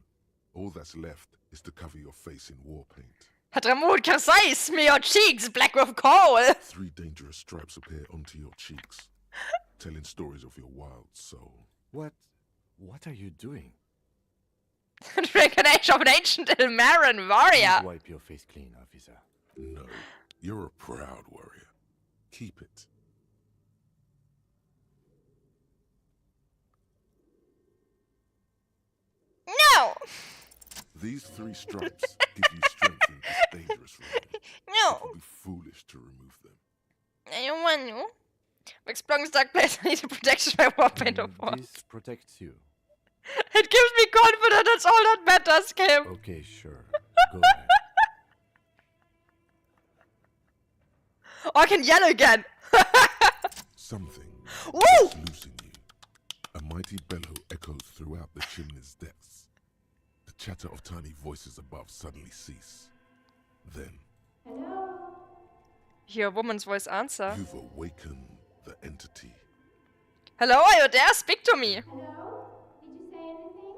All that's left is to cover your face in war paint. Hadramut Karsai, smear your cheeks black with coal! 3 dangerous stripes appear onto your cheeks, telling stories of your wild soul. What are you doing? Reincarnation of an ancient Ilmarin warrior! Please wipe your face clean, officer. No, you're a proud warrior. Keep it. No! These 3 stripes give you strength in this dangerous role. No! It would be foolish to remove them. I don't want to. I'm exploring dark place. I need to protection by war paint of war. This protects you. It gives me confidence. That's all that matters, Kim. Okay, sure. Go ahead. Oh, I can yell again. Something Woo! is loose in you. A mighty bellow echoes throughout the chimney's depths. The chatter of tiny voices above suddenly cease. Then, Hear a woman's voice answer. you've awakened the entity. Hello, are you there? Speak to me. Hello? Did you say anything?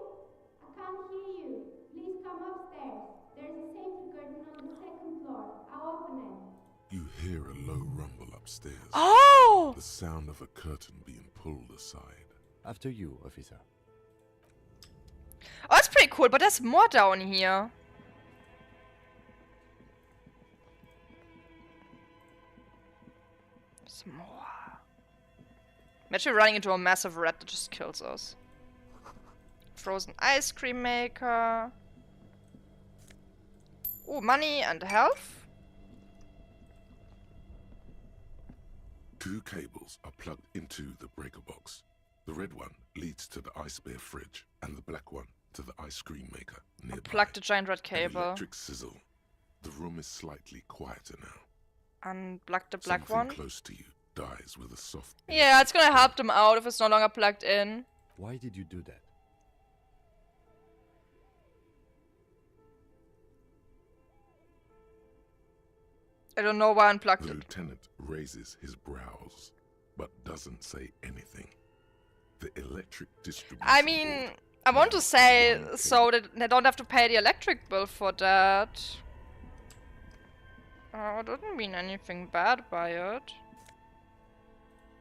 I can't hear you. Please come upstairs. There's a safety curtain on the 2nd floor. I'll open it. You hear a low rumble upstairs. Oh! The sound of a curtain being pulled aside. After you, officer. Oh, that's pretty cool, but there's more down here. There's more. Imagine running into a massive rat that just kills us. Frozen ice cream maker. Oh, money and health. 2 cables are plugged into the breaker box. The red one leads to the ice bear fridge, and the black one to the ice cream maker nearby. Plug the giant red An cable. electric sizzle. The room is slightly quieter now. Unplug the black Something one. close to you dies with a soft. Yeah, it's gonna help them out if it's no longer plugged in. Why did you do that? I don't know why I unplugged The it. lieutenant raises his brows, but doesn't say anything. The electric distribution. I mean, I want to say so that they don't have to pay the electric bill for that. I didn't mean anything bad by it.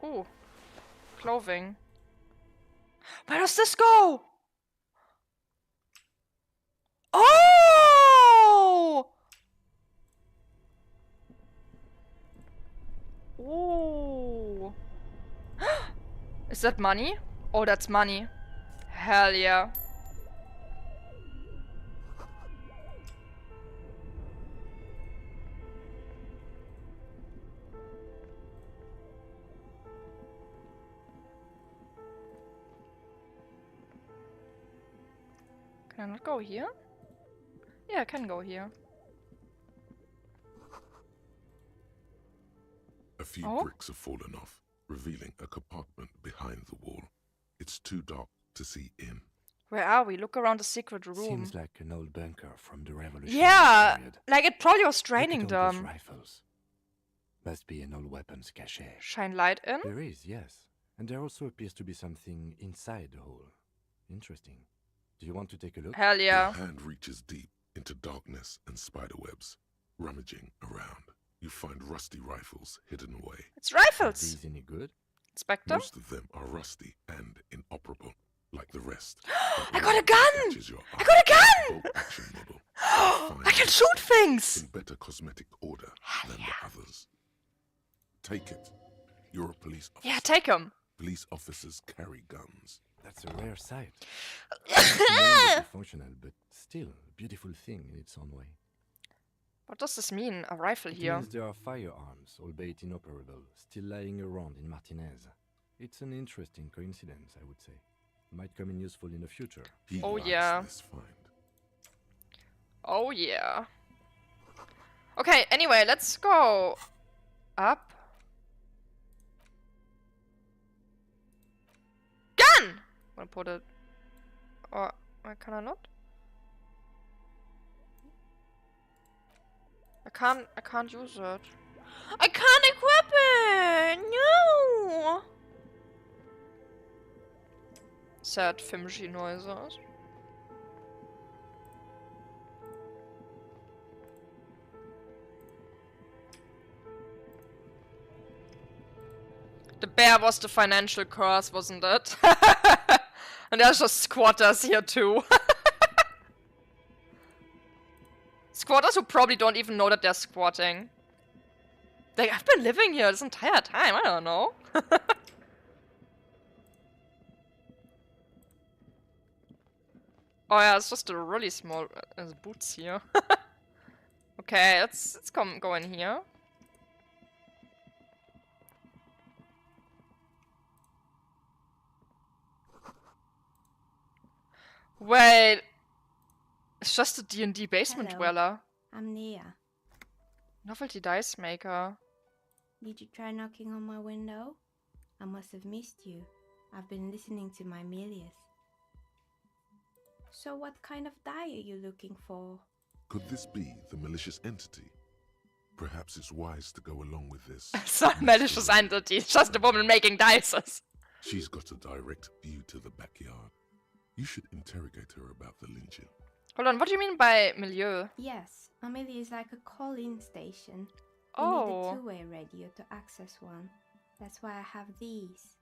Ooh, clothing. Where does this go? Oh! Ooh. Is that money? Oh, that's money. Hell yeah. Can I not go here? Yeah, I can go here. A few Oh? bricks have fallen off, revealing a compartment behind the wall. It's too dark to see in. Where are we? Look around the secret room. Seems like an old bunker from the Revolutionary Yeah, period. like it probably was Look training at all those them. rifles. Must be an old weapons cache. Shine light in. There is, yes. And there also appears to be something inside the hole. Interesting. Do you want to take a look? Hell yeah. Your hand reaches deep into darkness and spiderwebs. Rummaging around, you find rusty rifles hidden away. It's Are rifles. these any good? Inspector. Most of them are rusty and inoperable, like the rest. I got a gun! Catches your I got a gun! bolt action model. I can shoot things! In better cosmetic order than the others. Take it. You're a police officer. Yeah, take him. Police officers carry guns. That's a rare sight. It's no longer functional, but still a beautiful thing in its own way. What does this mean? A rifle It here. means there are firearms, albeit inoperable, still lying around in Martinez. It's an interesting coincidence, I would say. Might come in useful in the future. He Oh, likes yeah. this find. Oh yeah. Okay, anyway, let's go up. Gun! I'm gonna put it. Or why can I not? I can't use it. I can't equip it! No! Sad Fimschi noises. The bear was the financial curse, wasn't it? And there's just squatters here too. Squatters who probably don't even know that they're squatting. Like, I've been living here this entire time, I don't know. Oh yeah, it's just a really small boots here. Okay, let's go in here. Wait, it's just a D&D basement Hello. dweller. I'm Nia. Novelty dice maker. Did you try knocking on my window? I must have missed you. I've been listening to my Melius. So what kind of die are you looking for? Could this be the malicious entity? Perhaps it's wise to go along with this. It's not a malicious entity, it's just a woman making dices. She's got a direct view to the backyard. You should interrogate her about the lynching. Hold on, what do you mean by milieu? Yes, a Melia is like a call-in station. You Oh. need a two-way radio to access one. That's why I have these.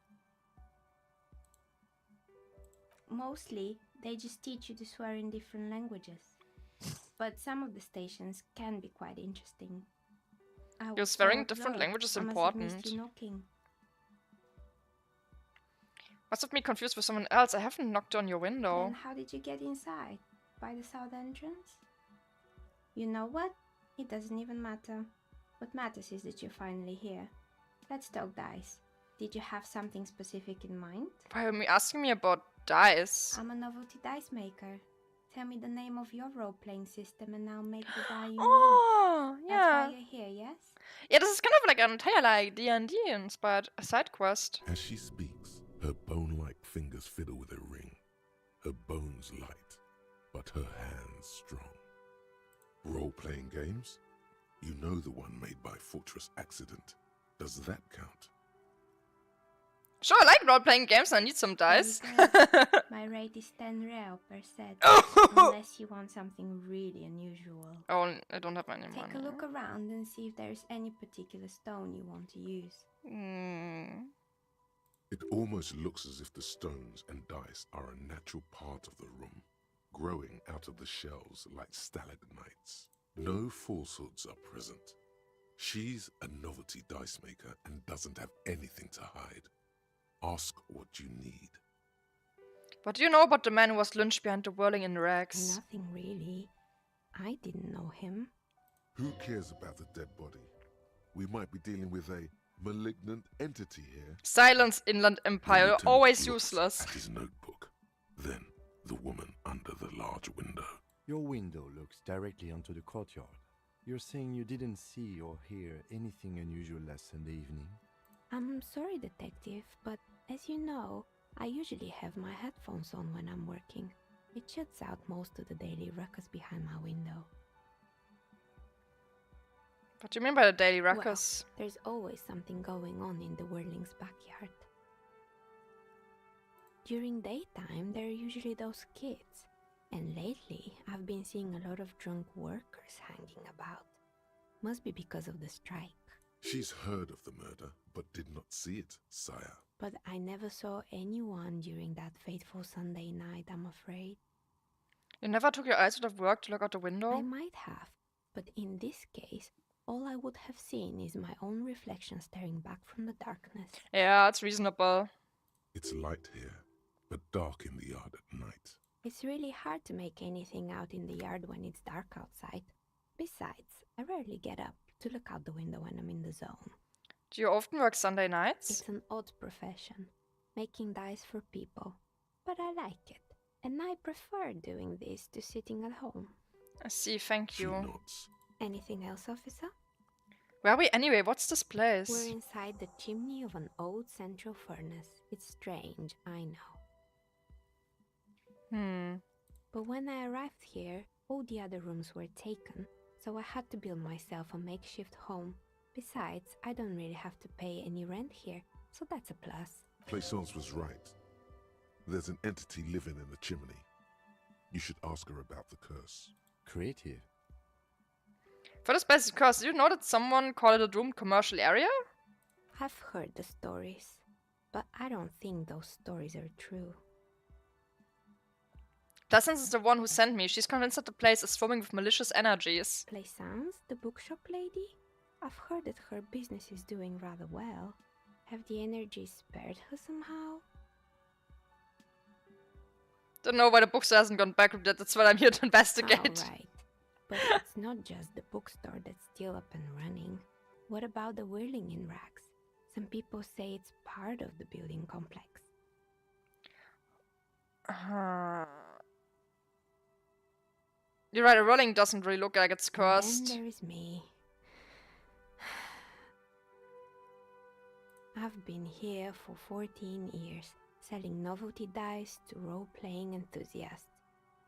Mostly, they just teach you to swear in different languages. But some of the stations can be quite interesting. You're swearing different languages important. Must have been confused with someone else. I haven't knocked on your window. Then how did you get inside? By the south entrance? You know what? It doesn't even matter. What matters is that you're finally here. Let's talk dice. Did you have something specific in mind? Why are you asking me about dice? I'm a novelty dice maker. Tell me the name of your role-playing system and I'll make the die you Oh, want. yeah. That's why you're here, yes? Yeah, this is kind of like an entire like D&D inspired side quest. As she speaks, her bone-like fingers fiddle with a ring. Her bones light, but her hands strong. Role-playing games? You know the one made by Fortress Accident. Does that count? Sure, I like role-playing games, I need some dice. My rate is 10 real per set, Oh. unless you want something really unusual. Oh, I don't have any Take money. a look around and see if there's any particular stone you want to use. It almost looks as if the stones and dice are a natural part of the room, growing out of the shells like stalagmites. No falsehoods are present. She's a novelty dice maker and doesn't have anything to hide. Ask what you need. What do you know about the man who was lynched behind the whirling in rags? Nothing really. I didn't know him. Who cares about the dead body? We might be dealing with a malignant entity here. Silence, Inland Empire, Lieutenant always looks useless. At his notebook. Then the woman under the large window. Your window looks directly onto the courtyard. You're saying you didn't see or hear anything unusual last Sunday evening? I'm sorry, detective, but as you know, I usually have my headphones on when I'm working. It shuts out most of the daily ruckus behind my window. What do you mean by the daily ruckus? Well, there's always something going on in the whirling's backyard. During daytime, there are usually those kids. And lately, I've been seeing a lot of drunk workers hanging about. Must be because of the strike. She's heard of the murder, but did not see it, sire. But I never saw anyone during that fateful Sunday night, I'm afraid. You never took your eyes out of work to look out the window? I might have, but in this case, all I would have seen is my own reflection staring back from the darkness. Yeah, it's reasonable. It's light here, but dark in the yard at night. It's really hard to make anything out in the yard when it's dark outside. Besides, I rarely get up to look out the window when I'm in the zone. Do you often work Sunday nights? It's an odd profession, making dice for people. But I like it, and I prefer doing this to sitting at home. I see, thank you. She nods. Anything else, officer? Where are we anyway? What's this place? We're inside the chimney of an old central furnace. It's strange, I know. But when I arrived here, all the other rooms were taken, so I had to build myself a makeshift home. Besides, I don't really have to pay any rent here, so that's a plus. Plaisance was right. There's an entity living in the chimney. You should ask her about the curse. Creative. For this basic curse, did you know that someone called it a doomed commercial area? I've heard the stories, but I don't think those stories are true. Plaisance is the one who sent me. She's convinced that the place is swarming with malicious energies. Plaisance, the bookshop lady? I've heard that her business is doing rather well. Have the energies spared her somehow? Don't know why the bookstore hasn't gone bankrupt yet. That's what I'm here to investigate. Alright, but it's not just the bookstore that's still up and running. What about the whirling in rags? Some people say it's part of the building complex. You're right, a rolling doesn't really look like it's cursed. Then there is me. I've been here for 14 years, selling novelty dice to role-playing enthusiasts.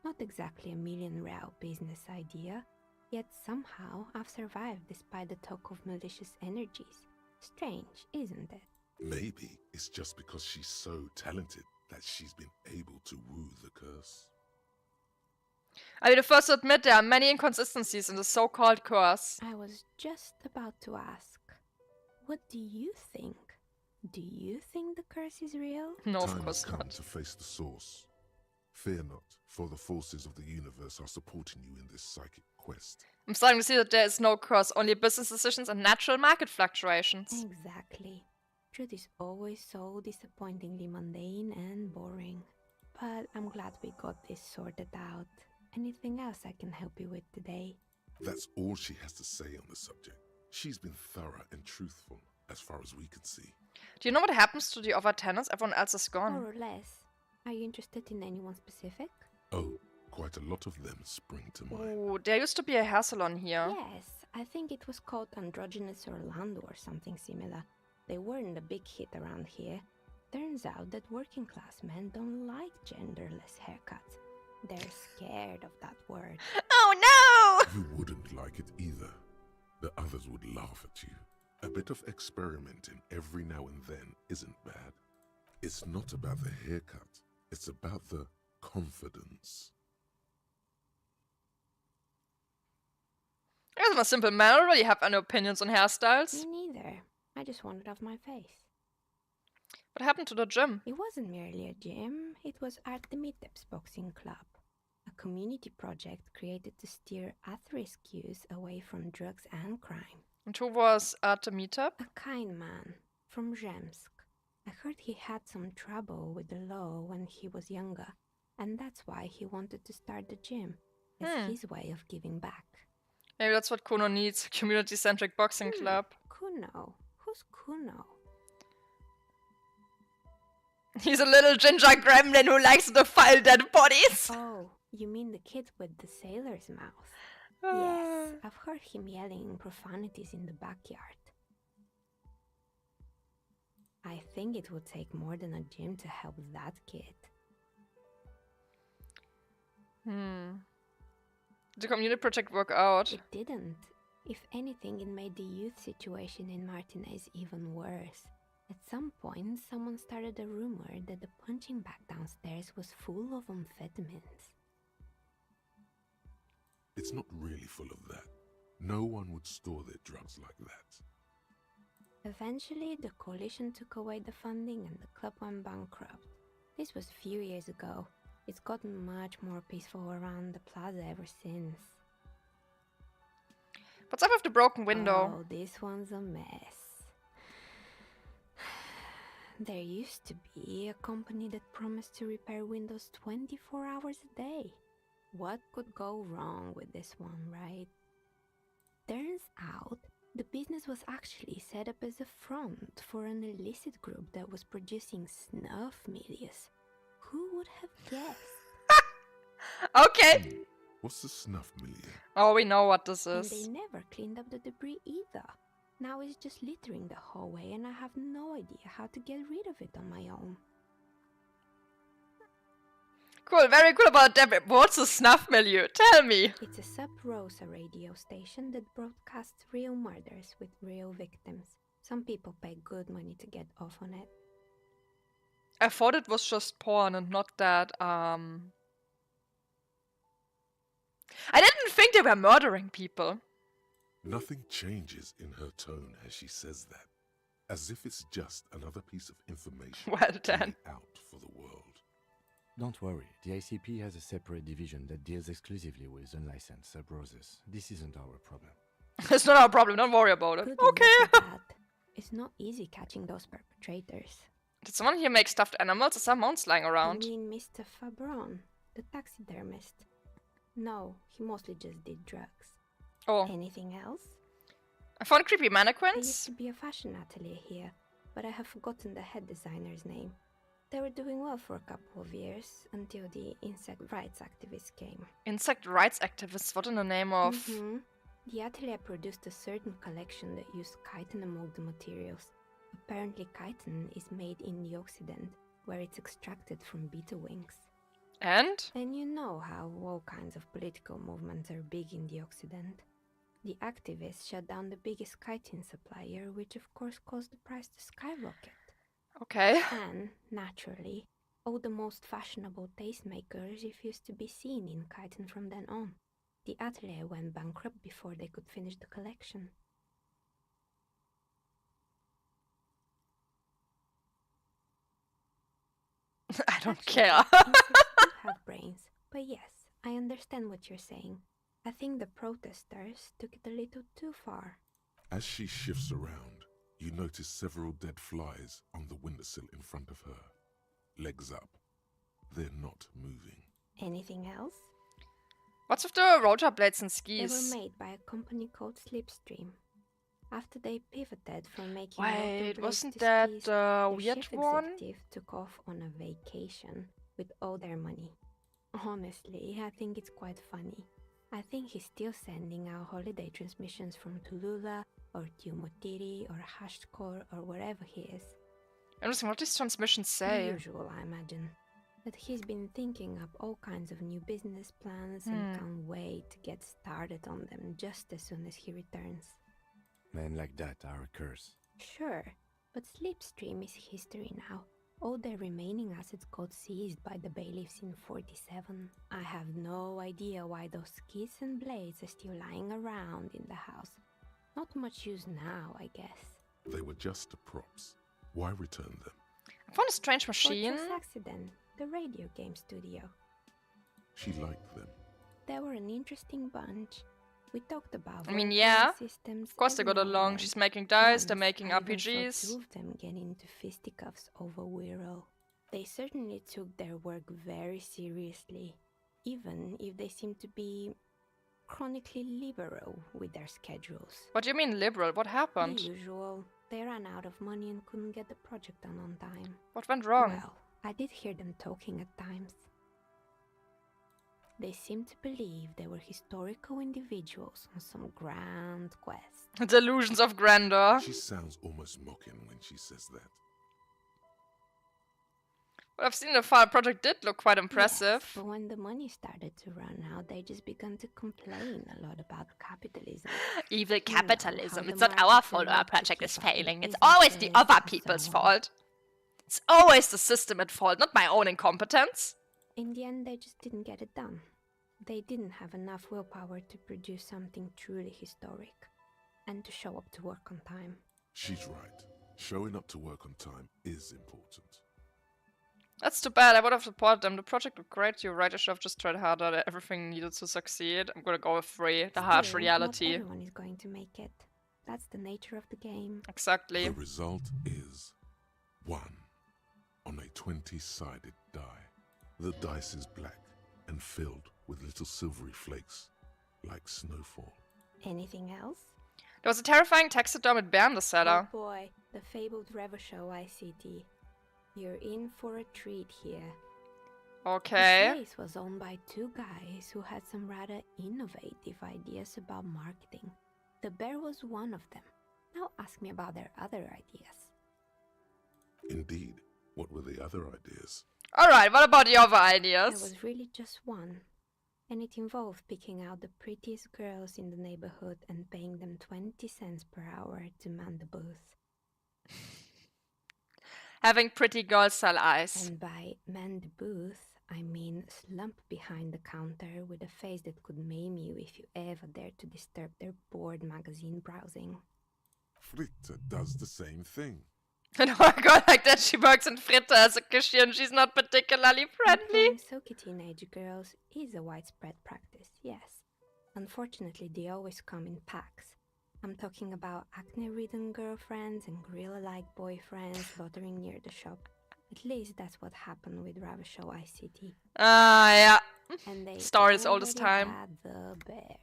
Not exactly a million-real business idea, yet somehow I've survived despite the talk of malicious energies. Strange, isn't it? Maybe it's just because she's so talented that she's been able to woo the curse. I'll be the first to admit there are many inconsistencies in the so-called curse. I was just about to ask, what do you think? Do you think the curse is real? No, of Time course has come not. to face the source. Fear not, for the forces of the universe are supporting you in this psychic quest. I'm starting to see that there is no curse, only business decisions and natural market fluctuations. Exactly. Truth is always so disappointingly mundane and boring. But I'm glad we got this sorted out. Anything else I can help you with today? That's all she has to say on the subject. She's been thorough and truthful, as far as we can see. Do you know what happens to the other tenants? Everyone else is gone. More or less. Are you interested in anyone specific? Oh, quite a lot of them spring to mind. Oh, there used to be a hair salon here. Yes, I think it was called Androgynous Orlando or something similar. They weren't a big hit around here. Turns out that working class men don't like genderless haircuts. They're scared of that word. Oh no! You wouldn't like it either. The others would laugh at you. A bit of experimenting every now and then isn't bad. It's not about the haircut. It's about the confidence. I'm a simple man. I don't really have any opinions on hairstyles. Me neither. I just want it off my face. What happened to the gym? It wasn't merely a gym. It was Artemiteps Boxing Club. A community project created to steer at-risk youth away from drugs and crime. And who was Artemita? A kind man from Zemsk. I heard he had some trouble with the law when he was younger, and that's why he wanted to start the gym, as his way of giving back. Maybe that's what Kuno needs, a community-centric boxing club. Kuno? Who's Kuno? He's a little ginger gremlin who likes to defile dead bodies. Oh, you mean the kid with the sailor's mouth? Yes, I've heard him yelling profanities in the backyard. I think it would take more than a gym to help that kid. Did the community project work out? It didn't. If anything, it made the youth situation in Martinez even worse. At some point, someone started a rumor that the punching bag downstairs was full of amphetamines. It's not really full of that. No one would store their drugs like that. Eventually, the coalition took away the funding and the club went bankrupt. This was a few years ago. It's gotten much more peaceful around the plaza ever since. What's up with the broken window? Oh, this one's a mess. There used to be a company that promised to repair windows 24 hours a day. What could go wrong with this one, right? Turns out, the business was actually set up as a front for an illicit group that was producing snuff milius. Who would have guessed? Okay. What's the snuff milieu? Oh, we know what this And is. they never cleaned up the debris either. Now it's just littering the hallway and I have no idea how to get rid of it on my own. Cool, very cool about that. What's a snuff milieu? Tell me. It's a sub-Rosa radio station that broadcasts real murders with real victims. Some people pay good money to get off on it. I thought it was just porn and not that, I didn't think they were murdering people. Nothing changes in her tone as she says that. As if it's just another piece of information Well to done. lay out for the world. Don't worry, the ICP has a separate division that deals exclusively with unlicensed sub-roses. This isn't our problem. It's not our problem, don't worry about it. Good Okay. luck with that. It's not easy catching those perpetrators. Did someone here make stuffed animals or some mounts lying You around? mean Mr. Fabron, the taxidermist? No, he mostly just did drugs. Oh. Anything else? I found creepy There used mannequins. to be a fashion atelier here, but I have forgotten the head designer's name. They were doing well for a couple of years, until the insect rights activists came. Insect rights activists, what in the name of... Mhm. The atelier produced a certain collection that used chitin among the materials. Apparently chitin is made in the Occident, where it's extracted from beetle wings. And? And you know how all kinds of political movements are big in the Occident. The activists shut down the biggest chitin supplier, which of course caused the price to skyrocket. Okay. And, naturally, all the most fashionable tastemakers refused to be seen in chitin from then on. The atelier went bankrupt before they could finish the collection. I don't care. Insects do have brains, but yes, I understand what you're saying. I think the protesters took it a little too far. As she shifts around, you notice several dead flies on the windowsill in front of her. Legs up. They're not moving. Anything else? What's with the rotor blades and They were skis? made by a company called Slipstream. After they pivoted from making Wait, rotor blades wasn't to that skis, the weird chief one? executive took off on a vacation with all their money. Honestly, I think it's quite funny. I think he's still sending out holiday transmissions from Tulula or Tiumotiri or Hashkor or wherever he is. Interesting, what do these transmissions The say? usual, I imagine. That he's been thinking up all kinds of new business plans and can't wait to get started on them just as soon as he returns. Men like that are a curse. Sure, but Slipstream is history now. All their remaining assets got seized by the bailiffs in 47. I have no idea why those skis and blades are still lying around in the house. Not much use now, I guess. They were just props. Why return them? I found a strange machine. Fortress Accident, the radio game studio. She liked them. They were an interesting bunch. We talked about I mean, voice yeah. systems Of course they every got now and along. then. She's making dice, they're Once, making I even saw RPGs. two of them get into fisticuffs over Wirral. They certainly took their work very seriously, even if they seem to be chronically liberal with their schedules. What do you mean liberal? What happened? The usual. They ran out of money and couldn't get the project done on time. What went wrong? Well, I did hear them talking at times. They seemed to believe they were historical individuals on some grand quest. Delusions of grandeur. She sounds almost mocking when she says that. What I've seen the final project did look quite impressive. Yes, but when the money started to run out, they just began to complain a lot about capitalism. Evil capitalism. how It's the not our markets fault are our made to project keep is up with failing. It's always the other businesses and people's so on. fault. It's always the system at fault, not my own incompetence. In the end, they just didn't get it done. They didn't have enough willpower to produce something truly historic and to show up to work on time. She's right. Showing up to work on time is important. That's too bad. I would have supported them. The project looked great. You're right. I should have just tried harder. Everything needed to succeed. I'm gonna go with 3. The harsh Still, reality. Not everyone is going to make it. That's the nature of the game. Exactly. The result is 1 on a 20-sided die. The dice is black and filled with little silvery flakes, like snowfall. Anything else? There was a terrifying taxidermid bear in the cellar. Oh boy, the fabled Revachol ICT. You're in for a treat here. Okay. The place was owned by 2 guys who had some rather innovative ideas about marketing. The bear was one of them. Now ask me about their other ideas. Indeed. What were the other ideas? Alright, what about the other There ideas? was really just one. And it involved picking out the prettiest girls in the neighborhood and paying them 20 cents per hour to man the booth. Having pretty girls sell ice. And by man the booth, I mean slump behind the counter with a face that could maim you if you ever dared to disturb their bored magazine browsing. Fritte does the same thing. And oh my god, like that she works in Fritte as a cashier and she's not particularly friendly. Employing silky teenage girls is a widespread practice, yes. Unfortunately, they always come in packs. I'm talking about acne-ridden girlfriends and gorilla-like boyfriends loitering near the shop. At least that's what happened with Ravishau ICT. Ah, yeah. And they Stories all this already time. had the bear.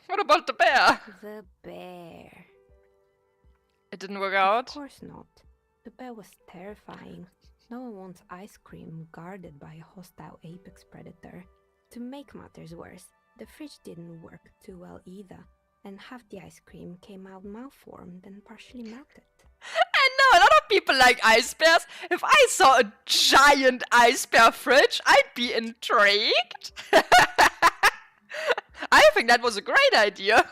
What about the bear? The bear. It didn't work out? Of course not. The bear was terrifying. No one wants ice cream guarded by a hostile apex predator. To make matters worse, the fridge didn't work too well either, and half the ice cream came out malformed and partially melted. I know, a lot of people like ice bears. If I saw a giant ice bear fridge, I'd be intrigued. I think that was a great idea.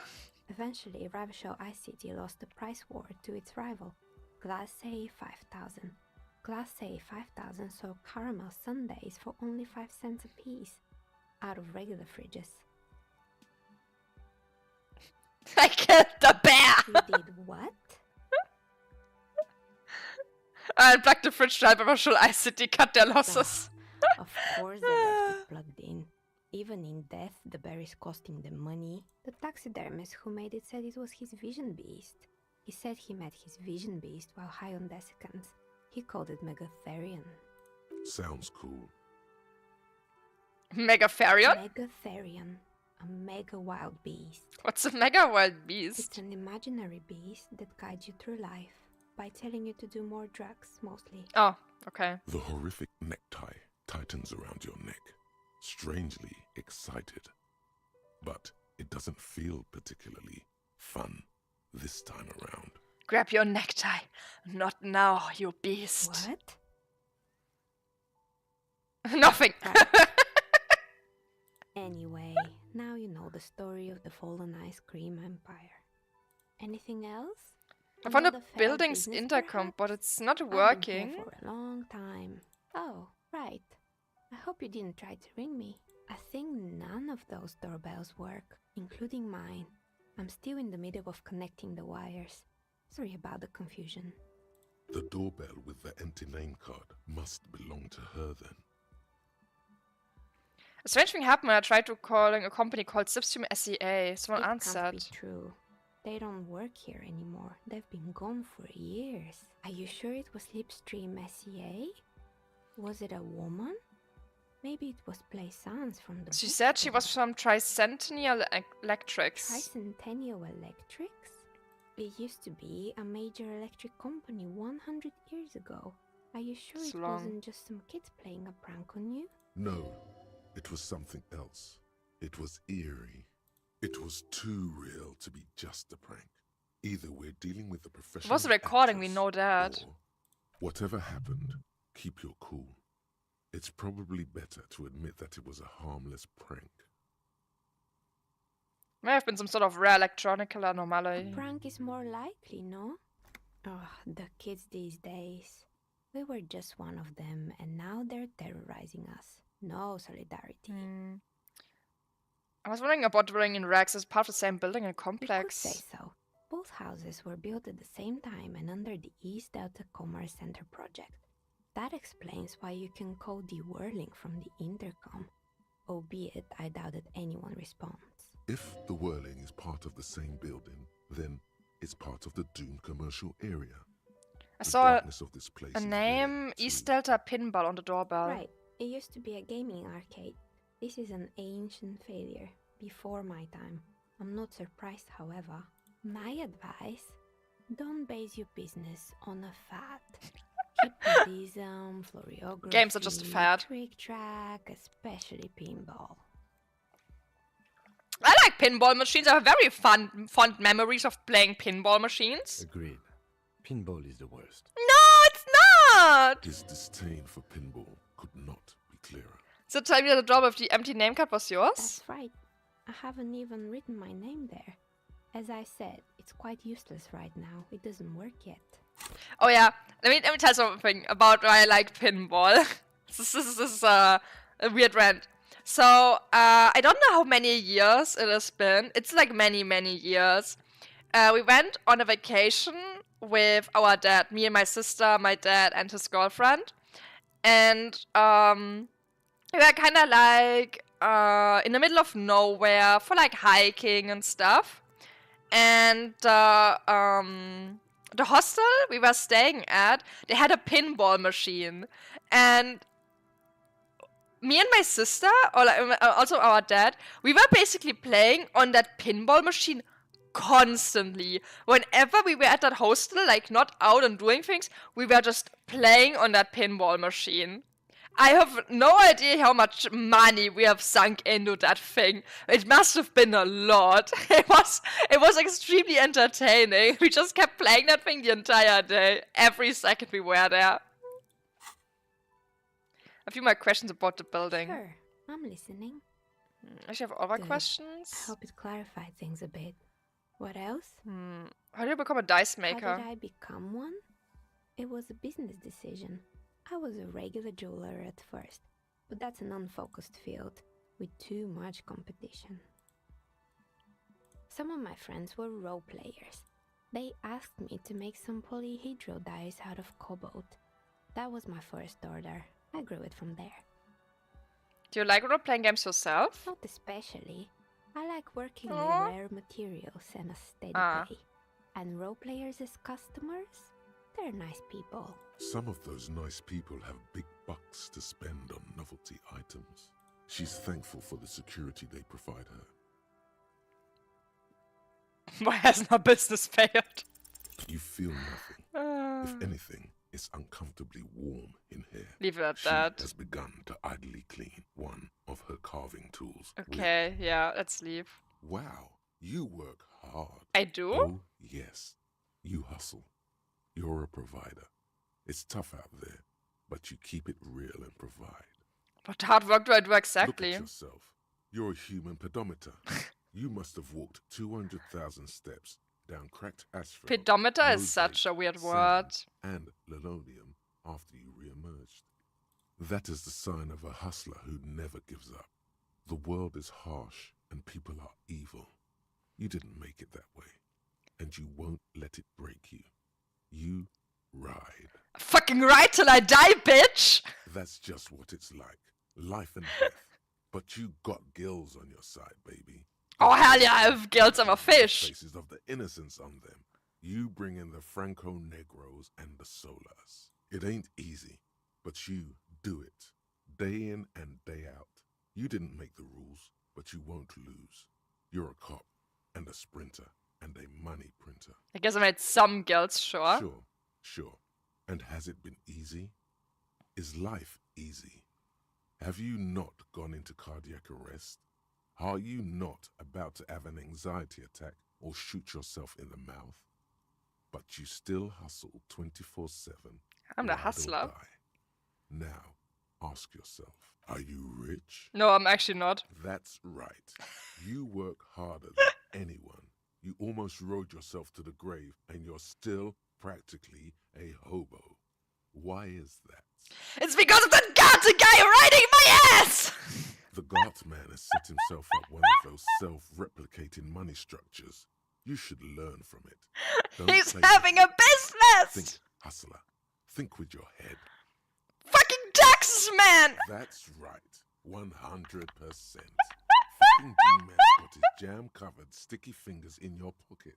Eventually, Ravishau ICT lost the price war to its rival, Class A 5000. Class A 5000 sold caramel sundaes for only 5 cents a piece, out of regular fridges. I killed the bear! You did what? I unplugged the fridge to help Ravishau ICT cut their losses. Of course they left it plugged in. Even in death, the bear is costing them money. The taxidermist who made it said it was his vision beast. He said he met his vision beast while high on desiccants. He called it Megatherion. Sounds cool. Megatherion? Megatherion. A mega wild beast. What's a mega wild beast? It's an imaginary beast that guides you through life by telling you to do more drugs, mostly. Oh, okay. The horrific necktie tightens around your neck. Strangely excited. But it doesn't feel particularly fun this time around. Grab your necktie. Not now, you beast. What? Nothing. Anyway, now you know the story of the fallen ice cream empire. Anything else? I found a Another failed building's business, intercom, but perhaps? it's not I've working. been here for a long time. Oh, right. I hope you didn't try to ring me. I think none of those doorbells work, including mine. I'm still in the middle of connecting the wires. Sorry about the confusion. The doorbell with the empty name card must belong to her then. A strange thing happened when I tried to calling a company called Elysium SEA. Someone It answered. can't be true. They don't work here anymore. They've been gone for years. Are you sure it was Slipstream SEA? Was it a woman? Maybe it was Plaisance from the She book said she store. was from Tricentennial Electrics. Tricentennial Electrics? It used to be a major electric company 100 years ago. Are you sure It's it long. wasn't just some kids playing a prank on you? No, it was something else. It was eerie. It was too real to be just a prank. Either we're dealing with a It professional was a recording, we actress, know that. or whatever happened, keep your cool. It's probably better to admit that it was a harmless prank. May have been some sort of rare electronical anomaly. Prank is more likely, no? Oh, the kids these days. We were just one of them, and now they're terrorizing us. No solidarity. I was wondering about dwelling in Rex as part of the same building and You could complex. say so. Both houses were built at the same time and under the East Delta Commerce Center project. That explains why you can call the whirling from the intercom, albeit I doubt that anyone responds. If the whirling is part of the same building, then it's part of the doomed commercial area. I The saw darkness of this place a is name, there, East too. Delta Pinball on the doorbell. Right, it used to be a gaming arcade. This is an ancient failure, before my time. I'm not surprised, however. My advice, don't base your business on a fad. Keep Buddhism, floriography, Games are just a fad. trick track, especially pinball. I like pinball machines. I have very fond memories of playing pinball machines. Agreed. Pinball is the worst. No, it's not! His disdain for pinball could not be clearer. So tell me that the job of the empty name card was yours? That's right. I haven't even written my name there. As I said, it's quite useless right now. It doesn't work yet. Oh yeah, let me tell something about why I like pinball. this is a weird rant. So I don't know how many years it has been. It's like many years. We went on a vacation with our dad, me and my sister, my dad, and his girlfriend. And we were kind of like in the middle of nowhere for like hiking and stuff. And the hostel we were staying at, they had a pinball machine. And me and my sister, or like, also our dad, we were basically playing on that pinball machine constantly. Whenever we were at that hostel, like not out and doing things, we were just playing on that pinball machine. I have no idea how much money we have sunk into that thing. It must have been a lot. It was extremely entertaining. We just kept playing that thing the entire day, every second we were there. A few more questions about the building. Sure, I'm listening. I should have other Good. questions. I hope it clarified things a bit. What else? How do you become a dice maker? How did I become one? It was a business decision. I was a regular jeweler at first, but that's an unfocused field with too much competition. Some of my friends were role players. They asked me to make some polyhedral dice out of cobalt. That was my first order. I grew it from there. Do you like role-playing games yourself? Not especially. I like working Aww. with rare materials and a steady pay. And role players as customers? They're nice people. Some of those nice people have big bucks to spend on novelty items. She's thankful for the security they provide her. Why hasn't her business failed? You feel nothing. If anything, it's uncomfortably warm in here. Leave it at She that. has begun to idly clean one of her carving tools. Okay, yeah, let's leave. Wow, you work hard. I do? Oh, yes. You hustle. You're a provider. It's tough out there, but you keep it real and provide. What hard work do I do exactly? Look at yourself. You're a human pedometer. You must have walked 200,000 steps down cracked asphalt. Pedometer is mosaic, such a weird sand, word. And linoleum after you re-emerged. That is the sign of a hustler who never gives up. The world is harsh and people are evil. You didn't make it that way. And you won't let it break you. You ride. Fucking ride till I die, bitch! That's just what it's like. Life and death. But you got gills on your side, baby. Oh hell yeah, I have gills, I'm a fish! Faces of the innocence on them. You bring in the Franco Negros and the Solas. It ain't easy, but you do it. Day in and day out. You didn't make the rules, but you won't lose. You're a cop and a sprinter and a money printer. I guess I made some gills, sure. Sure. And has it been easy? Is life easy? Have you not gone into cardiac arrest? Are you not about to have an anxiety attack or shoot yourself in the mouth? But you still hustle 24/7. I'm the hustler. Now, ask yourself, are you rich? No, I'm actually not. That's right. You work harder than anyone. You almost rode yourself to the grave and you're still practically a hobo. Why is that? It's because of that goddamn guy riding my ass! The Gart man has set himself up one of those self-replicating money structures. You should learn from it. Don't He's play having a business! Think, hustler. Think with your head. Fucking taxes, man! That's right. 100%. Fucking D-man got his jam-covered sticky fingers in your pocket.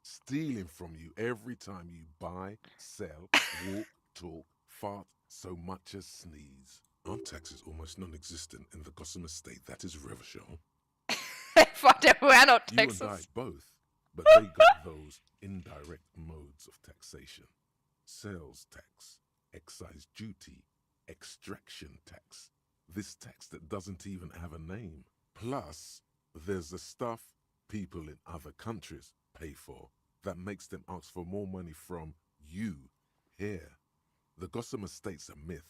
Stealing from you every time you buy, sell, walk, talk, fart, so much as sneeze. Aren't taxes almost non-existent in the Gotham estate? That is Revachol. Fuck, there were no You taxes. and I both, but they got those indirect modes of taxation. Sales tax, excise duty, extraction tax. This tax that doesn't even have a name. Plus, there's the stuff people in other countries pay for that makes them ask for more money from you here. The Gotham estate's a myth.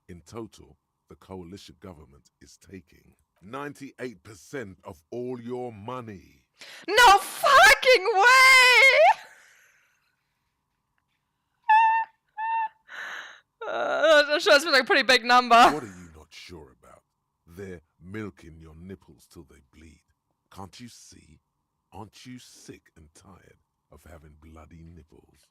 In total, the coalition government is taking 98% of all your money. No fucking way! That shows me like a pretty big number. What are you not sure about? They're milking your nipples till they bleed. Can't you see? Aren't you sick and tired of having bloody nipples.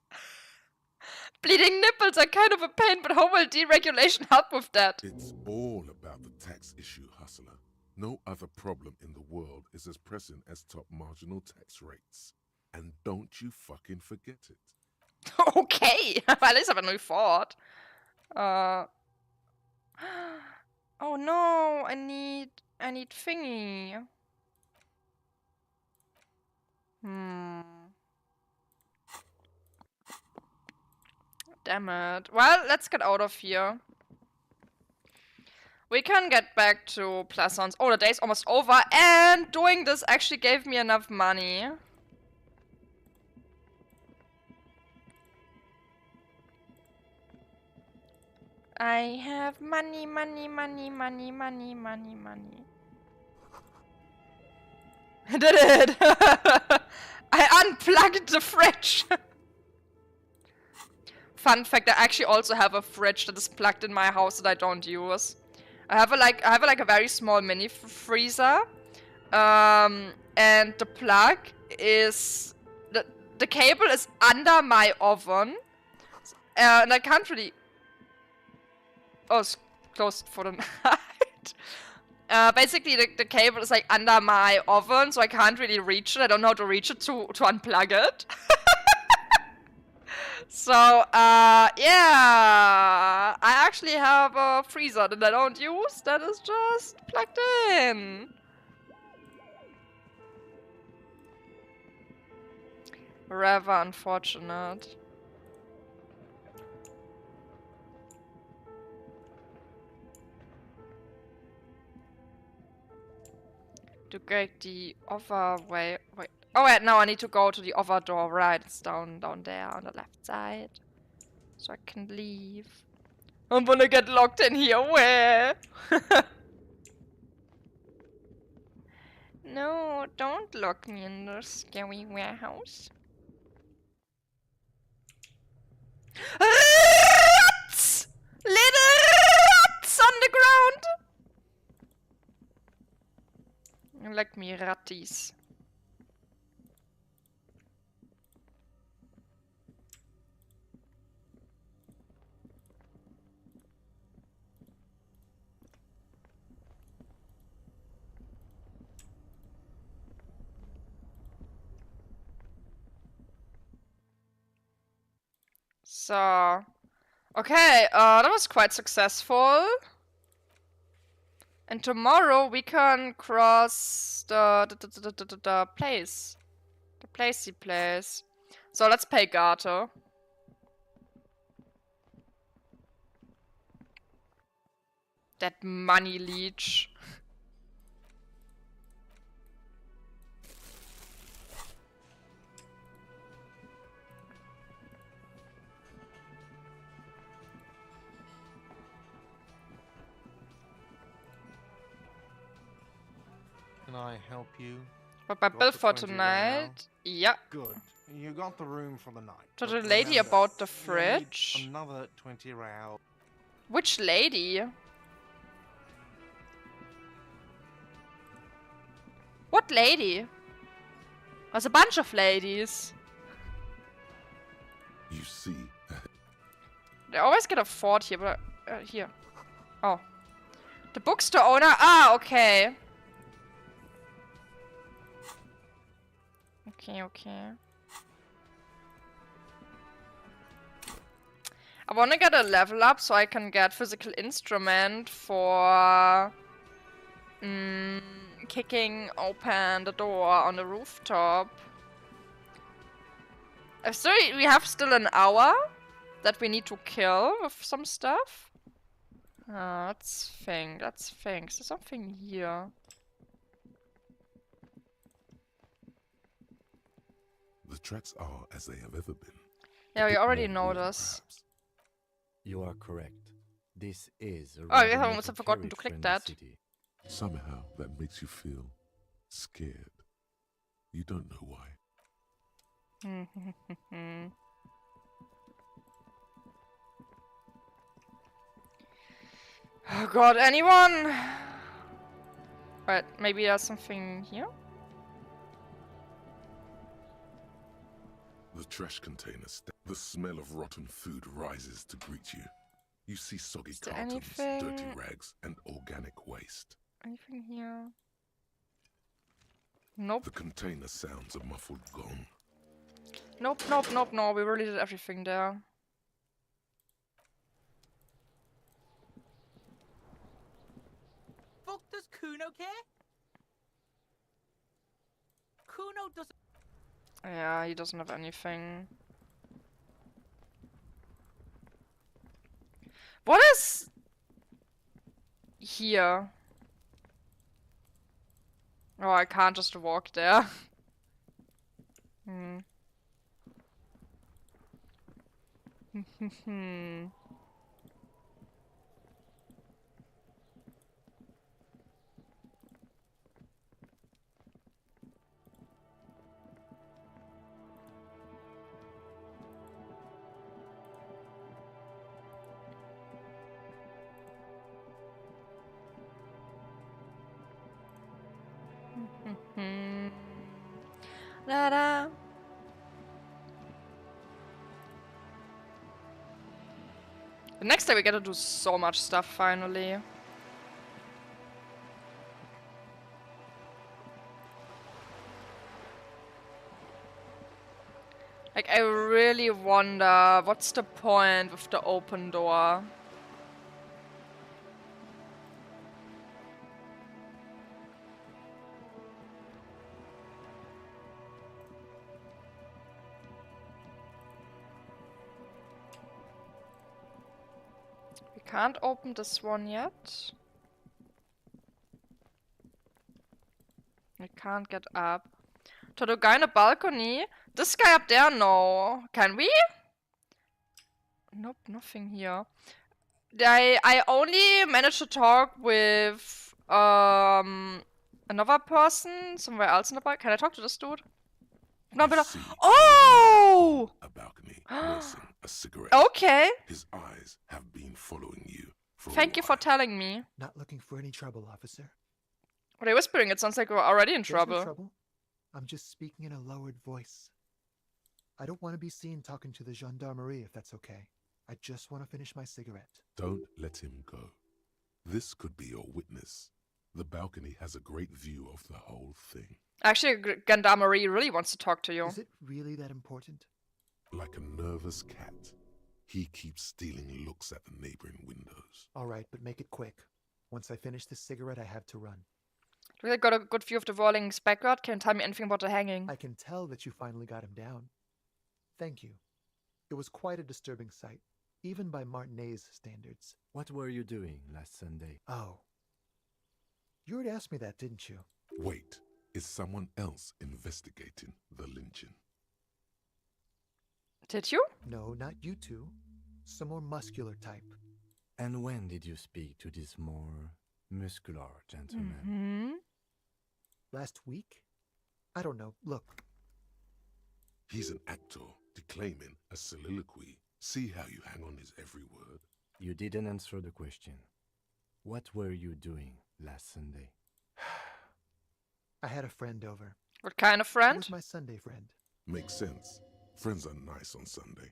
Bleeding nipples are kind of a pain, but how will deregulation help with that? It's all about the tax issue, hustler. No other problem in the world is as pressing as top marginal tax rates. And don't you fucking forget it. Okay, weil ist aber nur fort. Oh no, I need thingy. Damn it. Well, let's get out of here. We can get back to Plaisance. Oh, the day's almost over, and doing this actually gave me enough money. I have money, money, money, money, money, money, money. I did it! I unplugged the fridge! Fun fact, I actually also have a fridge that is plugged in my house that I don't use. I have a very small mini freezer. And the plug is... The cable is under my oven. And I can't really... Oh, it's closed for the night. Basically, the cable is like under my oven, so I can't really reach it. I don't know how to reach it to unplug it. So, yeah. I actually have a freezer that I don't use that is just plugged in. Rather unfortunate. To get the other way. Wait. Oh wait, now I need to go to the other door. Right, it's down there on the left side. So I can leave. I'm gonna get locked in here. Where? No, don't lock me in the scary warehouse. Rats! Little rats on the ground! Like me ratties. So, okay, that was quite successful. And tomorrow we can cross the place. The placey place. So let's pay Gato. That money leech. Can I help you? But my Got bill the for 20 tonight. round? Yeah. Good. You got the room for the night. To but the lady remember, about the you'll need fridge. Another 20 round. Which lady? What lady? There's a bunch of ladies. You see, They always get a fort here, but here. Oh. The bookstore owner? Ah, okay. Okay. I wanna get a level up so I can get physical instrument for kicking open the door on the rooftop. We have still an hour that we need to kill with some stuff. Let's think. Is there something here? the tracks are as they have ever been. Yeah, we already know this. You are correct. This is a Oh, rather we almost have forgotten to click motor-carriage-friendly that. city. Somehow that makes you feel scared. You don't know why. Oh god, anyone? Right, maybe there's something here? The trash containers. The smell of rotten food rises to greet you. You see soggy there cartons, anything? dirty rags, and organic waste. Anything here? Nope. The container sounds a muffled gong. Nope, nope, nope, no. We really did everything there. Fuck does Kuno care? Kuno doesn't. Yeah, he doesn't have anything. What is here? Oh, I can't just walk there. Hmm. Da da. The next day we get to do so much stuff finally. Like, I really wonder what's the point with the open door? We can't open this one yet. We can't get up. To the guy on the balcony? This guy up there? No. Can we? Nope, nothing here. I only managed to talk with another person somewhere else in the balcony. Can I talk to this dude? No, but oh! A balcony, nursing a cigarette. Okay. His eyes have been following you. Thank you for telling me. Not looking for any trouble, officer. What are you whispering? It sounds like we're already in There's no trouble. trouble. I'm just speaking in a lowered voice. I don't want to be seen talking to the gendarmerie, if that's okay. I just want to finish my cigarette. Don't let him go. This could be your witness. The balcony has a great view of the whole thing. Actually, gendarmerie really wants to talk to you. Is it really that important? Like a nervous cat, he keeps stealing looks at the neighboring windows. All right, but make it quick. Once I finish this cigarette, I have to run. We got a good view of the Walling's backyard. Can you tell me anything about the hanging? I can tell that you finally got him down. Thank you. It was quite a disturbing sight, even by Martinet's standards. What were you doing last Sunday? Oh. You already asked me that, didn't you? Wait, is someone else investigating the lynching? Did you? No, not you two. Some more muscular type. And when did you speak to this more muscular gentleman? Mm-hmm. Last week? I don't know. Look. He's an actor, declaiming a soliloquy. See how you hang on his every word? You didn't answer the question. What were you doing last Sunday? I had a friend over. What kind of friend? It was my Sunday friend. Makes sense. Friends are nice on Sunday.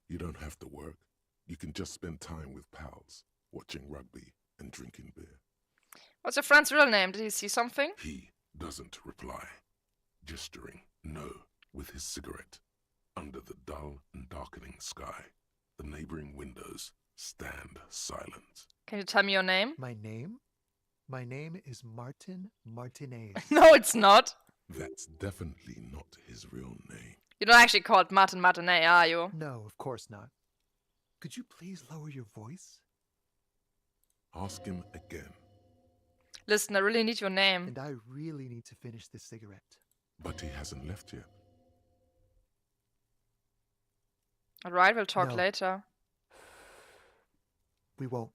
You don't have to work. You can just spend time with pals, watching rugby and drinking beer. What's your friend's real name? Did he see something? He doesn't reply, gesturing no with his cigarette. Under the dull and darkening sky, the neighboring windows stand silent. Can you tell me your name? My name? My name is Martin Martinez. No, it's not. That's definitely not his real name. You're not actually called Martin Martinet, are you? No, of course not. Could you please lower your voice? Ask him again. Listen, I really need your name. And I really need to finish this cigarette. But he hasn't left yet. Alright, we'll talk No. later. We won't.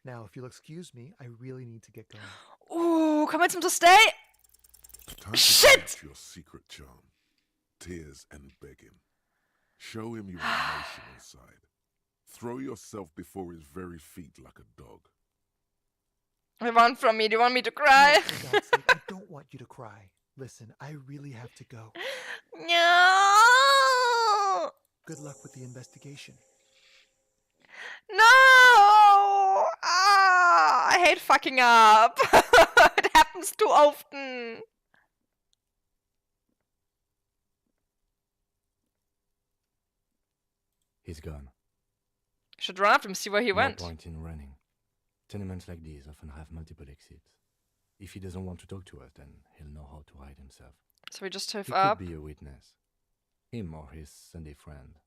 Now, if you'll excuse me, I really need to get going. Ooh, come on, to stay? Time to Shit! catch your secret charm. Tears and begging. Show him your emotional side. Throw yourself before his very feet like a dog. What do you want from me? Do you want me to cry? No, for God's sake, I don't want you to cry. Listen, I really have to go. No! Good luck with the investigation. No! Ah, I hate fucking up. It happens too often. He's gone. Should run after him, see where he went. No point in running. Tenements like these often have multiple exits. If he doesn't want to talk to us, then he'll know how to hide himself. So we just have he up. Could be a witness. Him or his Sunday friend.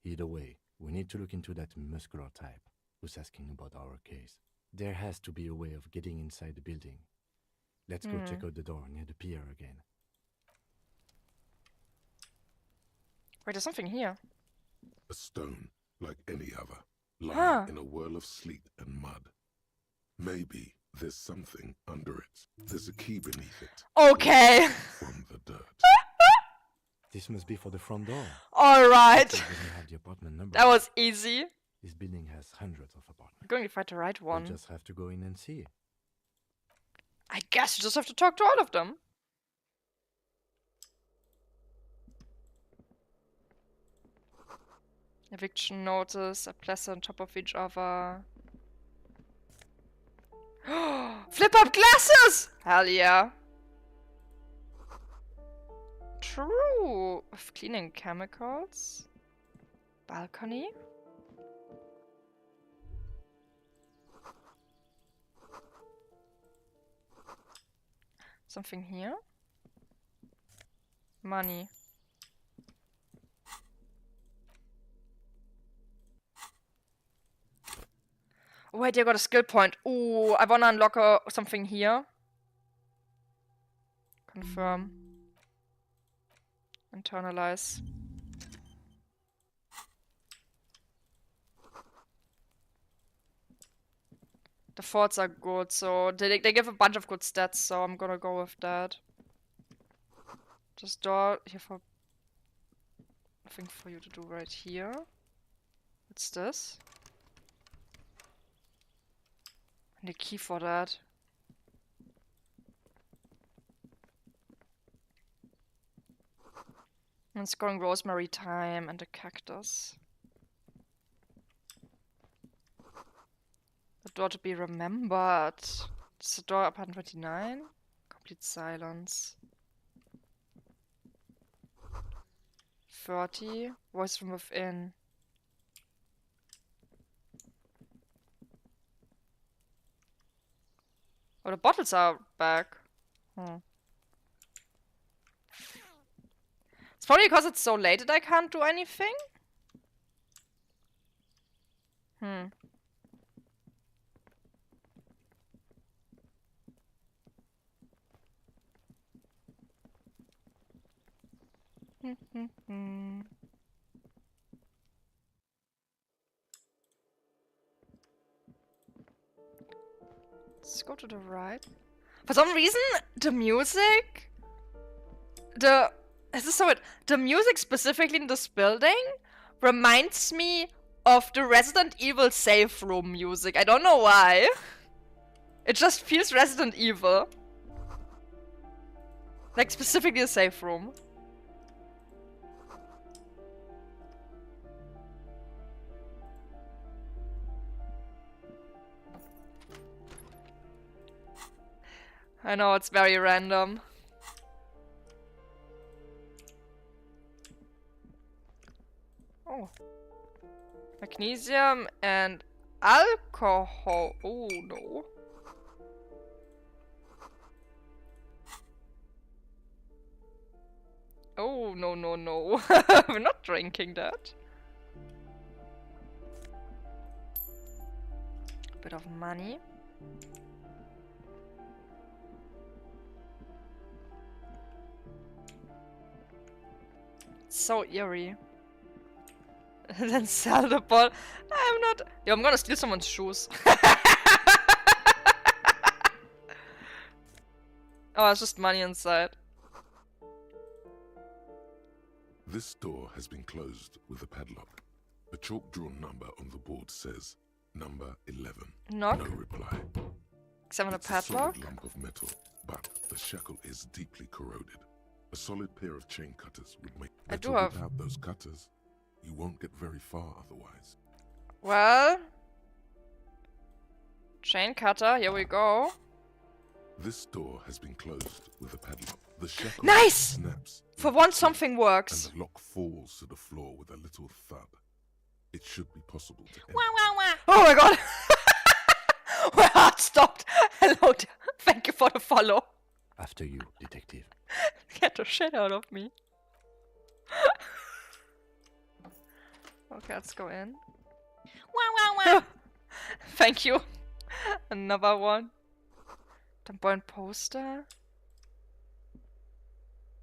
Either way, we need to look into that muscular type who's asking about our case. There has to be a way of getting inside the building. Let's go check out the door near the pier again. Wait, there's something here. A stone, like any other, lying in a whirl of sleet and mud. Maybe there's something under it. There's a key beneath it. Okay. From the dirt. This must be for the front door. Alright. Have the apartment number. That was easy. This building has hundreds of apartments. I'm going to find the right one. We'll just have to go in and see. I guess you just have to talk to all of them. Eviction notice, a plaster on top of each other. Flip up glasses! Hell yeah. True. With cleaning chemicals. Balcony. Something here. Money. Oh, wait, I got a skill point. Ooh, I wanna unlock something here. Confirm. Internalize. The forts are good, so they give a bunch of good stats, so I'm gonna go with that. Just door here for nothing for you to do right here. What's this? I need a key for that. And scoring rosemary thyme and a cactus. The door to be remembered. Is the door apartment 29? Complete silence. 30. Voice from within. Oh, the bottles are back. It's probably because it's so late that I can't do anything. Let's go to the right. For some reason, the music... This is so weird. The music specifically in this building reminds me of the Resident Evil safe room music. I don't know why. It just feels Resident Evil. Like, specifically a safe room. I know, it's very random. Oh. Magnesium and alcohol. Oh, no. Oh, no, no, no. We're not drinking that. A bit of money. So eerie. And then sell the ball. I'm not. Yo, I'm gonna steal someone's shoes. Oh, it's just money inside. This door has been closed with a padlock. A chalk-drawn number on the board says number 11. Knock. No reply. Examine a It's a solid padlock. lump of metal, but the shackle is deeply corroded. A solid pair of chain cutters would make I better do have- without those cutters. You won't get very far otherwise. Well, chain cutter, here we go. This door has been closed with a padlock. The shackle Nice! snaps. For once something works. And the lock falls to the floor with a little thud. It should be possible to enter. Oh my god! My heart stopped. Hello, thank you for the follow. After you, detective. Get the shit out of me. Okay, let's go in. Thank you. Another one. Dann ein Poster.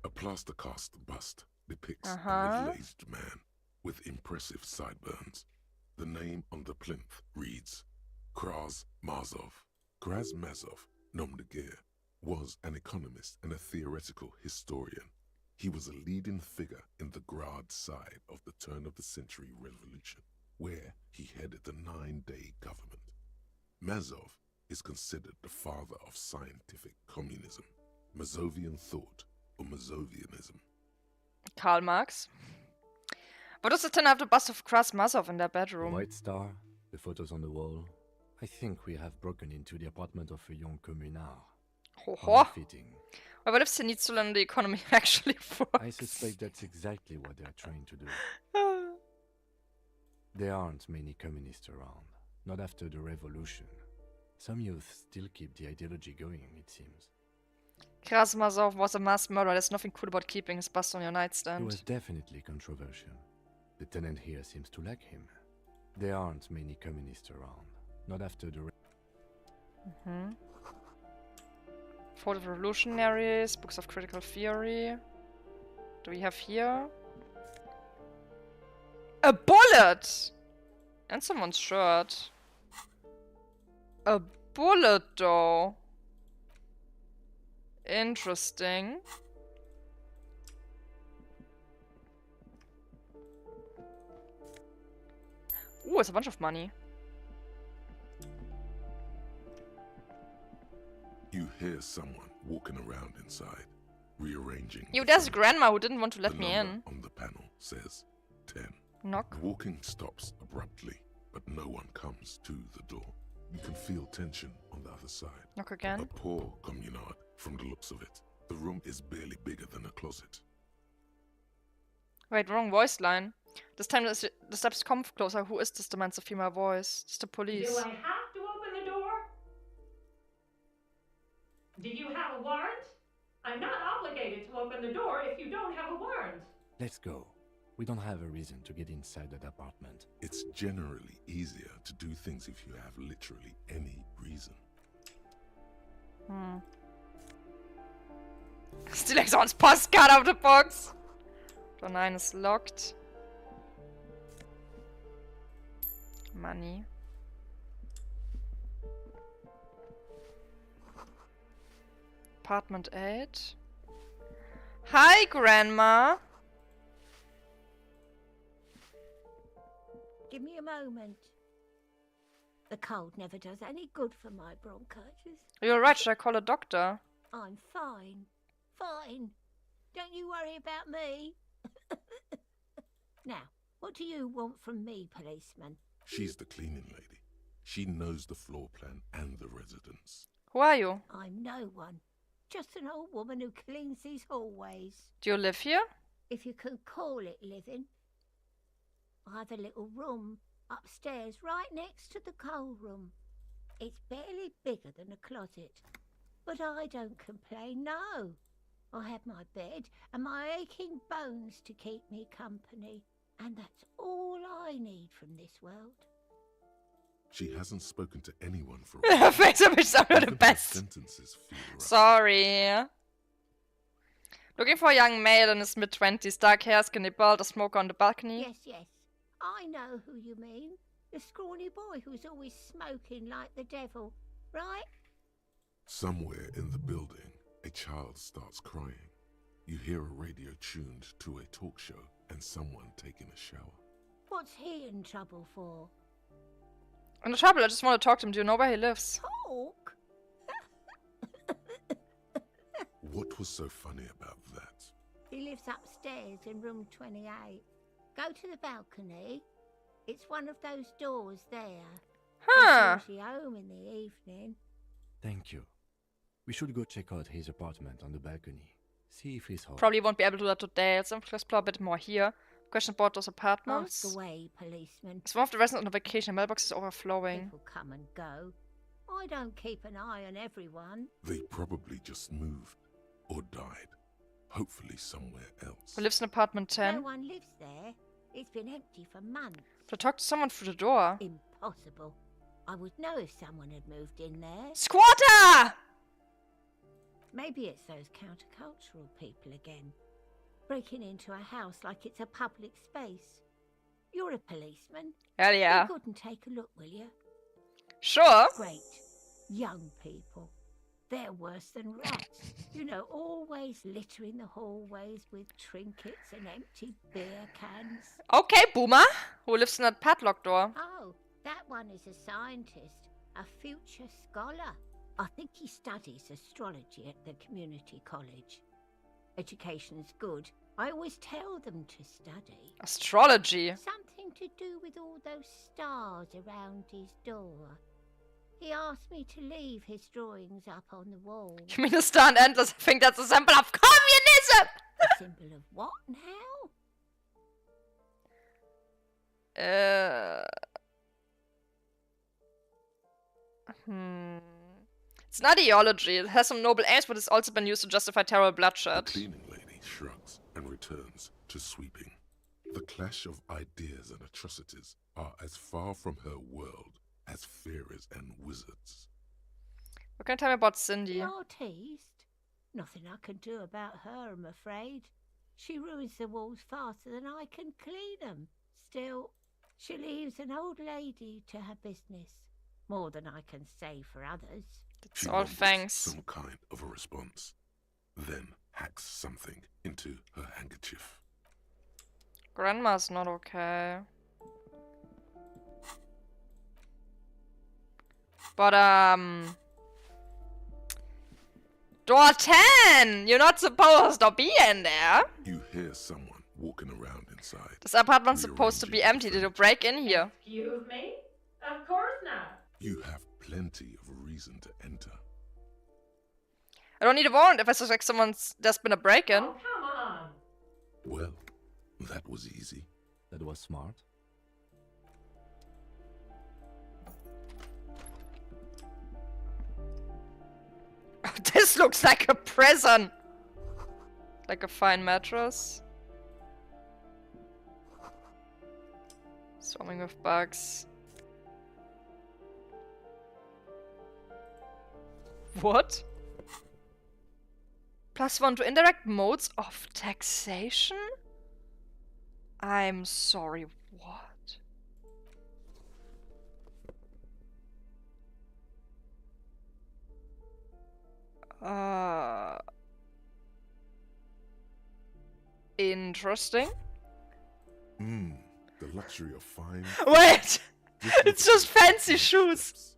A plaster cast bust depicts Uh-huh. a middle-aged man with impressive sideburns. The name on the plinth reads Kraz Mazov. Kraz Mazov, nom de guerre, was an economist and a theoretical historian. He was a leading figure in the Grad side of the turn-of-the-century revolution, where he headed the 9-day government. Mazov is considered the father of scientific communism, Mazovian thought, or Mazovianism. Karl Marx. What does the ten have the bust of Kraz Mazov in their The bedroom? White Star, the photos on the wall. I think we have broken into the apartment of a young communard. Hoho. Unfitting. Well, what if they need to learn the economy actually works? I suspect that's exactly what they're trying to do. There aren't many communists around, not after the revolution. Some youth still keep the ideology going, it seems. Kraz Mazov was a mass murderer. There's nothing cool about keeping his bust on your He nightstand. was definitely controversial. The tenant here seems to like him. There aren't many communists around, not after the Photo of revolutionaries, books of critical theory. Do we have here? A bullet! And someone's shirt. A bullet, though. Interesting. Ooh, it's a bunch of money. You hear someone walking around inside, rearranging. Yo, there's grandma who didn't want to let The me number in. on the panel says 10. Knock. The walking stops abruptly, but no one comes to the door. You can feel tension on the other side. Knock again. A poor communard, from the looks of it. The room is barely bigger than a closet. Wait, wrong voice line. This time the steps come closer. Who is this? Demands a female voice. It's the police. Do I have to open the door? Do you have a warrant? I'm not obligated to open the door if you don't have a warrant. Let's go. We don't have a reason to get inside that apartment. It's generally easier to do things if you have literally any reason. Stealing someone's postcard out of the box. Door 9 is locked. Money. Apartment 8. Hi, Grandma. Give me a moment. The cold never does any good for my bronchitis. You're right, should I call a doctor? I'm fine. Fine. Don't you worry about me. Now, what do you want from me, policeman? She's the cleaning lady. She knows the floor plan and the residence. Who are you? I'm no one. Just an old woman who cleans these hallways. Do you live here? If you can call it living. I have a little room upstairs right next to the coal room. It's barely bigger than a closet. But I don't complain, no. I have my bed and my aching bones to keep me company. And that's all I need from this world. She hasn't spoken to anyone for Her face of is some of the Even her best. sentences feel rough. Sorry. Looking for a young male in his mid-20s, dark hair, skinny build, a smoker on the balcony. Yes, yes. I know who you mean. The scrawny boy who's always smoking like the devil, right? Somewhere in the building, a child starts crying. You hear a radio tuned to a talk show and someone taking a shower. What's he in trouble for? In the trouble, I just want to talk to him. Do you know where he lives? Talk? What was so funny about that? He lives upstairs in room 28. Go to the balcony. It's one of those doors there. Huh. He's usually home in the evening. Thank you. We should go check out his apartment on the balcony. See if he's home. Probably won't be able to do that today. Let's explore a bit more here. Question about those apartments. Ask away, policeman. Is one of the residents on vacation? Mailbox is overflowing. People come and go. I don't keep an eye on everyone. They probably just moved or died. Hopefully somewhere else. Who lives in apartment 10? No one lives there. It's been empty for months. To talk to someone through the door. Impossible. I would know if someone had moved in there. Squatter! Maybe it's those countercultural people again. Breaking into a house like it's a public space. You're a policeman. Hell yeah. Be good and take a look, will you? Sure. Great. Young people. They're worse than rats. You know, always littering the hallways with trinkets and empty beer cans. Okay, Boomer. Who lives in that padlock door? Oh, that one is a scientist. A future scholar. I think he studies astrology at the community college. Education's good. I always tell them to study. Astrology? Something to do with all those stars around his door. He asked me to leave his drawings up on the wall. You mean the star and endless? I think that's a symbol of communism! A symbol of what now? It's not ideology. It has some noble aims, but it's also been used to justify terrible bloodshed. The cleaning lady shrugs and returns to sweeping. The clash of ideas and atrocities are as far from her world as fairies and wizards. What can you tell me about Cindy? The artiste? Nothing I can do about her, I'm afraid. She ruins the walls faster than I can clean them. Still, she leaves an old lady to her business. More than I can say for others. It's all thanks. Some kind of a response, then hacks something into her handkerchief. Grandma's not okay. But, door 10! You're not supposed to be in there! You hear someone walking around inside. This apartment's supposed to be empty. Did you break in here? Excuse me? Of course not. You have plenty of reason to enter. I don't need a warrant if I suspect there's been a break-in. Oh, come on. Well, that was easy. That was smart. This looks like a prison! Like a fine mattress. Swarming with bugs. What? +1 to indirect modes of taxation? I'm sorry, what? Interesting. The luxury of fine... Wait! It's just fancy shoes!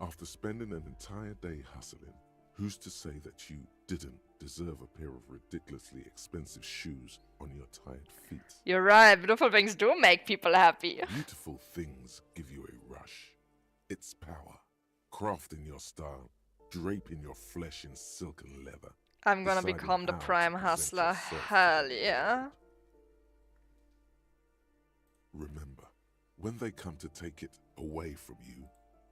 After spending an entire day hustling, who's to say that you didn't deserve a pair of ridiculously expensive shoes on your tired feet? You're right, beautiful things do make people happy. Beautiful things give you a rush. It's power, crafting your style, draping your flesh in silk and leather. I'm gonna deciding become the how to prime present hustler. yourself to Hell the yeah. world. Remember, when they come to take it away from you,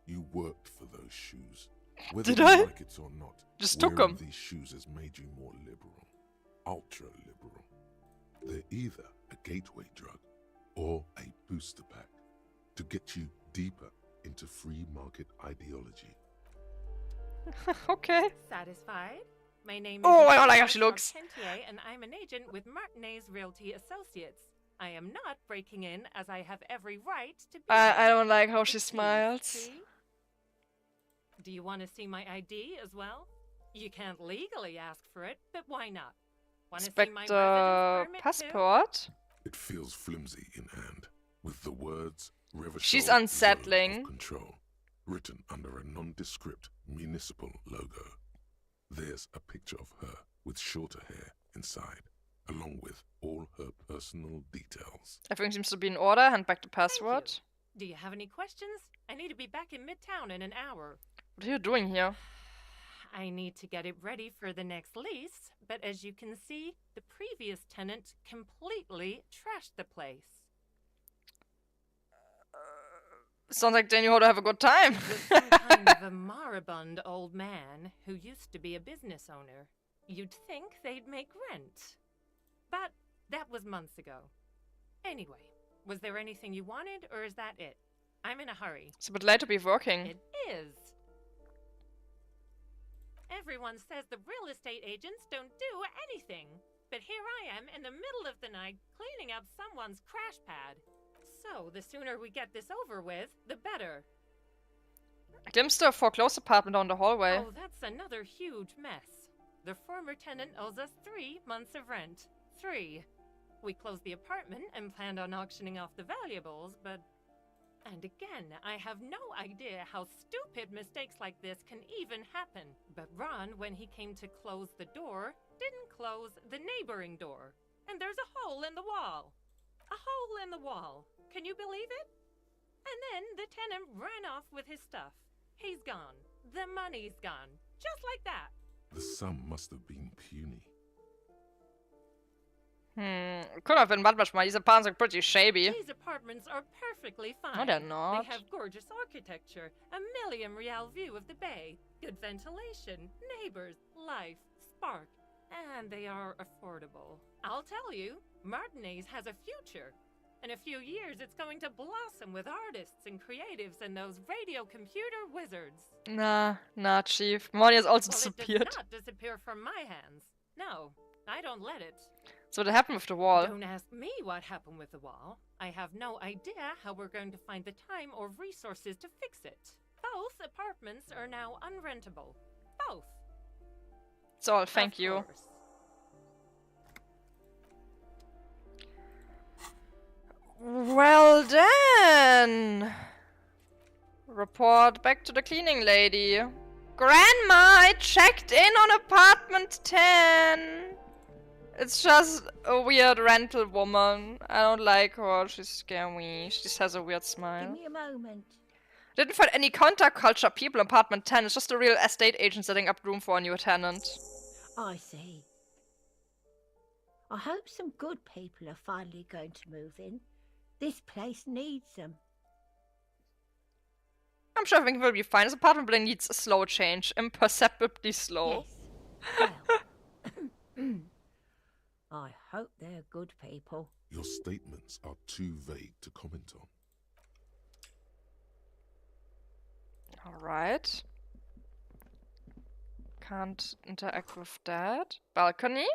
you worked for those shoes. Whether Did you I? like it or not, Just took wearing 'em. these shoes has made you more liberal, ultra liberal. They're either a gateway drug or a booster pack to get you deeper into free market ideology. Okay. Satisfied? My name is Oh, I don't like how she looks. Carpentier, and I'm an agent with Martinez Realty Associates. I am not breaking in, as I have every right to be. I don't like how she smiles. See? Do you want to see my ID as well? You can't legally ask for it, but why not? Want to see my Inspector residence permit too? passport? It feels flimsy in hand, with the words Revachol She's Zone unsettling. of Control written under a nondescript municipal logo. There's a picture of her with shorter hair inside, along with all her personal details. Everything seems to be in order. Hand back the password. Do you have any questions? I need to be back in Midtown in an hour. What are you doing here? I need to get it ready for the next lease, but as you can see, the previous tenant completely trashed the place. Sounds like they knew how to have a good time. Some kind of a moribund old man who used to be a business owner. You'd think they'd make rent. But that was months ago. Anyway, was there anything you wanted, or is that it? I'm in a hurry. It's a bit late to be working. It is. Everyone says the real estate agents don't do anything. But here I am in the middle of the night cleaning up someone's crash pad. So, the sooner we get this over with, the better. Glimpse to a foreclosed apartment down the hallway. Oh, that's another huge mess. The former tenant owes us 3 months of rent. 3. We closed the apartment and planned on auctioning off the valuables, but... And again, I have no idea how stupid mistakes like this can even happen. But Ron, when he came to close the door, didn't close the neighboring door. And there's a hole in the wall. A hole in the wall. Can you believe it? And then the tenant ran off with his stuff. He's gone. The money's gone. Just like that. The sum must have been puny. Could have been much more. These apartments are pretty shabby. These apartments are perfectly fine. No, they're not. They have gorgeous architecture, a million-real view of the bay, good ventilation, neighbors, life, spark, and they are affordable. I'll tell you, Martinez has a future. In a few years, it's going to blossom with artists and creatives and those radio computer wizards. Nah, Chief. Money has also Well, disappeared. it does not disappear from my hands. No, I don't let it. So what happened with the wall? Don't ask me what happened with the wall. I have no idea how we're going to find the time or resources to fix it. Both apartments are now unrentable. Both. That's all, thank you. Of course. Well then. Report back to the cleaning lady. Grandma, I checked in on apartment 10. It's just a weird rental woman. I don't like her. She's scary. She just has a weird smile. Give me a moment. Didn't find any counterculture people in apartment 10. It's just a real estate agent setting up room for a new tenant. I see. I hope some good people are finally going to move in. This place needs them. I'm sure everything will be fine. This apartment building needs a slow change. Imperceptibly slow. Yes. Well, I hope they're good people. Your statements are too vague to comment on. Alright. Can't interact with that. Balcony?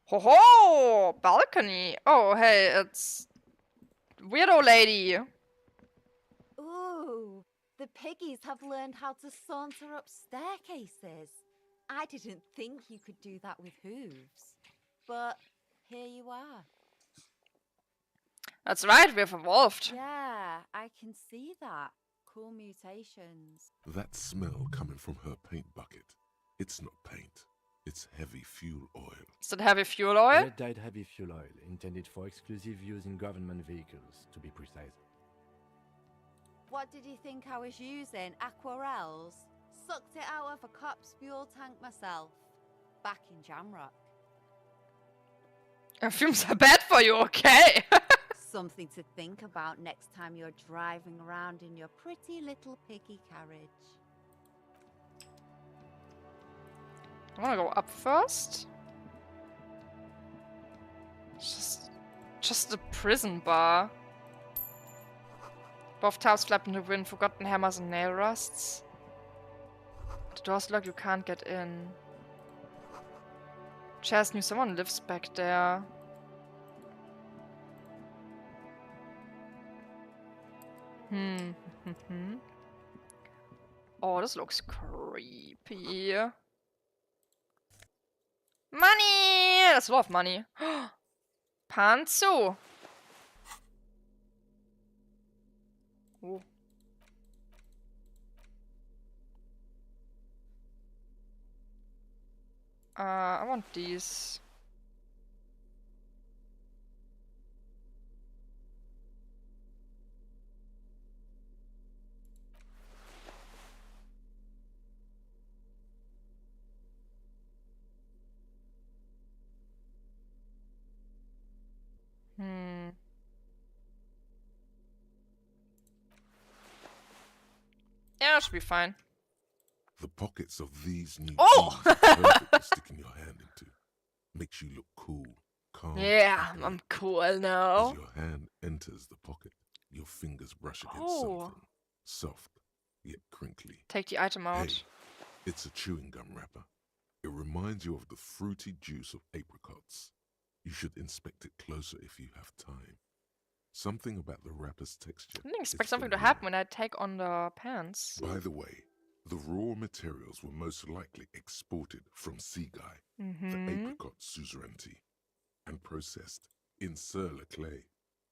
Ho ho! Balcony! Oh, hey, it's... Weirdo lady! Ooh, the piggies have learned how to saunter up staircases. I didn't think you could do that with hooves. But here you are. That's right, we've evolved. Yeah, I can see that. Cool mutations. That smell coming from her paint bucket. It's not paint. It's heavy fuel oil. Is it heavy fuel oil? Red-dyed heavy fuel oil, intended for exclusive use in government vehicles, to be precise. What did you think I was using? Aquarels? Sucked it out of a cop's fuel tank myself. Back in Jamrock. Fumes are bad for you, okay? Something to think about next time you're driving around in your pretty little piggy carriage. I wanna go up first. Just a prison bar. Both towers flap in the wind, forgotten hammers and nail rusts. The door's locked, you can't get in. Chaz knew someone lives back there. Oh, this looks creepy. Money! That's a lot of money. Panzu! Ooh. I want these. Yeah, that should be fine. The pockets of these new Oh! jeans are perfect for sticking your hand into. Makes you look cool, calm. Yeah, I'm cool now. As your hand enters the pocket, your fingers brush against Oh. something soft yet crinkly. Take the item out. Hey, it's a chewing gum wrapper. It reminds you of the fruity juice of apricots. You should inspect it closer if you have time. Something about the wrapper's texture. I didn't expect is something to familiar. happen when I take on the pants. By the way, the raw materials were most likely exported from Seaguy, the apricot suzerainty, and processed in sur-le-clay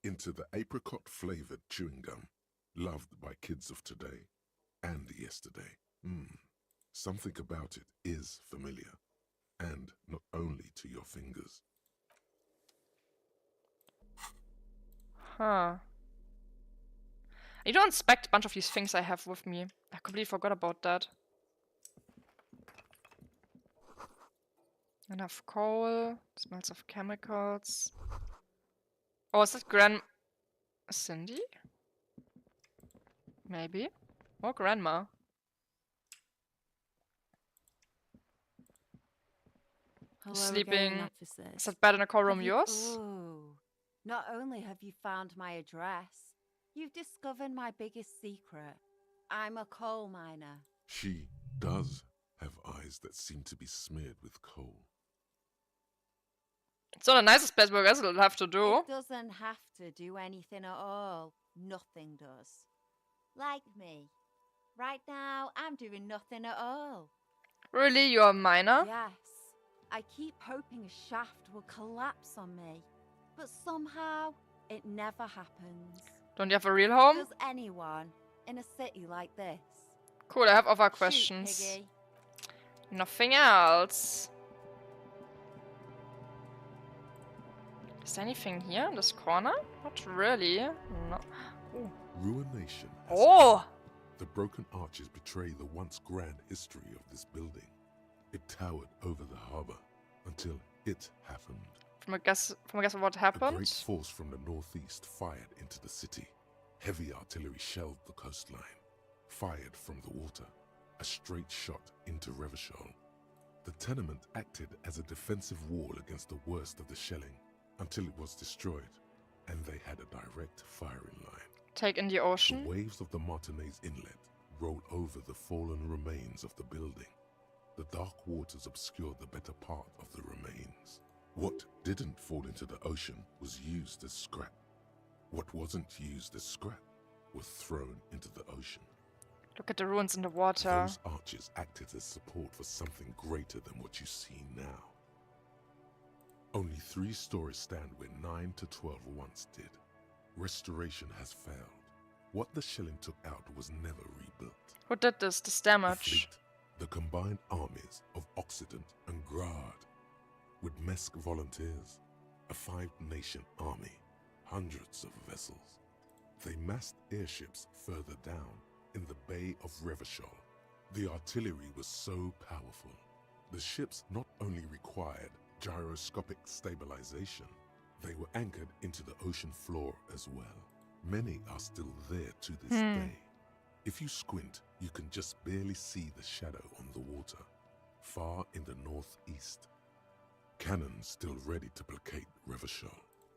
into the apricot-flavored chewing gum, loved by kids of today and yesterday. Something about it is familiar, and not only to your fingers. Huh. You don't inspect a bunch of these things I have with me. I completely forgot about that. Enough coal. Smells of chemicals. Oh, is that Cindy? Maybe. Or Grandma. Hello Sleeping. again, officers. Is that bed in a coal room Have yours? Ooh. Not only have you found my address, you've discovered my biggest secret. I'm a coal miner. She does have eyes that seem to be smeared with coal. It's not the nicest place, but I guess it'll have to do. It doesn't have to do anything at all. Nothing does. Like me. Right now, I'm doing nothing at all. Really? You're a miner? Yes. I keep hoping a shaft will collapse on me. But somehow, it never happens. Don't you have a real home? Does anyone in a city like this? Cool, I have other Shoot, questions. Piggy. Nothing else. Is there anything here in this corner? Not really. No. Ooh. Ruination has Oh! The broken arches betray the once grand history of this building. It towered over the harbor until it happened. From a guess of what A happened? great force from the northeast fired into the city. Heavy artillery shelled the coastline. Fired from the water. A straight shot into Revachol. The tenement acted as a defensive wall against the worst of the shelling until it was destroyed, and they had a direct firing line. Take in the ocean. The waves of the Martinez Inlet rolled over the fallen remains of the building. The dark waters obscured the better part of the remains. What didn't fall into the ocean was used as scrap. What wasn't used as scrap was thrown into the ocean. Look at the ruins in the water. Those arches acted as support for something greater than what you see now. Only 3 stories stand where 9 to 12 once did. Restoration has failed. What the shelling took out was never rebuilt. Who did this The damage? fleet, the combined armies of Occident and Grad, with Mesk volunteers, a 5-nation army, hundreds of vessels. They massed airships further down in the Bay of Revachol. The artillery was so powerful. The ships not only required gyroscopic stabilization, they were anchored into the ocean floor as well. Many are still there to this day. If you squint, you can just barely see the shadow on the water, far in the northeast. Cannons still ready to placate Revachol.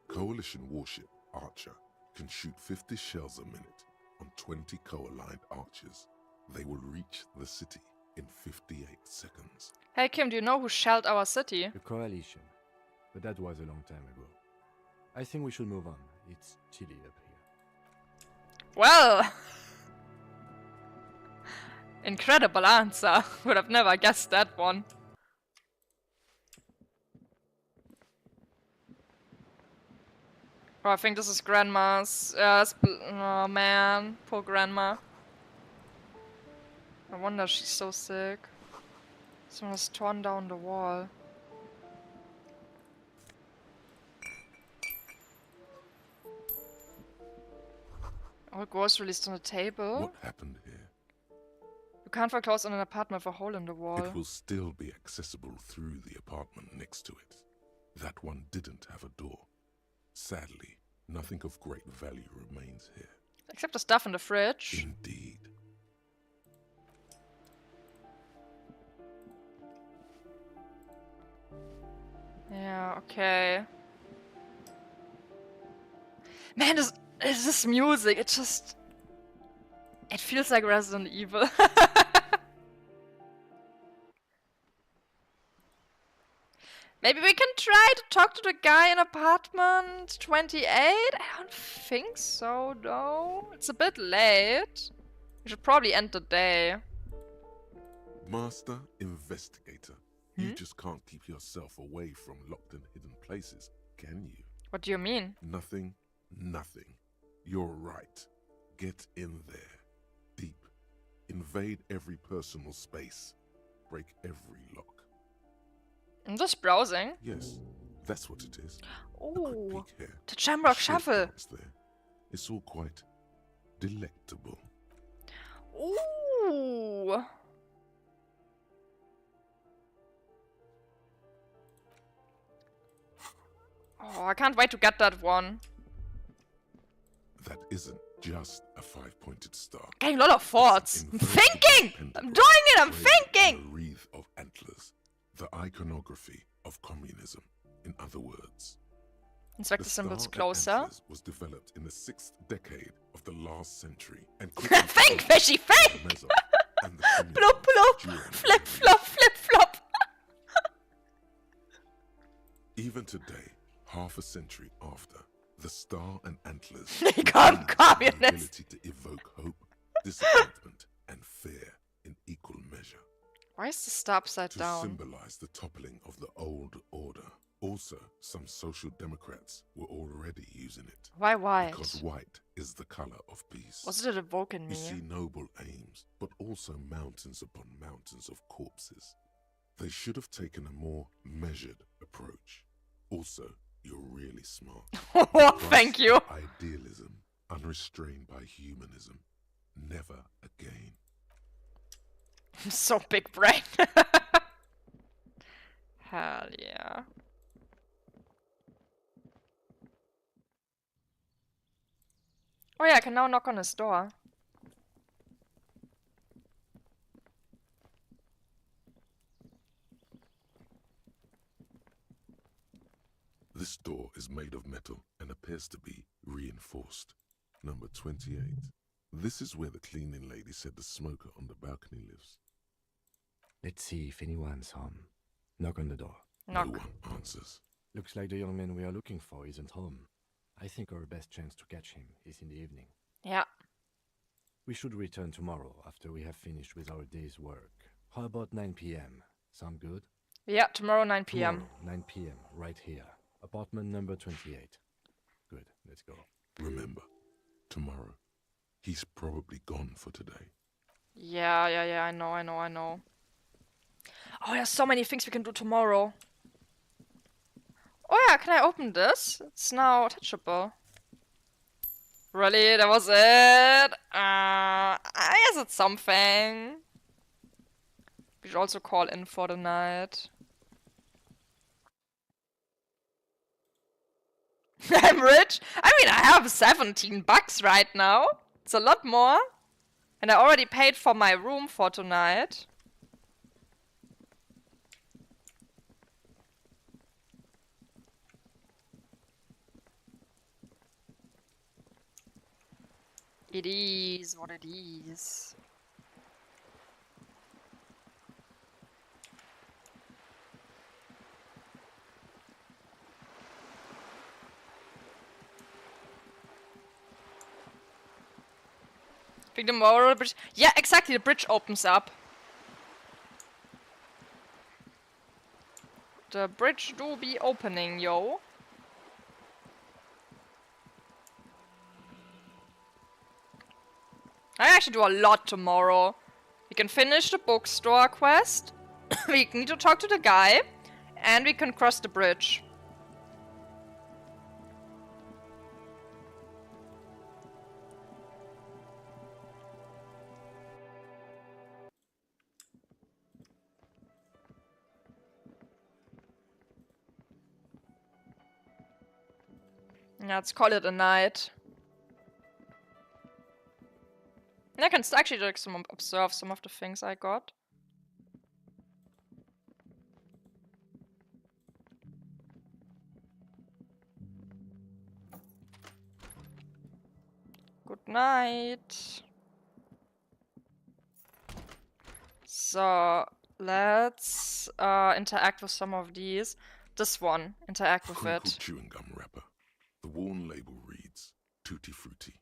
Coalition warship Archer can shoot 50 shells a minute on 20 co-aligned archers. They will reach the city in 58 seconds. Hey Kim, do you know who shelled our city? The coalition. But that was a long time ago. I think we should move on. It's chilly up here. Well! Incredible answer. Would have never guessed that one. Oh, I think this is Grandma's. Oh man, poor Grandma. No wonder she's so sick. Someone has torn down the wall. All groceries on the table. What happened here? You can't foreclose on an apartment with a hole in the wall. It will still be accessible through the apartment next to it. That one didn't have a door. Sadly, nothing of great value remains here. Except the stuff in the fridge. Indeed. Yeah, okay. Man, this music, it feels like Resident Evil. Maybe we can try to talk to the guy in apartment 28? I don't think so, though. It's a bit late. We should probably end the day. Master Investigator, you just can't keep yourself away from locked and hidden places, can you? What do you mean? Nothing. You're right. Get in there. Deep. Invade every personal space. Break every lock. I'm just browsing. Yes, that's what it is. Oh, the Shamrock Shuffle. There. It's all quite delectable. Ooh. Oh, I can't wait to get that one. That isn't just a 5-pointed star. Getting a lot of thoughts. I'm thinking! I'm doing it! I'm thinking! A wreath of antlers. The iconography of communism, in other words. Inspect the symbols star closer. antlers was developed in the 6th decade of the last century and think, fishy, think! Plop, plop, flip, flop, flip, flop. Even today, half a century after, the star and antlers become communist. The ability to evoke hope, disappointment, and fear in equal measure. Why is the star upside down? To symbolize the toppling of the old order. Also, some social democrats were already using it. Why white? Because white is the color of peace. Was it evoking me? You see noble aims, but also mountains upon mountains of corpses. They should have taken a more measured approach. Also, you're really smart. Thank you. Idealism, unrestrained by humanism. Never again. I'm so big brain. Hell yeah. Oh yeah, I can now knock on his door. This door is made of metal and appears to be reinforced. Number 28. This is where the cleaning lady said the smoker on the balcony lives. Let's see if anyone's home. Knock on the door. Knock. No one answers. Looks like the young man we are looking for isn't home. I think our best chance to catch him is in the evening. Yeah. We should return tomorrow after we have finished with our day's work. How about 9 p.m.? Sound good? Yeah, tomorrow 9 p.m. Tomorrow, 9 p.m. right here. Apartment number 28. Good, let's go. Remember, tomorrow. He's probably gone for today. Yeah, I know. Oh, there's so many things we can do tomorrow. Oh yeah, can I open this? It's now attachable. Really? That was it? I guess it's something. We should also call in for the night. I'm rich? I mean, I have 17 bucks right now. It's a lot more. And I already paid for my room for tonight. It is what it is. Think the moral bridge. Yeah, exactly. The bridge opens up. The bridge do be opening, yo. I actually do a lot tomorrow. We can finish the bookstore quest. We need to talk to the guy, and we can cross the bridge. Yeah, let's call it a night. I can actually like observe some of the things I got. Good night. So let's interact with some of these. This one, interact with Crinkled it. chewing gum wrapper. The worn label reads Tutti Frutti.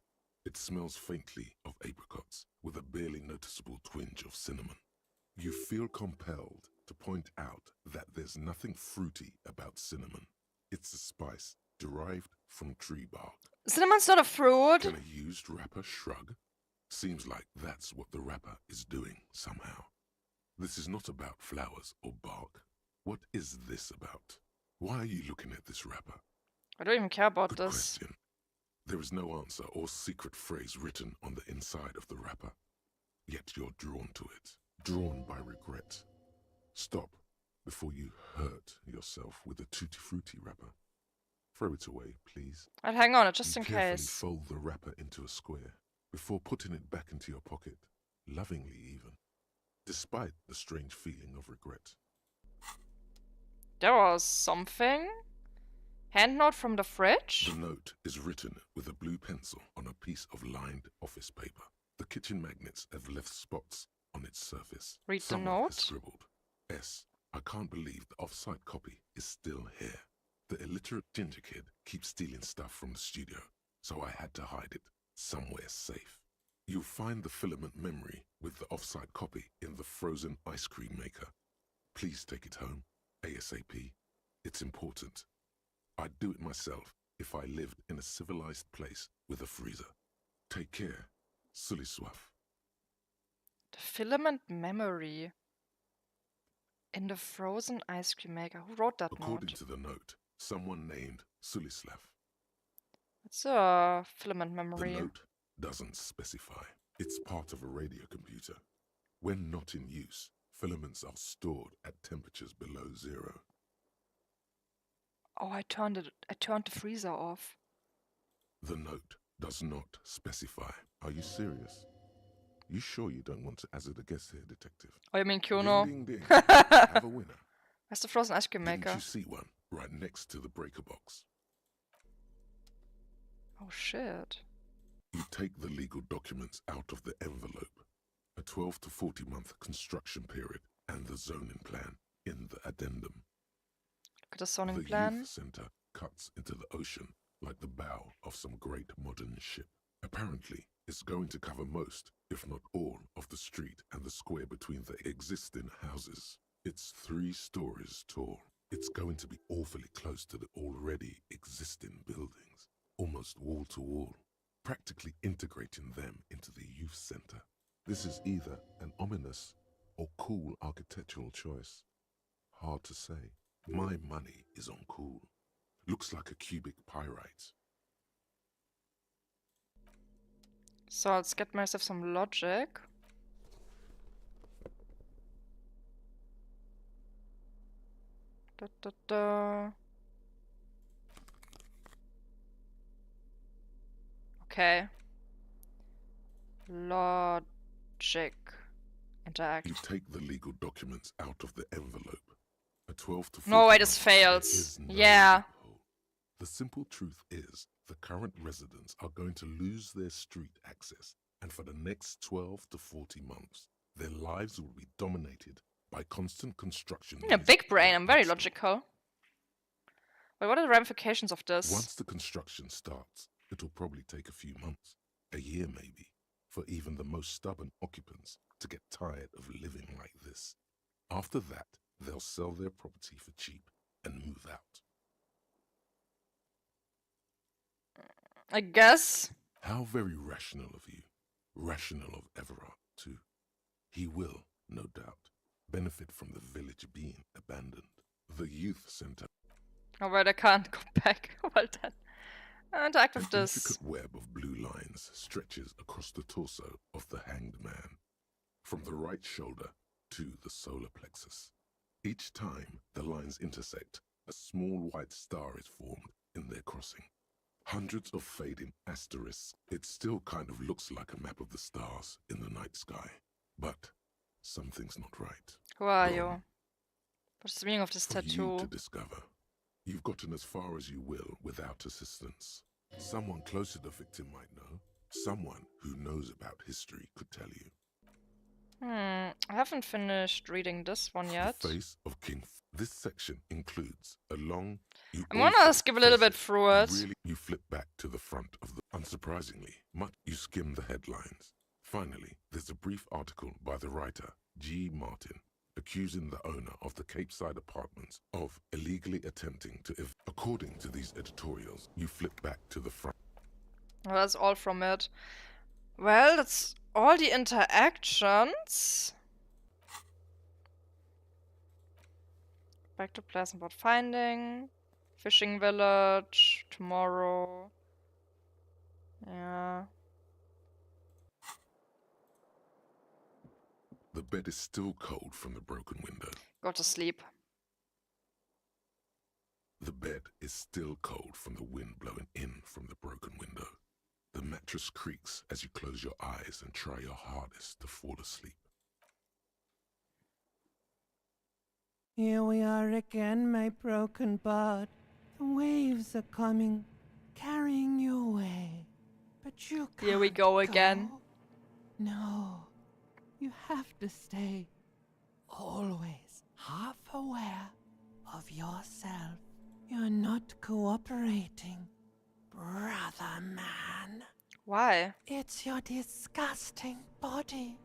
It smells faintly of apricots with a barely noticeable twinge of cinnamon. You feel compelled to point out that there's nothing fruity about cinnamon. It's a spice derived from tree bark. Cinnamon's not a fruit. Can a used wrapper shrug? Seems like that's what the wrapper is doing somehow. This is not about flowers or bark. What is this about? Why are you looking at this wrapper? I don't even care about Good this. question. There is no answer or secret phrase written on the inside of the wrapper. Yet you're drawn to it. Drawn by regret. Stop before you hurt yourself with a Tutti Frutti wrapper. Throw it away, please. I'll hang on it just You in carefully case. fold the wrapper into a square before putting it back into your pocket, lovingly even, despite the strange feeling of regret. There was something. Hand note from the fridge. The note is written with a blue pencil on a piece of lined office paper. The kitchen magnets have left spots on its surface. Read the Someone note. has scribbled, S. I can't believe the off-site copy is still here. The illiterate ginger kid keeps stealing stuff from the studio, so I had to hide it somewhere safe. You'll find the filament memory with the off-site copy in the frozen ice cream maker. Please take it home, ASAP. It's important. I'd do it myself if I lived in a civilized place with a freezer. Take care, Sully Swaff. The filament memory. In the frozen ice cream maker. Who wrote that According note? to the note, someone named Sulislav. It's a filament The memory. note doesn't specify. It's part of a radio computer. When not in use, filaments are stored at temperatures below zero. Oh, I turned the freezer off. The note does not specify. Are you serious? You sure you don't want to hazard a guess here, detective? Oh, you mean Kuno? Ding, ding, ding. Have a winner. That's the frozen ice cream Didn't maker. you see one right next to the breaker box? Oh shit. You take the legal documents out of the envelope. A 12 to 40 month construction period and the zoning plan in the addendum. Look at the zoning The plan. youth center cuts into the ocean like the bow of some great modern ship. Apparently, it's going to cover most, if not all, of the street and the square between the existing houses. It's 3 stories tall. It's going to be awfully close to the already existing buildings, almost wall to wall, practically integrating them into the youth center. This is either an ominous or cool architectural choice. Hard to say. My money is on cool. Looks like a cubic pyrite. So let's get myself some logic. Da, da, da. Okay. Logic. Interact. You take the legal documents out of the envelope. A 12 to 14 No way, this months, fails. there is no Yeah. loophole. The simple truth is, the current residents are going to lose their street access, and for the next 12 to 40 months, their lives will be dominated by constant construction. Yeah, noise big brain. or I'm very install. logical. Wait, what are the ramifications of this? Once the construction starts, it'll probably take a few months, a year maybe, for even the most stubborn occupants to get tired of living like this. After that, they'll sell their property for cheap and move out. I guess. How very rational of you. Rational of Everard, too. He will, no doubt, benefit from the village being abandoned. The youth center. Oh, wait, I can't go back. Well done. Interact with An this. intricate web of blue lines stretches across the torso of the hanged man, from the right shoulder to the solar plexus. Each time the lines intersect, a small white star is formed in their crossing. Hundreds of fading asterisks. It still kind of looks like a map of the stars in the night sky. But something's not right. Who are you? What's the meaning of this For you tattoo? to discover. You've gotten as far as you will without assistance. Someone close to the victim might know. Someone who knows about history could tell you. I haven't finished reading this one yet. The face of King. This section includes a long. I'm gonna skip a little bit through it. You flip back to the front of the. Unsurprisingly, you skim the headlines. Finally, there's a brief article by the writer G. Martin, accusing the owner of the Cape Side Apartments of illegally attempting to. According to these editorials, you flip back to the front. Well, that's all from it. Well, that's all the interactions. Back to Pleasant Port Finding. Fishing Village. Tomorrow. Yeah. The bed is still cold from the broken window. Go to sleep. The bed is still cold from the wind blowing in from the broken window. The mattress creaks as you close your eyes and try your hardest to fall asleep. Here we are again, my broken bud. The waves are coming, carrying you away. But you can't Here we go again. No, you have to stay. Always half aware of yourself. You're not cooperating, brother man. Why? It's your disgusting body.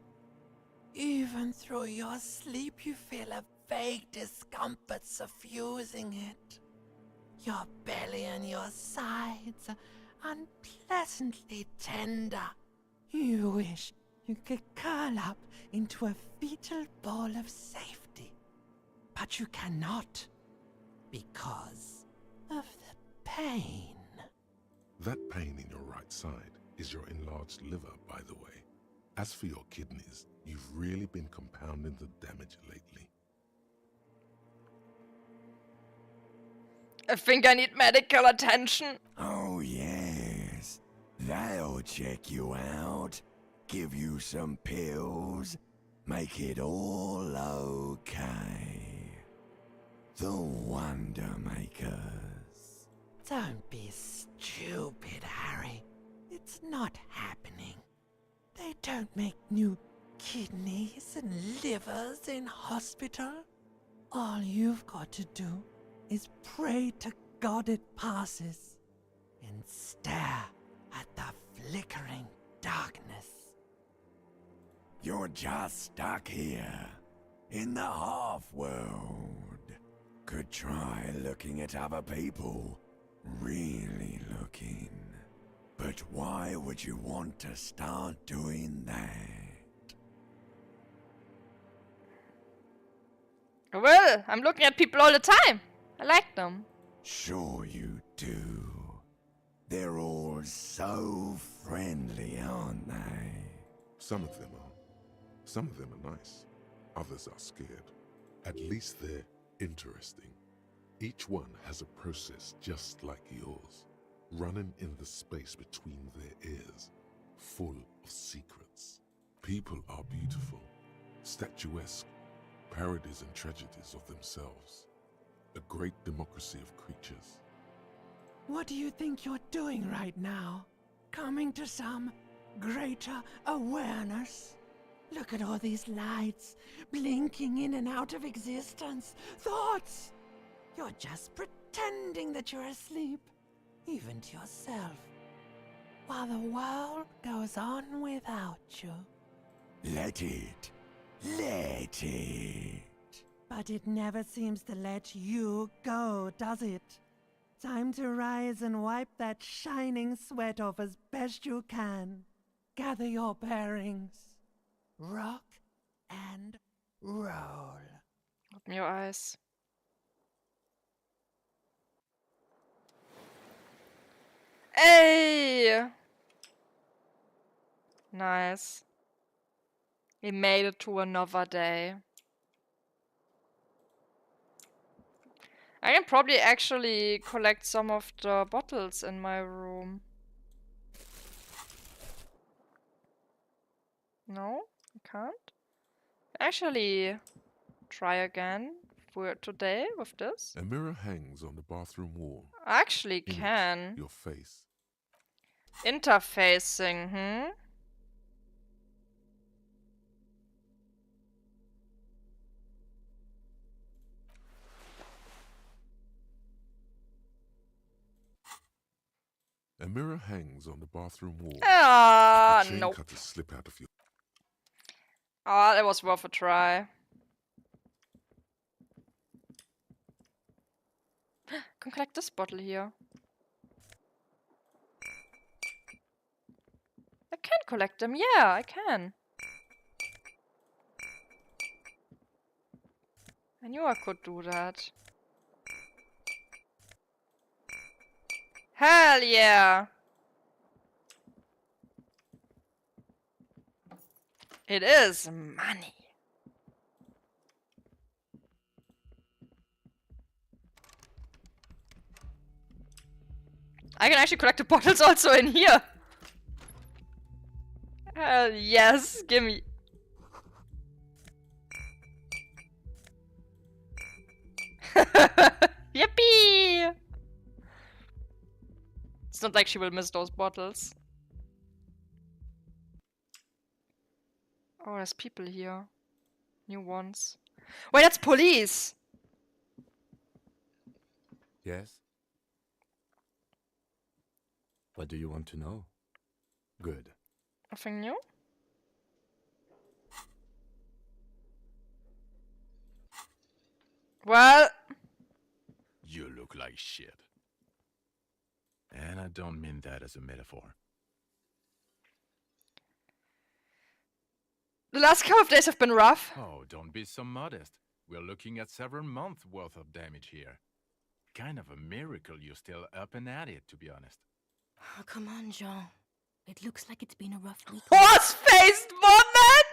Even through your sleep you feel a vague discomfort suffusing it. Your belly and your sides are unpleasantly tender. You wish you could curl up into a fetal ball of safety. But you cannot, because of the pain. That pain in your right side is your enlarged liver, by the way. As for your kidneys, you've really been compounding the damage lately. I think I need medical attention. Oh, yes. They'll check you out, give you some pills, make it all okay. The Wonder Makers. Don't be stupid, Harry. It's not happening. They don't make new kidneys and livers in hospital. All you've got to do is pray to God it passes and stare at the flickering darkness. You're just stuck here, in the half-world. Could try looking at other people, really looking. But why would you want to start doing that? Well, I'm looking at people all the time. I like them. Sure you do. They're all so friendly, aren't they? Some of them are. Some of them are nice. Others are scared. At least they're interesting. Each one has a process just like yours, running in the space between their ears, full of secrets. People are beautiful, statuesque, parodies and tragedies of themselves. A great democracy of creatures. What do you think you're doing right now? Coming to some greater awareness? Look at all these lights, blinking in and out of existence. Thoughts! You're just pretending that you're asleep, even to yourself, while the world goes on without you. Let it. Let it. But it never seems to let you go, does it? Time to rise and wipe that shining sweat off as best you can. Gather your bearings. Rock and Roll. Open your eyes. Hey! Nice. We made it to another day. I can probably actually collect some of the bottles in my room. No, I can't. Actually, try again for today with this. A mirror hangs on the bathroom wall. I actually In it, can. your face. Interfacing, A mirror hangs on the bathroom wall. Ah, the chain nope. cutters slip out of your. Ah, it was worth a try. Can collect this bottle here. I can collect them. Yeah, I can. I knew I could do that. Hell yeah! It is money. I can actually collect the bottles also in here. Hell yes, gimme. Yippee! It's not like she will miss those bottles. Oh, there's people here. New ones. Wait, that's police! Yes? What do you want to know? Good. Nothing new? Well... You look like shit. And I don't mean that as a metaphor. The last couple of days have been rough. Oh, don't be so modest. We're looking at several months worth of damage here. Kind of a miracle you're still up and at it, to be honest. Oh, come on, Jean. It looks like it's been a rough week. Horse-faced woman!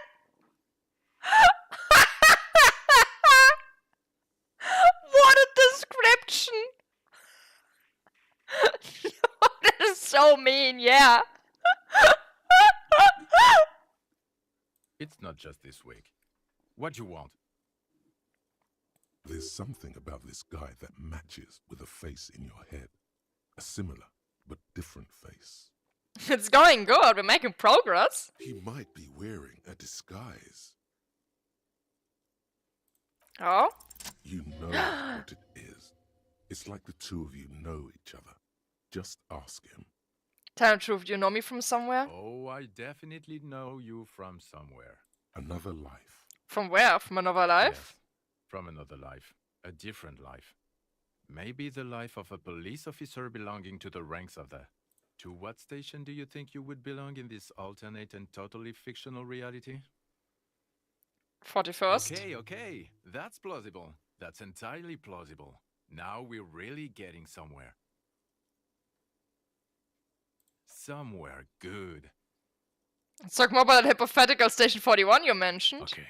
What a description! That is so mean, yeah. It's not just this week. What you want? There's something about this guy that matches with a face in your head. A similar but different face. It's going good. We're making progress. He might be wearing a disguise. Oh? You know what it is. It's like the two of you know each other. Just ask him. Tell the truth, do you know me from somewhere? Oh, I definitely know you from somewhere. Another life. From where? From another life? Yes, from another life. A different life. Maybe the life of a police officer belonging to the ranks of the... To what station do you think you would belong in this alternate and totally fictional reality? 41st. Okay. That's plausible. That's entirely plausible. Now we're really getting somewhere. Somewhere good. Let's talk more about that hypothetical Station 41 you mentioned. Okay.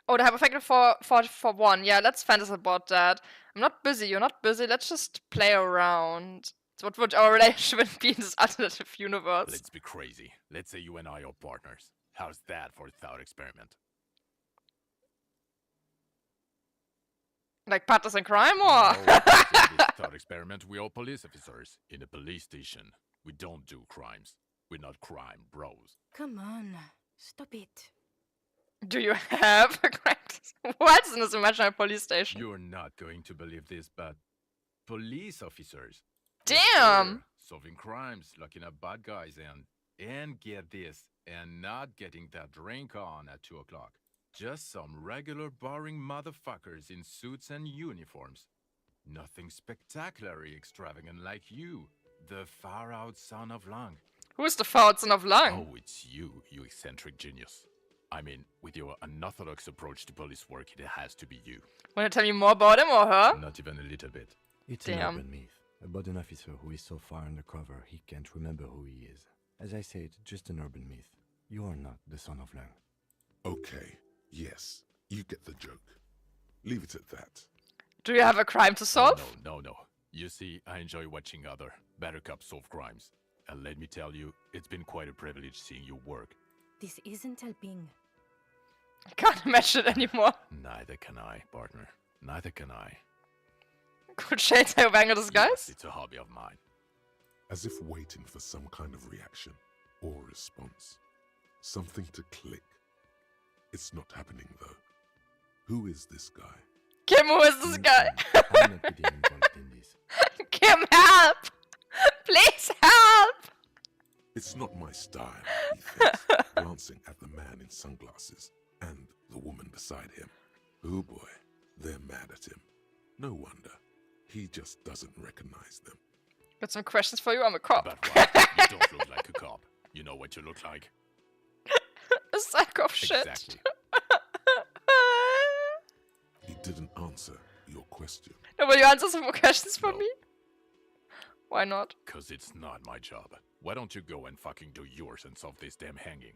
Oh, the hypothetical for one. Yeah, let's fantasize about that. I'm not busy, you're not busy. Let's just play around. So what would our relationship be in this alternative universe? Let's be crazy. Let's say you and I are partners. How's that for a thought experiment? Like partners in crime, or? No, in this thought experiment, we are police officers in a police station. We don't do crimes. We're not crime bros. Come on, stop it. Do you have a crime? What's in this imaginary police station? You're not going to believe this, but police officers. Damn! Solving crimes, locking up bad guys, and get this, and not getting that drink on at 2 o'clock. Just some regular boring motherfuckers in suits and uniforms. Nothing spectacularly extravagant like you, the far-out son of Lang. Who's the Fortson of Lung? Oh, it's you, you eccentric genius. I mean, with your unorthodox approach to police work, it has to be you. Wanna tell me more about him or her? Not even a little bit. It's an urban myth about an officer who is so far undercover he can't remember who he is. As I said, just an urban myth. You are not the son of Lang. Okay, yes, you get the joke. Leave it at that. Do you have a crime to solve? No. You see, I enjoy watching other better cops solve crimes. And let me tell you, it's been quite a privilege seeing you work. This isn't helping. I can't imagine it anymore. Neither can I, partner. Neither can I. Could Shade say Banger disguise? Yes, it's a hobby of mine. As if waiting for some kind of reaction or response. Something to click. It's not happening though. Who is this guy? Kim, who is this guy? I'm not getting involved in this. Kim, help! Please help! It's not my style, he thinks, glancing at the man in sunglasses and the woman beside him. Oh boy, they're mad at him. No wonder. He just doesn't recognize them. Got some questions for you, I'm a cop. But what? You don't look like a cop. You know what you look like? A sack of shit. Exactly. He didn't answer your question. No, will you answer some more questions for me? Why not? Cause it's not my job. Why don't you go and fucking do yours and solve this damn hanging?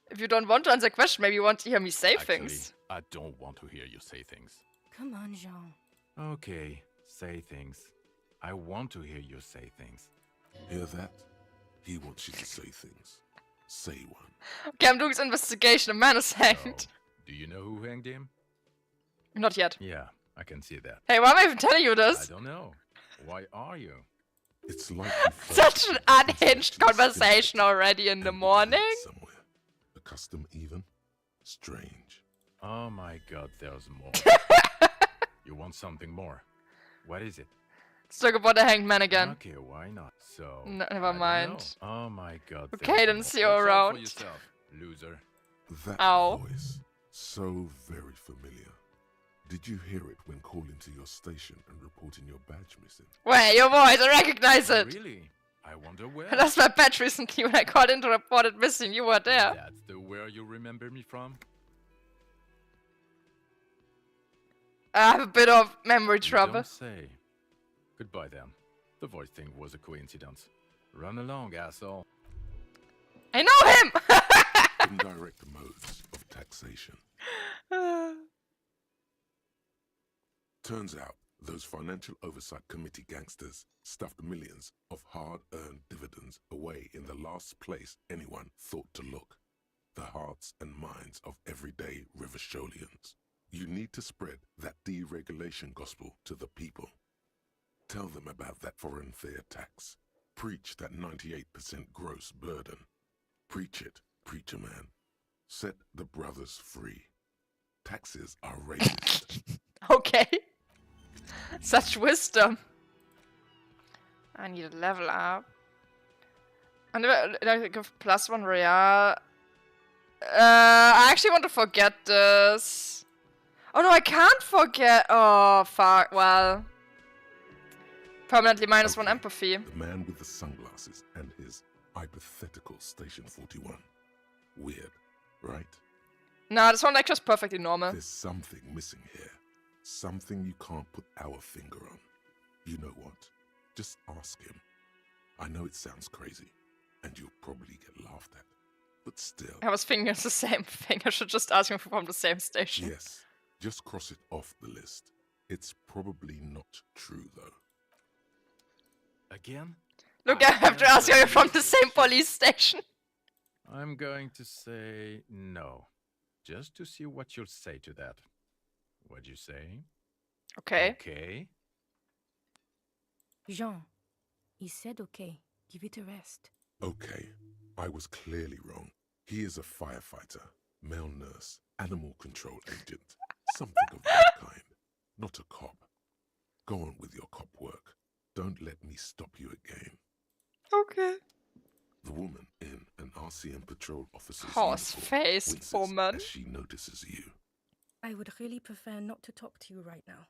If you don't want to answer a question, maybe you want to hear me say things. I don't want to hear you say things. Come on, Jean. Okay, say things. I want to hear you say things. Hear that? He wants you to say things. Say one. Okay, I'm doing this investigation. A man is hanged. Do you know who hanged him? Not yet. Yeah, I can see that. Hey, why am I even telling you this? I don't know. Why are you? It's like such an unhinged conversation already in the morning. Somewhere. A custom even? Strange. Oh my god, there's more. You want something more? What is it? Let's talk about the hanged man again. Okay, why not? So, no, never mind. Oh my god. Okay, then see you around. For yourself, loser. That Ow. voice, so very familiar. Did you hear it when calling to your station and reporting your badge missing? Wait, your voice, I recognize it. Really? I wonder where. I lost my badge recently when I called in to report it missing. You were there. That's the where you remember me from? I have a bit of memory trouble. Don't say. Goodbye then. The voice thing was a coincidence. Run along, asshole. I know him! Indirect modes of taxation. Turns out, those Financial Oversight Committee gangsters stuffed millions of hard-earned dividends away in the last place anyone thought to look. The hearts and minds of everyday Riversholians. You need to spread that deregulation gospel to the people. Tell them about that foreign fair tax. Preach that 98% gross burden. Preach it, preacher man. Set the brothers free. Taxes are racist. Okay. Such wisdom. I need a level up. I never give +1 real. I actually want to forget this. Oh no, I can't forget. Oh fuck. Well, permanently -1 empathy. The man with the sunglasses and his hypothetical Station 41. Weird, right? Nah, this one like just perfectly normal. There's something missing here. Something you can't put our finger on. You know what? Just ask him. I know it sounds crazy, and you'll probably get laughed at. But still. I was thinking it's the same thing. I should just ask him from the same station. Yes. Just cross it off the list. It's probably not true, though. Again? Look, I have to ask you, are you from the same police station? I'm going to say no. Just to see what you'll say to that. What'd you say? Okay. Okay. Jean, he said okay. Give it a rest. Okay. I was clearly wrong. He is a firefighter, male nurse, animal control agent. Something of that kind. Not a cop. Go on with your cop work. Don't let me stop you again. Okay. The woman in an RCM patrol officer's horse-faced woman. As she notices you. I would really prefer not to talk to you right now.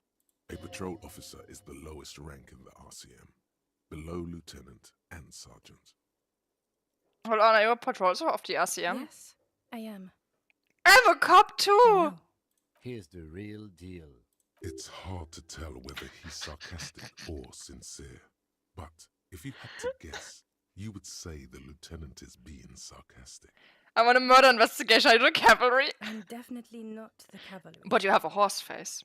A patrol officer is the lowest rank in the RCM, below lieutenant and sergeant. Hold on, are you a patrol of the RCM? Yes, I am. I'm a cop too! Here's the real deal. It's hard to tell whether he's sarcastic or sincere. But if you had to guess, you would say the lieutenant is being sarcastic. I want a murder investigation. I do cavalry. I'm definitely not the cavalry. But you have a horse face.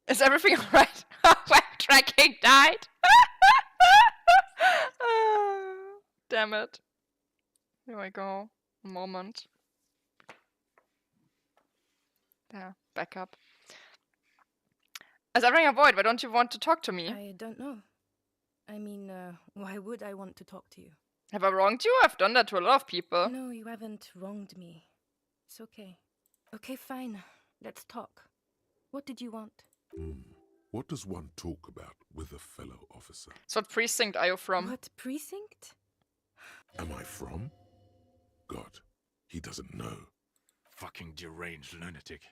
Is everything alright? When tracking died? Damn it. Here I go. Moment. There, back up. Is everything avoid? Why don't you want to talk to me? I don't know. I mean, why would I want to talk to you? Have I wronged you? I've done that to a lot of people. No, you haven't wronged me. It's okay. Okay, fine. Let's talk. What did you want? What does one talk about with a fellow officer? So what precinct are you from? What precinct? Am I from? God, he doesn't know. Fucking deranged lunatic.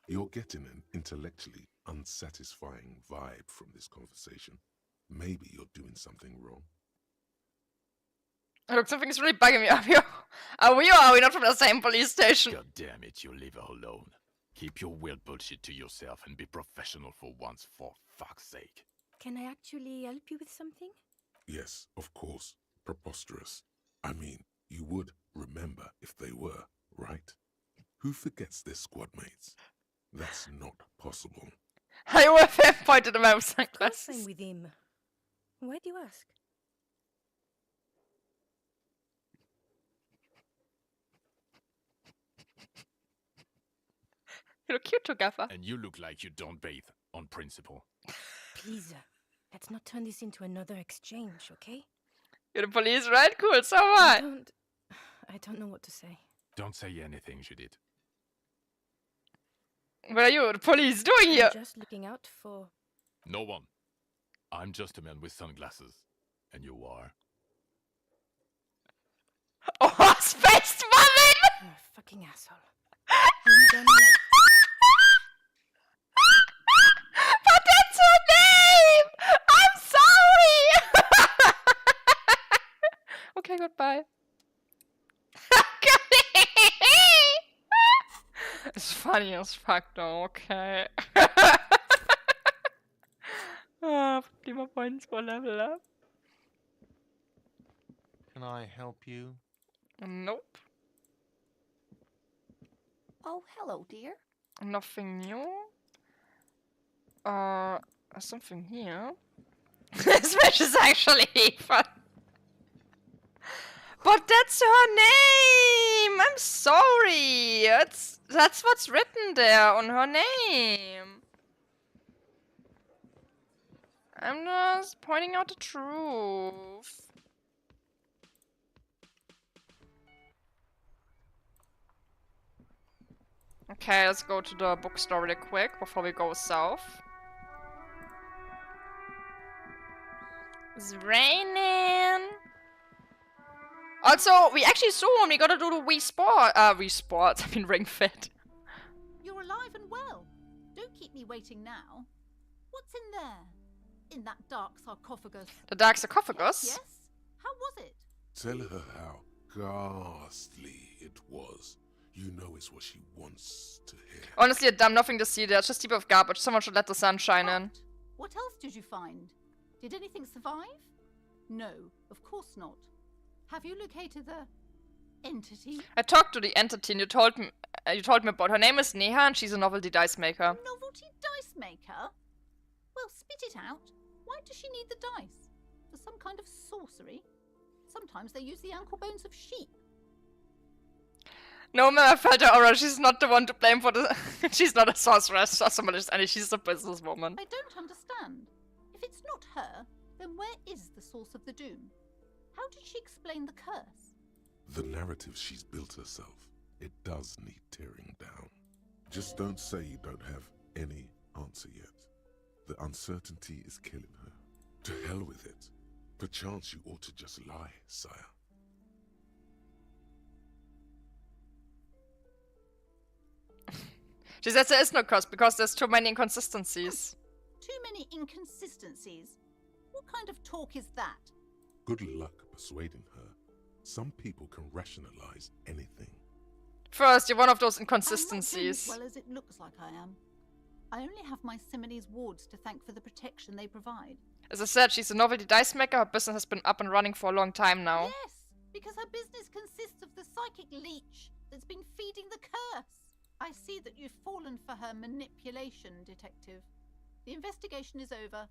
You're getting an intellectually unsatisfying vibe from this conversation. Maybe you're doing something wrong. Look, something's really bugging me. Are we or are we not from the same police station? God damn it, you leave her alone. Keep your weird bullshit to yourself and be professional for once, for fuck's sake. Can I actually help you with something? Yes, of course. Preposterous. I mean, you would remember if they were, right? Who forgets their squad mates? That's not possible. I with him pointed him out sunglasses. I'm with him. Why do you ask? You look cute together. And you look like you don't bathe, on principle. Please, let's not turn this into another exchange, okay? You're the police, right? Cool, so what? I don't know what to say. Don't say anything, Judith. What are you, the police, doing here? I'm just looking out for... No one. I'm just a man with sunglasses. And you are? Oh, space woman! You're a fucking asshole. Are you done? But that's her name! I'm sorry! Okay, goodbye. It's funny as fuck though, okay. Prima points for level up. Can I help you? Nope. Oh, hello, dear. Nothing new. Something here. This match is actually fun. But that's her name! I'm sorry! That's what's written there on her name. I'm just pointing out the truth. Okay, let's go to the bookstore really quick before we go south. It's raining. Also, we actually soon we gotta do the Wii Sports. I mean Ring Fit. You're alive and well. Don't keep me waiting now. What's in there? In that dark sarcophagus? The dark sarcophagus? Yes? How was it? Tell her how ghastly it was. You know it's what she wants to hear. Honestly, damn nothing to see there. It's just a heap of garbage. Someone should let the sun shine in. What else did you find? Did anything survive? No, of course not. Have you located the entity? I talked to the entity and you told me about her name is Neha and she's a novelty dice maker. Novelty dice maker? Well, spit it out. Why does she need the dice? For some kind of sorcery? Sometimes they use the ankle bones of sheep. No, man, I felt her aura. She's not the one to blame for the... She's not a sorceress or somebody, she's a businesswoman. I don't understand. If it's not her, then where is the source of the doom? How did she explain the curse? The narrative she's built herself, it does need tearing down. Just don't say you don't have any answer yet. The uncertainty is killing her. To hell with it. Perchance you ought to just lie, sire. She says there is no curse because there's too many inconsistencies. Too many inconsistencies. What kind of talk is that? Good luck persuading her. Some people can rationalize anything. First, you're one of those I'm not doing inconsistencies. as well as it looks like I am. I only have my Simone's wards to thank for the protection they provide. As I said, she's a novelty dice maker. Her business has been up and running for a long time now. Yes, because her business consists of the psychic leech that's been feeding the curse. I see that you've fallen for her manipulation, Detective. The investigation is over.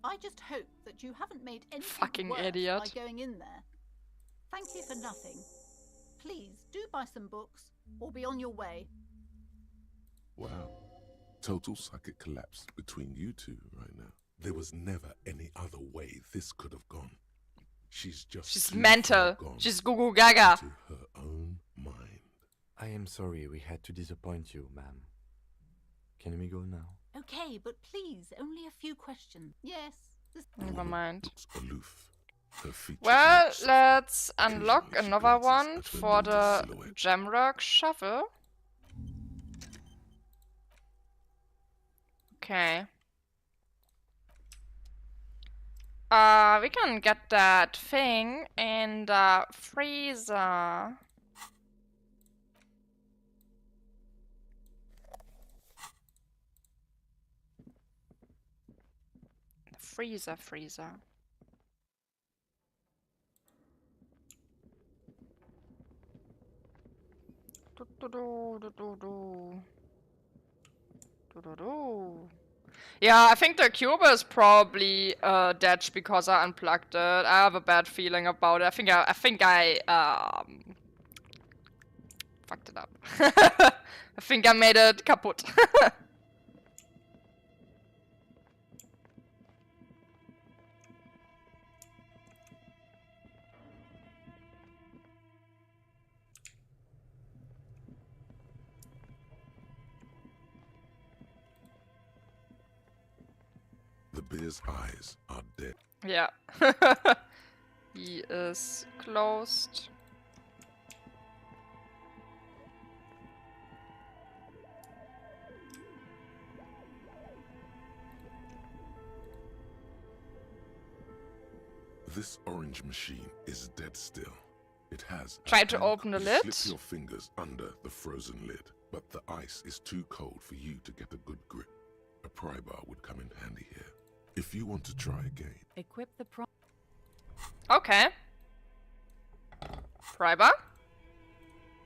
I just hope that you haven't made anything Fucking worse idiot. by going in there. Thank you for nothing. Please do buy some books or be on your way. Wow. Total psychic collapse between you two right now. There was never any other way this could have gone. She's She's mental. She's goo gaga. To her own mind. I am sorry we had to disappoint you, ma'am. Can we go now? Okay, but please, only a few questions. Yes. Never mind. Looks aloof. Her features Well, match soft. let's unlock Occasionally she another glances one at her for moody the silhouette. Jamrock Shuffle. Okay. We can get that thing in the freezer. Freezer. Yeah, I think the cube is probably dead because I unplugged it. I have a bad feeling about it. I think I fucked it up. I think I made it kaput. The bear's eyes are dead. Yeah. He is closed. This orange machine is dead still. It has a Try to hand- open the you lid. Slip your fingers under the frozen lid, but the ice is too cold for you to get a good grip. A pry bar would come in handy here. If you want to try again, Equip the pry. Okay. Prybar?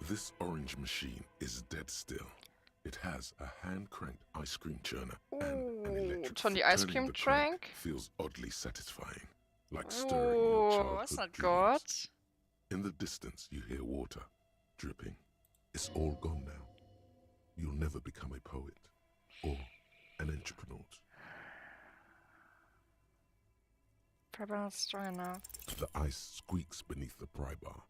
this orange machine is dead still. It has a hand-cranked ice cream churner and an electric turn the foot. ice Turning cream the crank crank. feels oddly satisfying, like stirring your Ooh, childhood that's not dreams. good. In the distance, you hear water dripping. It's all gone now. You'll never become a poet or an entrepreneur. Prybar not strong enough. The ice squeaks beneath the pry bar.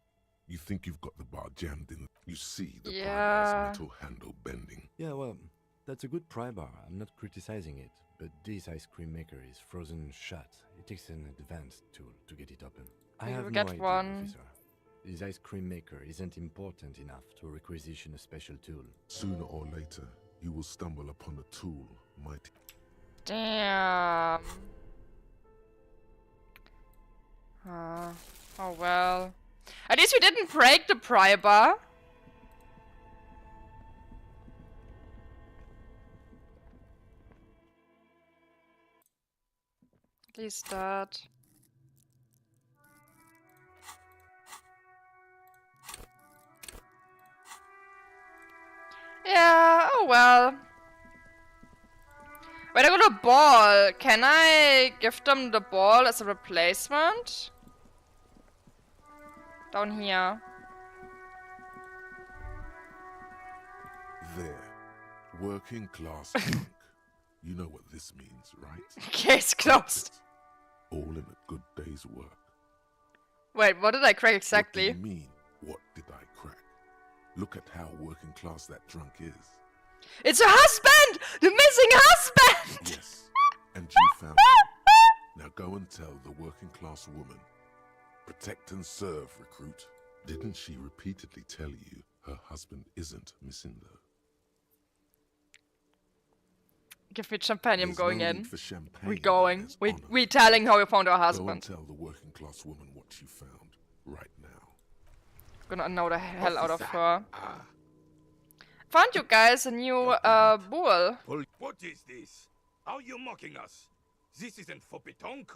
You think you've got the bar jammed in. You see the pry Yeah. bar's metal handle bending. Yeah, well, that's a good pry bar. I'm not criticizing it, but this ice cream maker is frozen shut. It takes an advanced tool to get it open. I We have will no get idea, one. officer. This ice cream maker isn't important enough to requisition a special tool. Sooner or later, you will stumble upon a tool mighty. Damn. Oh well. At least we didn't break the pry bar. At least that. Yeah, oh well. Wait, I got a ball. Can I give them the ball as a replacement? Down here. There. Working class drunk. You know what this means, right? Case closed. All in a good day's work. Wait, what did I crack What do exactly? you mean, what did I crack? Look at how working class that drunk is. It's her husband! The missing husband! Yes, and you found him. Now go and tell the working class woman. Protect and serve, recruit. Didn't she repeatedly tell you her husband isn't missing though? Give me champagne, I'm There's going no in. need for champagne We going. when there's We honor. we telling how we found our Go and husband. tell the working class woman what you found right now. Gonna know the hell out of Officer. her. Found you guys a new bull. What is this? Are you mocking us? This isn't for pétanque.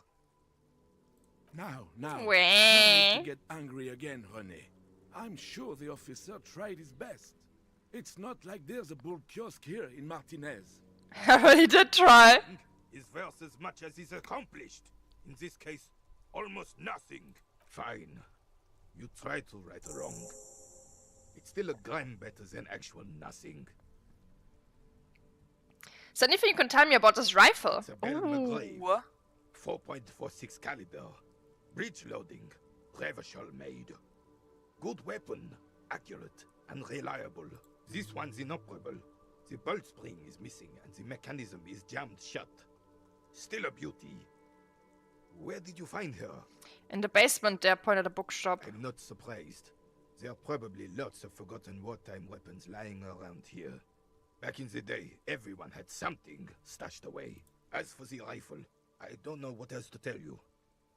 Now, no Wah. need to get angry again, René. I'm sure the officer tried his best. It's not like there's a bull kiosk here in Martinez. He did try. Is worth as much as is accomplished. In this case, almost nothing. Fine. You try to right a wrong. It's still a gram better than actual nothing. Is there anything you can tell me about this rifle? It's a Bell McGrave. 4.46 caliber. Breech loading. Revachol made. Good weapon. Accurate and reliable. This one's inoperable. The bolt spring is missing and the mechanism is jammed shut. Still a beauty. Where did you find her? In the basement there, point at a bookshop. I'm not surprised. There are probably lots of forgotten wartime weapons lying around here. Back in the day, everyone had something stashed away. As for the rifle, I don't know what else to tell you.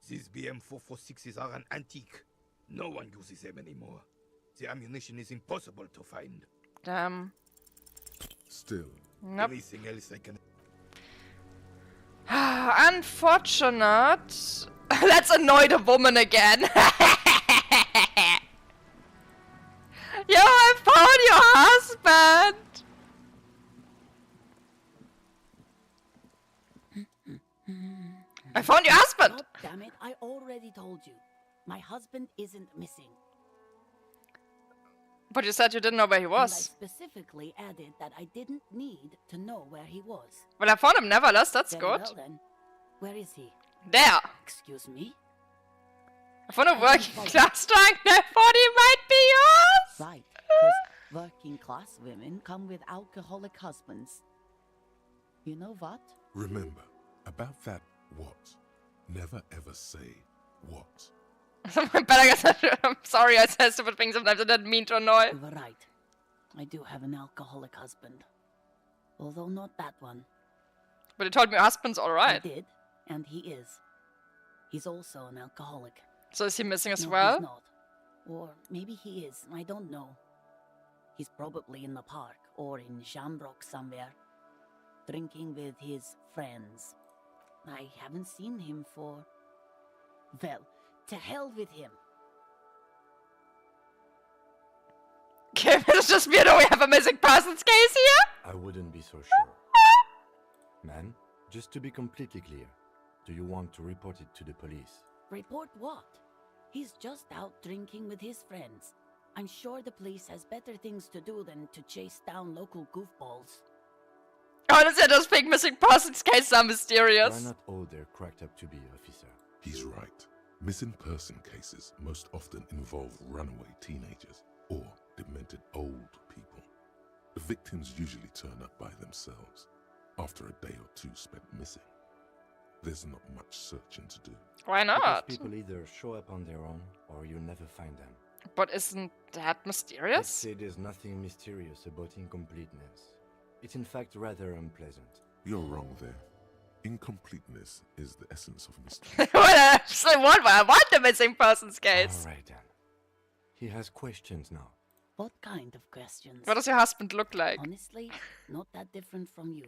These BM-446s are an antique. No one uses them anymore. The ammunition is impossible to find. Damn. Still. Nope. Anything else I can... Unfortunate. Let's annoy the woman again. Yo, I found your husband. I found your husband. God damn it, I already told you. My husband isn't missing. But you said you didn't know where he And I was. specifically added that I didn't need to know where he was. Well, I found him nevertheless, that's Very good. well then. Where is he? There. Excuse me? I found a working class drunk. I thought he might be yours. Right, because working class women come with alcoholic husbands. You know what? Remember, about that what, never ever say what. I'm sorry I say stupid things sometimes. I didn't mean to annoy. You were right. I do have an alcoholic husband. Although not that one. But you told me your husband's alright. I did, and he is. He's also an alcoholic. So is he missing as No, well? he's not. Or maybe he is, I don't know. He's probably in the park or in Shamrock somewhere, drinking with his friends. I haven't seen him for... Well, to hell with him. Okay, it's just weird that we have a missing persons case here. I wouldn't be so sure. Man, just to be completely clear, do you want to report it to the police? Report what? He's just out drinking with his friends. I'm sure the police has better things to do than to chase down local goofballs. Honestly, I just think missing persons cases are mysterious. Why not all they're cracked up to be, officer? He's right. Missing person cases most often involve runaway teenagers or demented old people. The victims usually turn up by themselves after a day or two spent missing. There's not much searching to do. Why not? Because people either show up on their own or you never find them. But isn't that Let's mysterious? say there's nothing mysterious about incompleteness. It's in fact rather unpleasant. You're wrong there. Incompleteness is the essence of mystery. Well, actually, I want the missing persons case. Alright then. He has questions now. What kind of questions? What does your husband look like? Honestly, not that different from you.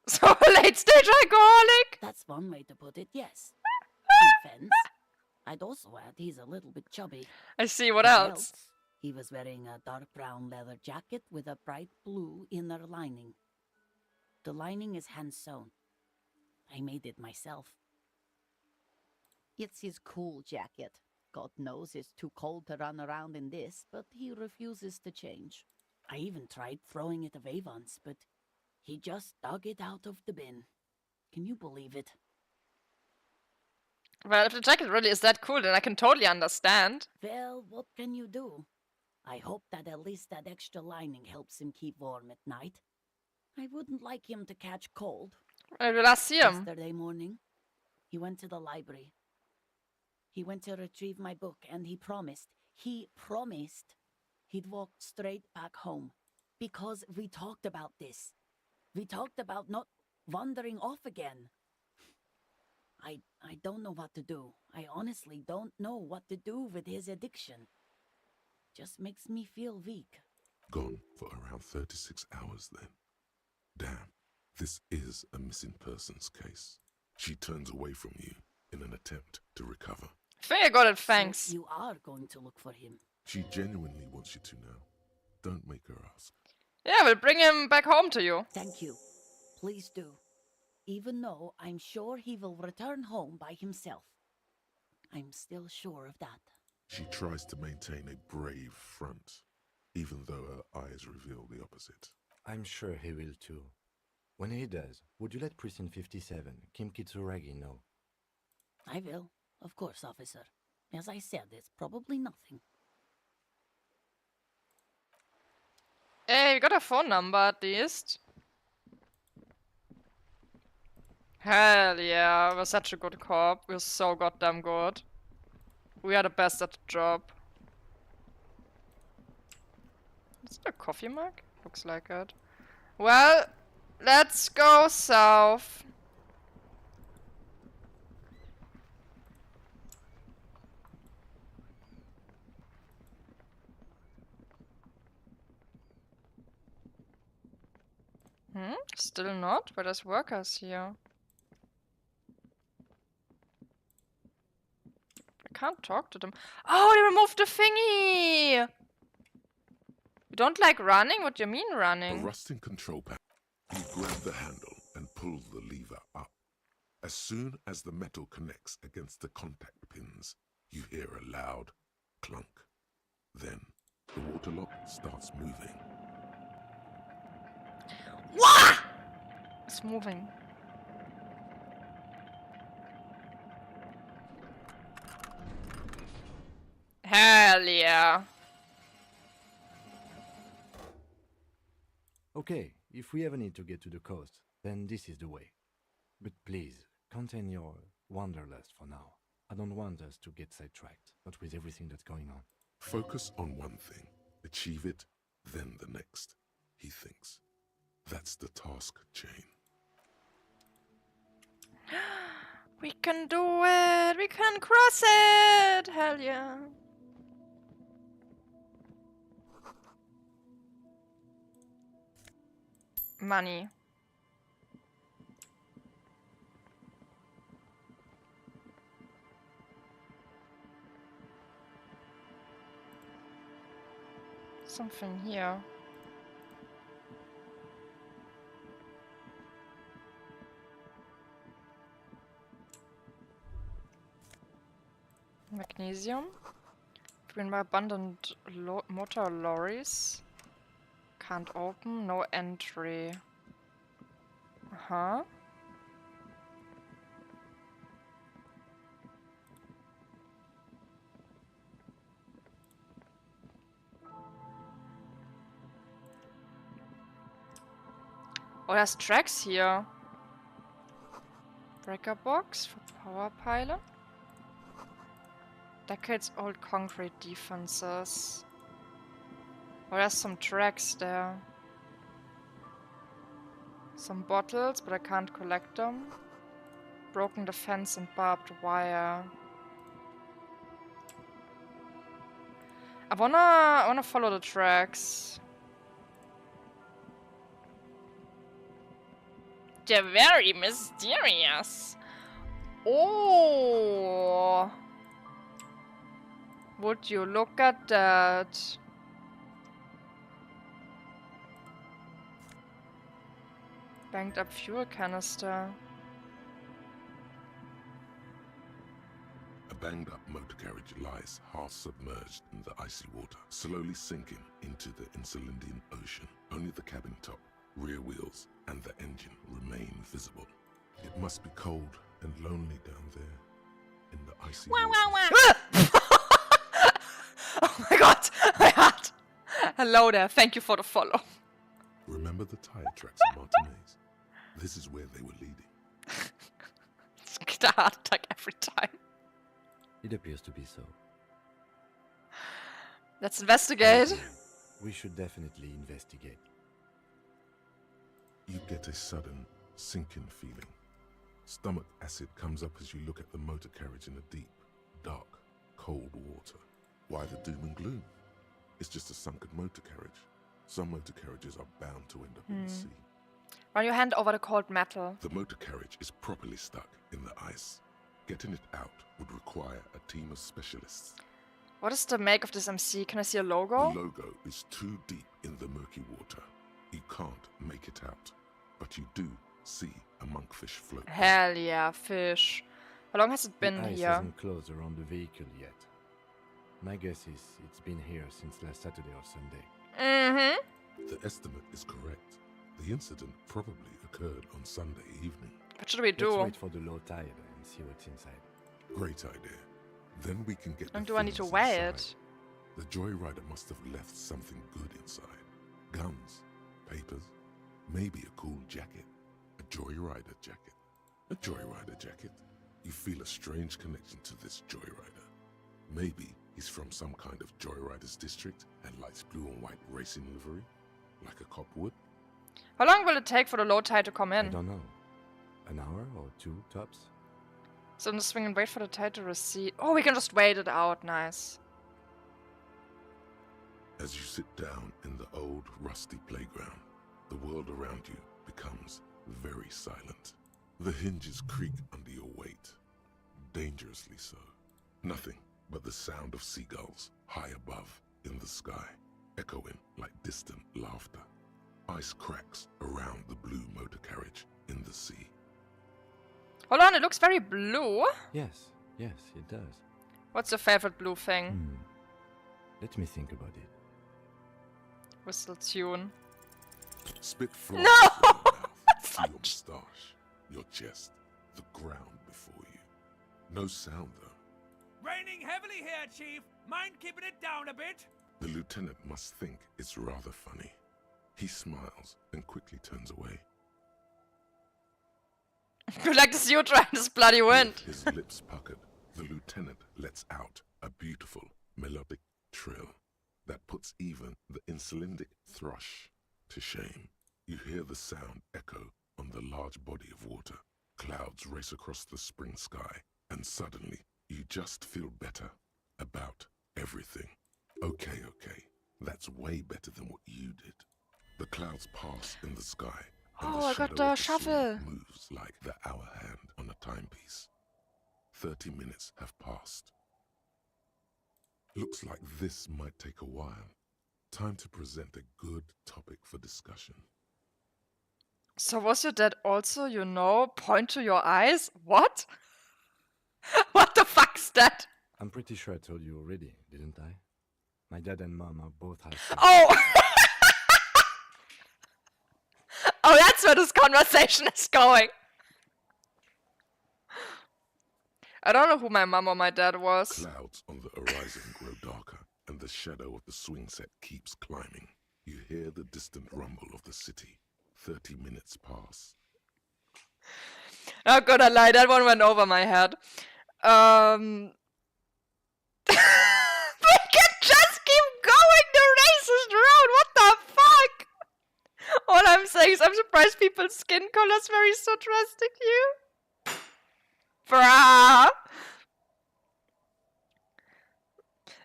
So late stage alcoholic? That's one way to put it, yes. No offense. I'd also add he's a little bit chubby. I see, what What else? He was wearing a dark brown leather jacket with a bright blue inner lining. The lining is hand-sewn. I made it myself. It's his cool jacket. God knows it's too cold to run around in this, but he refuses to change. I even tried throwing it away once, but he just dug it out of the bin. Can you believe it? Well, if the jacket really is that cool, then I can totally understand. Well, what can you do? I hope that at least that extra lining helps him keep warm at night. I wouldn't like him to catch cold. I will last see him. Yesterday morning, he went to the library. He went to retrieve my book, and he promised he'd walk straight back home. Because we talked about this. We talked about not wandering off again. I don't know what to do. I honestly don't know what to do with his addiction. Just makes me feel weak. Gone for around 36 hours then. Damn, this is a missing persons case. She turns away from you in an attempt to recover. I think I got it, thanks. So you are going to look for him. She genuinely wants you to now. Don't make her ask. Yeah, we'll bring him back home to you. Thank you. Please do. Even though I'm sure he will return home by himself. I'm still sure of that. She tries to maintain a brave front, even though her eyes reveal the opposite. I'm sure he will too. When he does, would you let Precinct 57, Kim Kitsuragi, know? I will, of course, officer. As I said, it's probably nothing. Hey, we got a phone number at least. Hell yeah, we're such a good cop. We're so goddamn good. We are the best at the job. Is it a coffee mug? Looks like it. Well, let's go south. Still not? But there's workers here. I can't talk to them. Oh, they removed the thingy! You don't like running? What do you mean A running? rusting control panel. You grab the handle and pull the lever up. As soon as the metal connects against the contact pins, you hear a loud clunk. Then, the water lock starts moving. What? It's moving. Hell yeah. Okay, if we ever need to get to the coast, then this is the way. But please, contain your wanderlust for now. I don't want us to get sidetracked, not with everything that's going on. Focus on one thing. Achieve it, then the next, he thinks. That's the task chain. We can do it! We can cross it! Hell yeah. Money. Something here. Magnesium. Between my abundant motor lorries. Can't open, no entry. Uh-huh. Oh, there's tracks here. Breaker box for power pylon. Decades old concrete defenses. Oh, there's some tracks there. Some bottles, but I can't collect them. Broken defense and barbed wire. I wanna follow the tracks. They're very mysterious. Oh. Would you look at that? Banked up fuel canister. A banged up motor carriage lies half submerged in the icy water, slowly sinking into the Insulindian Ocean. Only the cabin top, rear wheels, and the engine remain visible. It must be cold and lonely down there in the icy water. Oh my god, my heart! Hello there, thank you for the follow. Remember the tire tracks in Martinez? This is where they were leading. It's a heart attack every time. It appears to be so. Let's investigate. We should definitely investigate. You get a sudden, sinking feeling. Stomach acid comes up as you look at the motor carriage in the deep, dark, cold water. Why the doom and gloom? It's just a sunken motor carriage. Some motor carriages are bound to end up in the sea. Run your hand over the cold metal. The motor carriage is properly stuck in the ice. Getting it out would require a team of specialists. What is the make of this MC? Can I see a logo? The logo is too deep in the murky water. You can't make it out, but you do see a monkfish float. Hell yeah, fish. How long has it been the ice here? hasn't closed around the vehicle yet. My guess is it's been here since last Saturday or Sunday. Mm-hmm. The estimate is correct. The incident probably occurred on Sunday evening. What should we do? Let's wait for the low tide and see what's inside. Great idea. Then we can get And the do I need to things weigh inside. it? The joyrider must have left something good inside. Guns, papers, maybe a cool jacket. A joyrider jacket. A joyrider jacket. You feel a strange connection to this joyrider. Maybe he's from some kind of joyriders district and likes blue and white racing livery, like a cop would. How long will it take for the low tide to come in? I don't know. An hour or two, tops? So I'm just swing and wait for the tide to recede. Oh, we can just wait it out. Nice. As you sit down in the old, rusty playground, the world around you becomes very silent. The hinges creak under your weight, dangerously so. Nothing but the sound of seagulls high above in the sky, echoing like distant laughter. Ice cracks around the blue motor carriage in the sea. Hold on, it looks very blue. Yes, it does. What's your favorite blue thing? Let me think about it. Whistle tune. Spit flies No! from your mouth to your moustache, your chest, the ground before you. No sound though. Raining heavily here, Chief. Mind keeping it down a bit? The lieutenant must think it's rather funny. He smiles and quickly turns away. Good luck to see you trying this bloody wind. With his lips puckered, the lieutenant lets out a beautiful melodic trill that puts even the insulindic thrush to shame. You hear the sound echo on the large body of water. Clouds race across the spring sky, and suddenly you just feel better about everything. Okay, that's way better than what you did. The clouds pass in the sky. And Oh, I got the shovel. Moves like the hour hand on a timepiece. 30 minutes have passed. Looks like this might take a while. Time to present a good topic for discussion. So was your dad also, point to your eyes? What? What the fuck's that? I'm pretty sure I told you already, didn't I? My dad and mom are both high. Oh! Oh, that's where this conversation is going. I don't know who my mom or my dad was. Clouds on the horizon grow darker, and the shadow of the swing set keeps climbing. You hear the distant rumble of the city. 30 minutes pass. Not gonna lie, that one went over my head. We can just keep going the racist road. What the fuck? All I'm saying is I'm surprised people's skin colors vary so drastically. Bruh.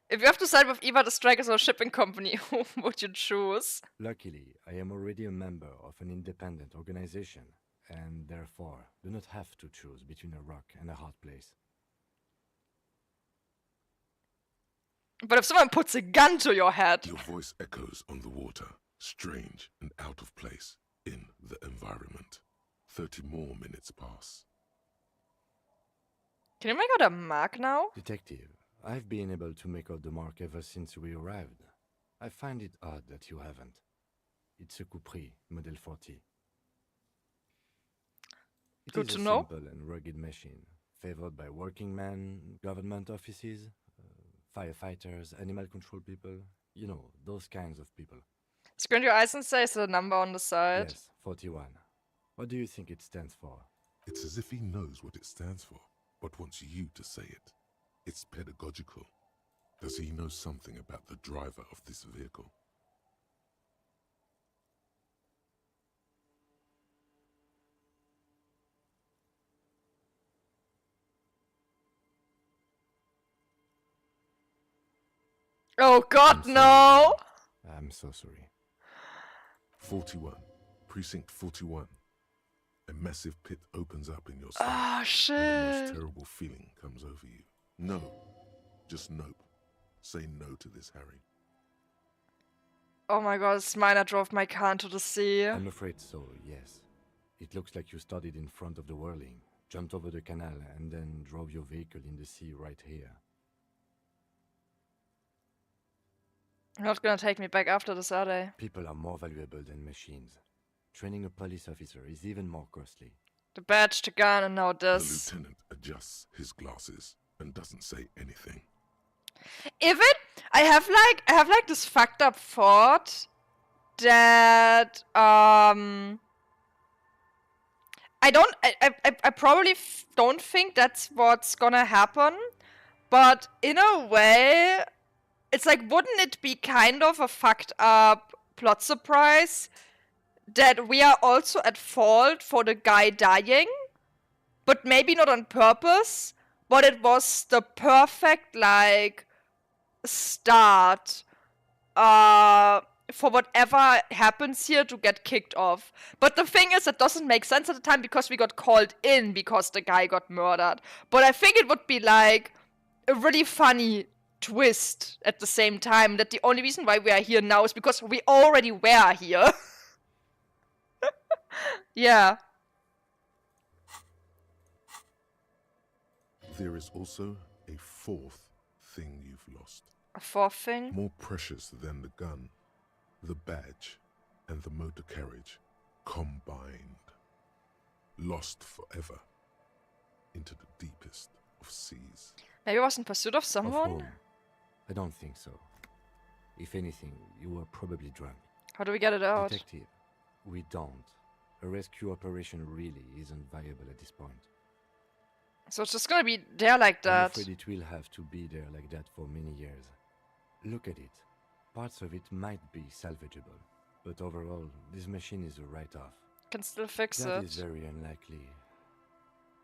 If you have to side with either the strikers or shipping company, who would you choose? Luckily, I am already a member of an independent organization, and therefore do not have to choose between a rock and a hard place. But if someone puts a gun to your head... Your voice echoes on the water, strange and out of place in the environment. 30 more minutes pass. Can you make out a mark now? Detective, I've been able to make out the mark ever since we arrived. I find it odd that you haven't. It's a Capri, Model 40. Good It is to a know. simple and rugged machine, favored by working men, government offices, firefighters, animal control people. You know, those kinds of people. Squint your eyes and say it's a number on the side. Yes, 41. What do you think it stands for? It's as if he knows what it stands for, but wants you to say it. It's pedagogical. Does he know something about the driver of this vehicle? Oh God, I'm no! sorry. I'm so sorry. 41. Precinct 41. A massive pit opens up in your stomach. Oh And the shit. most terrible feeling comes over you. No. Just nope. Say no to this, Harry. Oh my God, it's mine. I drove my car into the sea. I'm afraid so, yes. It looks like you started in front of the whirling, jumped over the canal, and then drove your vehicle in the sea right here. You're not gonna take me back after this, are they? People are more valuable than machines. Training a police officer is even more costly. The badge, the gun, and now The this. lieutenant adjusts his glasses and doesn't say anything. Even I have like this fucked up thought that I probably don't think that's what's gonna happen, but in a way, it's like, wouldn't it be kind of a fucked up plot surprise that we are also at fault for the guy dying, but maybe not on purpose, but it was the perfect like start for whatever happens here to get kicked off. But the thing is, it doesn't make sense at the time because we got called in because the guy got murdered. But I think it would be like a really funny twist at the same time that the only reason why we are here now is because we already were here. Yeah. There is also a fourth thing you've lost. A fourth thing? More precious than the gun, the badge, and the motor carriage combined. Lost forever into the deepest of seas. Maybe it was in pursuit of Of someone? whom? I don't think so. If anything, you were probably drunk. How do we get it out? Detective, we don't. A rescue operation really isn't viable at this point. So it's just gonna be there like I'm that. afraid it will have to be there like that for many years. Look at it. Parts of it might be salvageable, but overall, this machine is a write-off. Can still fix That it. is very unlikely.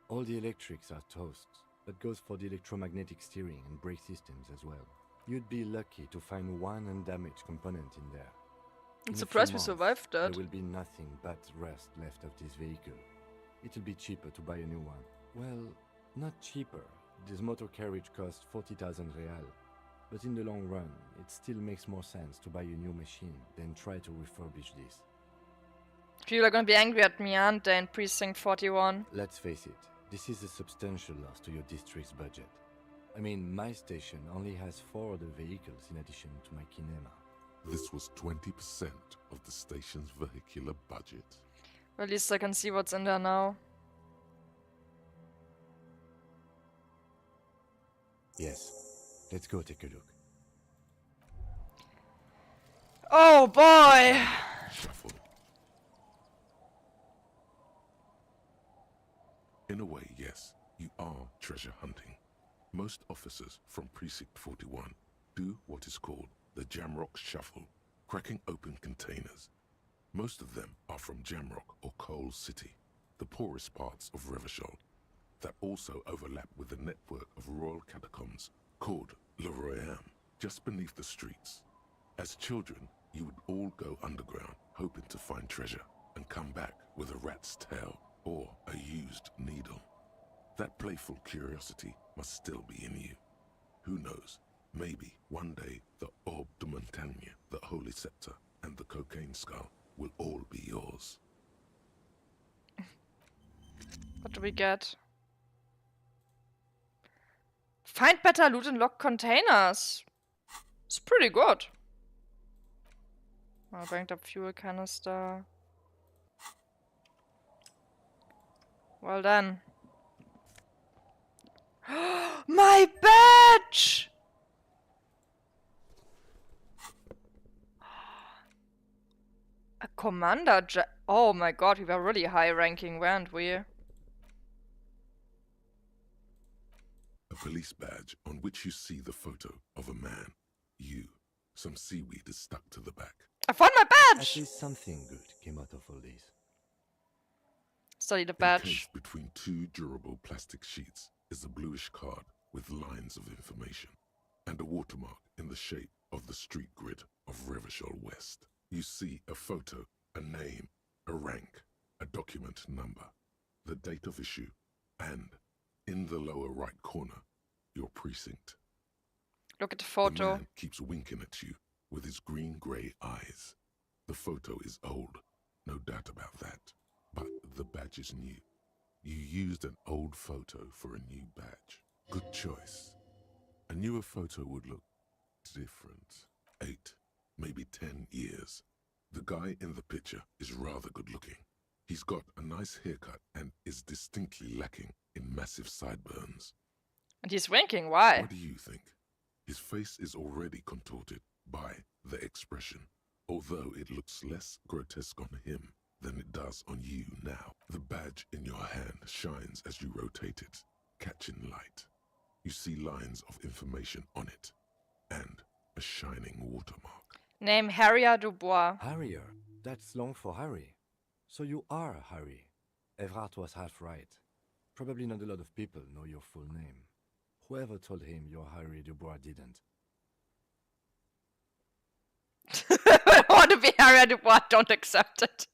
All the electrics are toast. That goes for the electromagnetic steering and brake systems as well. You'd be lucky to find one undamaged component in there. I'm In a surprised few we months, survived that. There will be nothing but rust left of this vehicle. It'll be cheaper to buy a new one. Well, not cheaper. This motor carriage costs 40,000 real. But in the long run, it still makes more sense to buy a new machine than try to refurbish this. People are gonna be angry at me, aren't they, in Precinct 41? Let's face it, this is a substantial loss to your district's budget. I mean, my station only has 4 other vehicles in addition to my kinema. This was 20% of the station's vehicular budget. At least I can see what's in there now. Yes, let's go take a look. Oh boy! Shuffle. In a way, yes, you are treasure hunting. Most officers from Precinct 41 do what is called the Jamrock Shuffle, cracking open containers. Most of them are from Jamrock or Coal City, the poorest parts of Revachol, that also overlap with the network of royal catacombs called Le Royaume, just beneath the streets. As children, you would all go underground, hoping to find treasure, and come back with a rat's tail or a used needle. That playful curiosity must still be in you. Who knows, maybe one day the Orbe de Montagne, the Holy Scepter, and the Cocaine Skull will all be yours. What do we get? Find better loot and lock containers. It's pretty good. Oh, banked up fuel canister. Well done. My badge! A commander oh my god, we were really high ranking, weren't we? A police badge on which you see the photo of a man. You. Some seaweed is stuck to the back. I found my At badge! least something good came out of all this. Study the badge. Encased between 2 durable plastic sheets is a bluish card with lines of information and a watermark in the shape of the street grid of Revachol West. You see a photo, a name, a rank, a document number, the date of issue, and, in the lower right corner, your precinct. Look at the The photo. man keeps winking at you with his green-grey eyes. The photo is old, no doubt about that, but the badge is new. You used an old photo for a new badge. Good choice. A newer photo would look different. 8, maybe 10 years. The guy in the picture is rather good-looking. He's got a nice haircut and is distinctly lacking in massive sideburns. And he's winking, why? What do you think? His face is already contorted by the expression, although it looks less grotesque on him than it does on you now. The badge in your hand shines as you rotate it, catching light. You see lines of information on it, and a shining watermark. Name Harrier Dubois. Harrier? That's long for Harry. So you are Harry. Evrard was half right. Probably not a lot of people know your full name. Whoever told him you're Harry Dubois didn't. I want to be Harrier Dubois, don't accept it.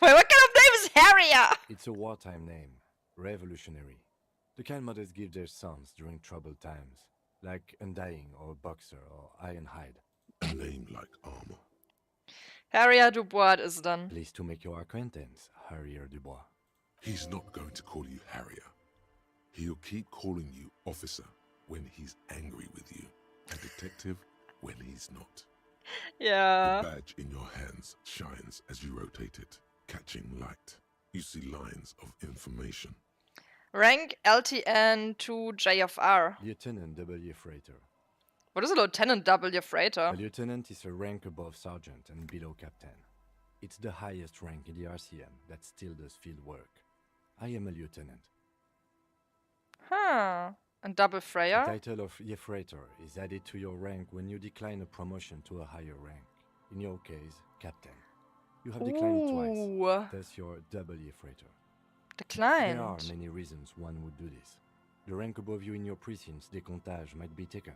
Wait, what kind of name is Harrier? It's a wartime name. Revolutionary. The kind mothers give their sons during troubled times. Like Undying or Boxer or Ironhide. A name like armor. Harrier Dubois is done. Pleased to make your acquaintance, Harrier Dubois. He's not going to call you Harrier. He'll keep calling you officer when he's angry with you, and detective when he's not. Yeah. The badge in your hands shines as you rotate it, catching light. You see lines of information. Rank LTN to JFR. Lieutenant W. Freighter. What is a Lieutenant W. Freighter? A lieutenant is a rank above sergeant and below captain. It's the highest rank in the RCM that still does field work. I am a lieutenant. Huh. And Double The Freya? title of Freighter is added to your rank when you decline a promotion to a higher rank. In your case, captain. You have declined Ooh. twice. Thus your double Freighter. Declined. There are many reasons one would do this. The rank above you in your precinct's decomptage might be taken.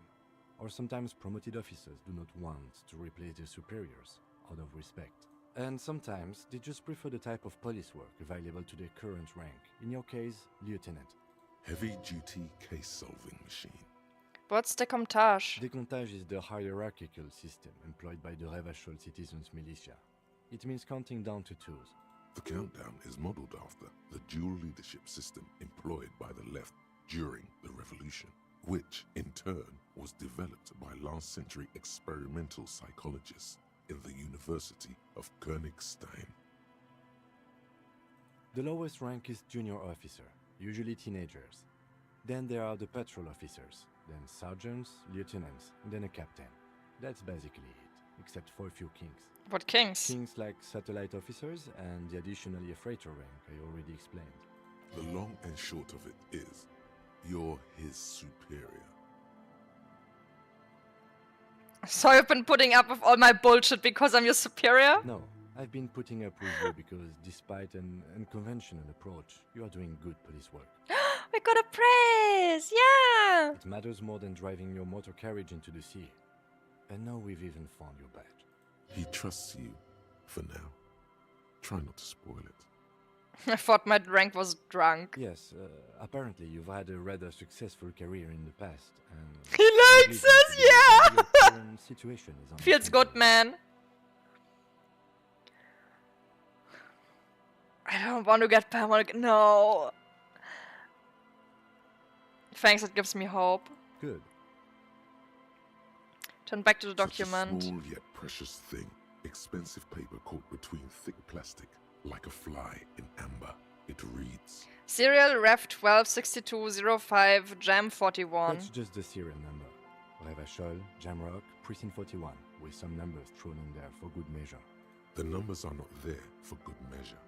Or sometimes promoted officers do not want to replace their superiors, out of respect. And sometimes they just prefer the type of police work available to their current rank. In your case, lieutenant. Heavy-duty case-solving machine. What's decomptage? Decomptage is the hierarchical system employed by the Revachol Citizens Militia. It means counting down to twos. The countdown is modeled after the dual leadership system employed by the left during the revolution, which in turn was developed by last-century experimental psychologists in the University of Königstein. The lowest rank is junior officer, usually teenagers. Then there are the patrol officers, then sergeants, lieutenants, and then a captain. That's basically it, except for a few kings. What kings? Kings like satellite officers and the additional freighter rank I already explained. The long and short of it is, you're his superior. So you've been putting up with all my bullshit because I'm your superior? No, I've been putting up with you because despite an unconventional approach, you are doing good police work. We got a praise! Yeah! It matters more than driving your motor carriage into the sea. And now we've even found your badge. He trusts you, for now. Try not to spoil it. I thought my rank was drunk. Yes, apparently you've had a rather successful career in the past, and... He likes us, yeah! Your current situation is Feels good, man. I don't want to get back. No. Thanks, it gives me hope. Good. Turn back to the Such a document. small yet precious thing. Expensive paper caught between thick plastic, like a fly in amber. It reads... Serial Ref 126205 Jam 41. That's just the serial number. Revachol, Jamrock, Precinct 41, with some numbers thrown in there for good measure. The numbers are not there for good measure.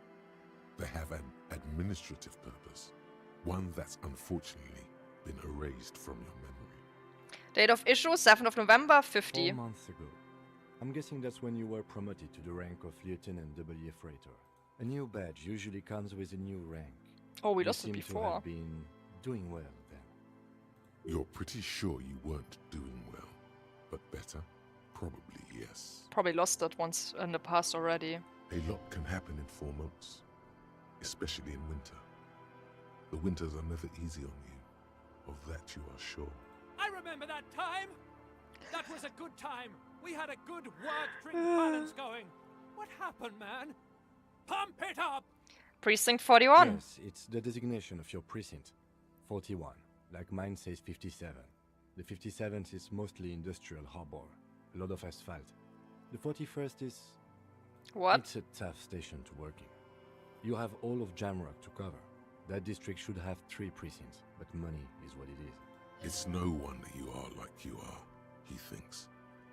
They have an administrative purpose, one that's unfortunately been erased from your memory. Date of issue 7th of November 50. 4 months ago. I'm guessing that's when you were promoted to the rank of Lieutenant W. Freighter. A new badge usually comes with a new rank. Oh, we You lost it seem to before. have been doing well then. You're pretty sure you weren't doing well, but better Probably yes. Probably lost it once in the past already. A lot can happen in 4 months, especially in winter. The winters are never easy on you, of that you are sure. I remember that time. That was a good time. We had a good work-drink balance going. What happened, man? Pump it up! Precinct 41. Yes, it's the designation of your precinct. 41. Like mine says 57. The 57th is mostly industrial harbor. A lot of asphalt. The 41st is... What? It's a tough station to work in. You have all of Jamrock to cover. That district should have 3 precincts, but money is what it is. It's no wonder you are like you are, he thinks.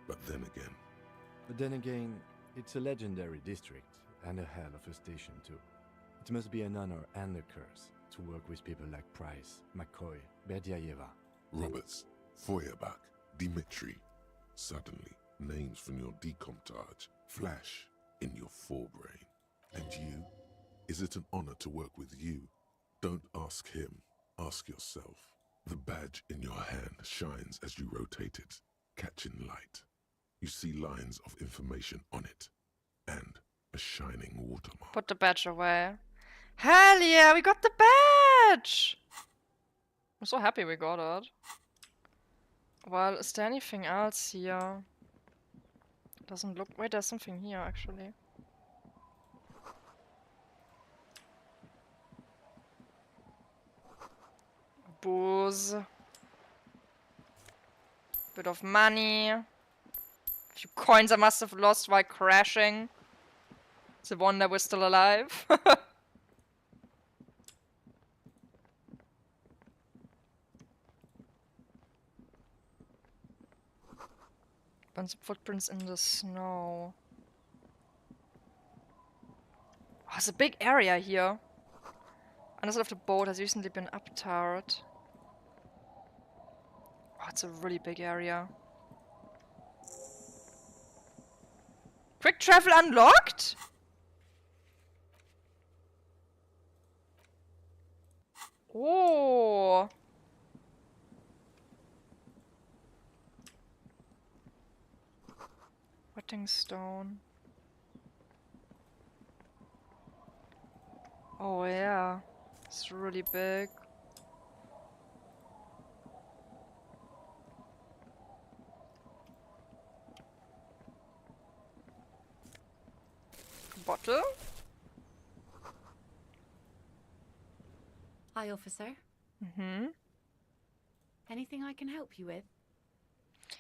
But then again, it's a legendary district, and a hell of a station too. It must be an honor and a curse to work with people like Price, McCoy, Berdiaeva. Roberts, Feuerbach, Dimitri. Suddenly, names from your decomptage flash in your forebrain. And you? Is it an honor to work with you? Don't ask him, ask yourself. The badge in your hand shines as you rotate it, catching light. You see lines of information on it, and a shining watermark. Put the badge away. Hell yeah, we got the badge! I'm so happy we got it. Well, is there anything else here? Doesn't look... Wait, there's something here, actually. Booze. Bit of money. A few coins I must have lost while crashing. It's a wonder we're still alive. Bunch of footprints in the snow. Oh, it's a big area here. Underside of the boat has recently been uptarred. Oh, it's a really big area. Quick travel unlocked? Oh. Wetting stone. Oh yeah. It's really big. Bottle? Hi, officer. Mm-hmm. Anything I can help you with?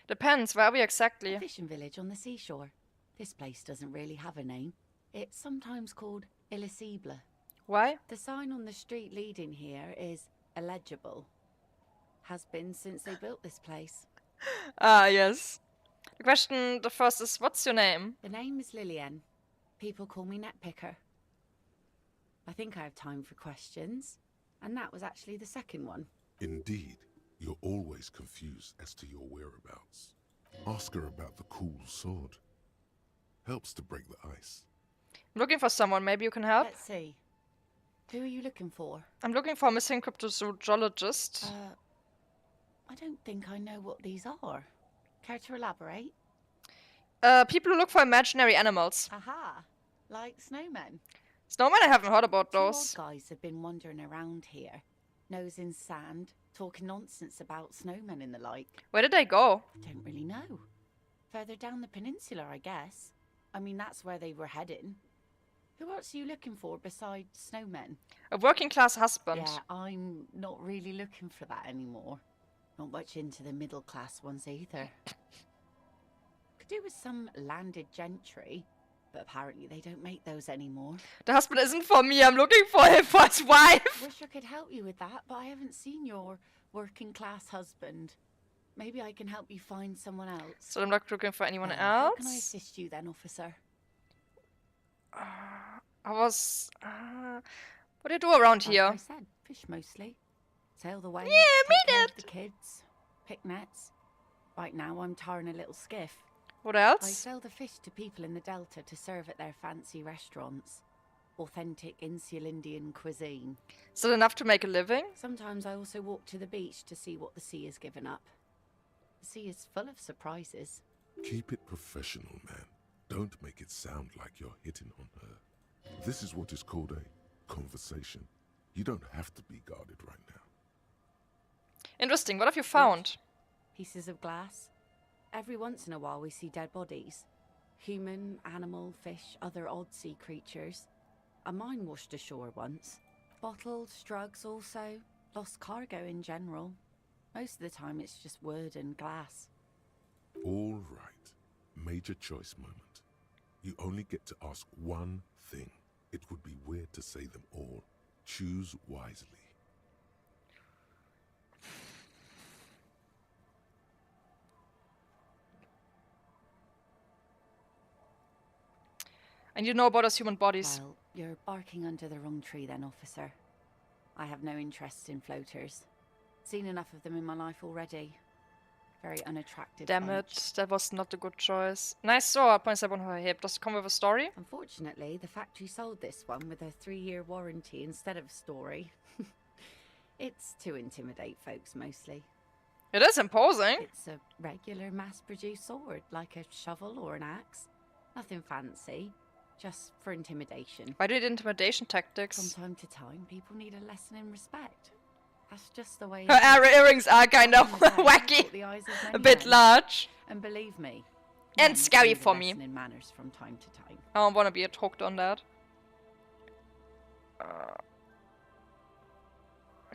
Depends, where are we exactly? A fishing village on the seashore. This place doesn't really have a name. It's sometimes called Elysium. Why? The sign on the street leading here is illegible. Has been since they built this place. Ah, yes. The first is, what's your name? The name is Lillian. People call me Netpicker. I think I have time for questions. And that was actually the second one. Indeed, you're always confused as to your whereabouts. Ask her about the cool sword. Helps to break the ice. I'm looking for someone, maybe you can help? Let's see. Who are you looking for? I'm looking for a missing cryptozoologist. I don't think I know what these are. Care to elaborate? People who look for imaginary animals. Aha! Like snowmen. Snowmen, I haven't heard about those. 2 old guys have been wandering around here, nose in sand, talking nonsense about snowmen and the like. Where did they go? I don't really know. Further down the peninsula, I guess. I mean, that's where they were heading. Who else are you looking for besides snowmen? A working class husband. Yeah, I'm not really looking for that anymore. Not much into the middle class ones either. Could do with some landed gentry, but apparently they don't make those anymore. The husband isn't for me, I'm looking for him for his wife. Wish I could help you with that, but I haven't seen your working class husband. Maybe I can help you find someone else. So I'm not looking for anyone How else? can I assist you then, officer? What do you do around here? Like I said, fish mostly. Sail the way. Yeah, take me care of that. the kids. Pick nets. Right now I'm tarring a little skiff. What I else? sell the fish to people in the Delta to serve at their fancy restaurants. Authentic Insular Indian cuisine. Is that enough to make a living? Sometimes I also walk to the beach to see what the sea has given up. The sea is full of surprises. Keep it professional, man. Don't make it sound like you're hitting on her. This is what is called a conversation. You don't have to be guarded right now. Interesting. What have you found? Pieces of glass. Every once in a while we see dead bodies. Human, animal, fish, other odd sea creatures. A mine washed ashore once. Bottles, drugs also. Lost cargo in general. Most of the time it's just wood and glass. All right. Major choice moment. You only get to ask one thing. It would be weird to say them all. Choose wisely. And you know about us human bodies. Well, you're barking under the wrong tree then, officer. I have no interest in floaters. Seen enough of them in my life already. Very unattractive. Damn bunch. it, that was not a good choice. Nice sword, points up on her hip. Does it come with a story? Unfortunately, the factory sold this one with a 3-year warranty instead of a story. It's to intimidate folks mostly. It is imposing. It's a regular mass-produced sword, like a shovel or an axe. Nothing fancy, just for intimidation. Why do you need intimidation tactics? From time to time, people need a lesson in respect. That's just the way. Her earrings are kind of wacky, a bit large, and believe me, and scary need a for lesson me. in manners from time to time. I don't want to be hooked on that.